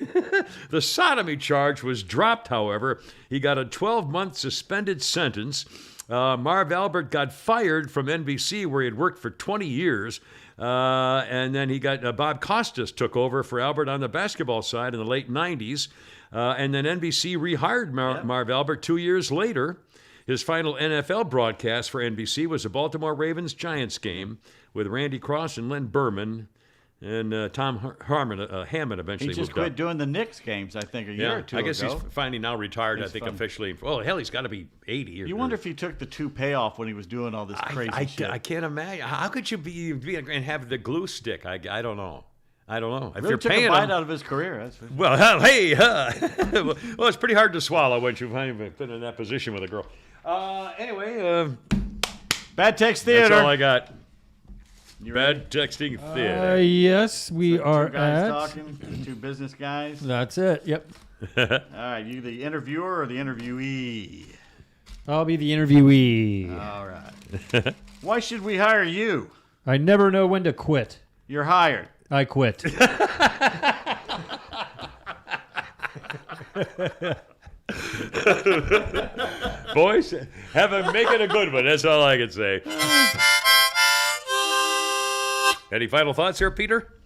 The sodomy charge was dropped, however. He got a 12-month suspended sentence. Marv Albert got fired from NBC, where he had worked for 20 years. And then he got Bob Costas took over for Albert on the basketball side in the late 90s. And then NBC rehired Marv Albert 2 years later. His final NFL broadcast for NBC was a Baltimore Ravens-Giants game with Randy Cross and Len Berman. And Tom Hammond eventually He just moved quit up. doing the Knicks games, I think, a year or two I guess ago. he's finally now retired, He's I think, fun. officially. Well, hell, he's got to be 80. You wonder if he took the toupee off when he was doing all this crazy shit. I can't imagine. How could you be and have the glue stick? I don't know. If Really you're took paying a bite him, out of his career. That's for sure. well, hey, well, it's pretty hard to swallow once you've been in that position with a girl. Anyway, Bad Text Theater. that's all I got. You Bad texting theater. Yes, we are Two guys at. talking, 2 business guys. That's it. Yep. All right, you the interviewer or the interviewee? I'll be the interviewee. All right. Why should we hire you? I never know when to quit. You're hired. I quit. Boys, make it a good one. That's all I can say. Any final thoughts here, Peter?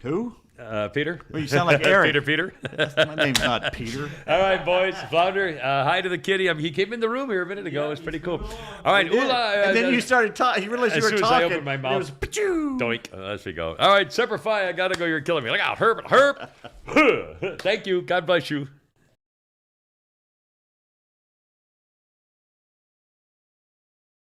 Who? Peter? Well, you sound like Eric. Peter. My name's not Peter. All right, boys. Flounder, hi to the kitty. He came in the room here a minute ago. It was pretty cool. All right. And then you started talking. You realized you were as soon talking. as I opened my mouth. It was pa-choo. Doink. There we go. All right, Semper Fi. I got to go. You're killing me. Look out. Herb. Thank you. God bless you.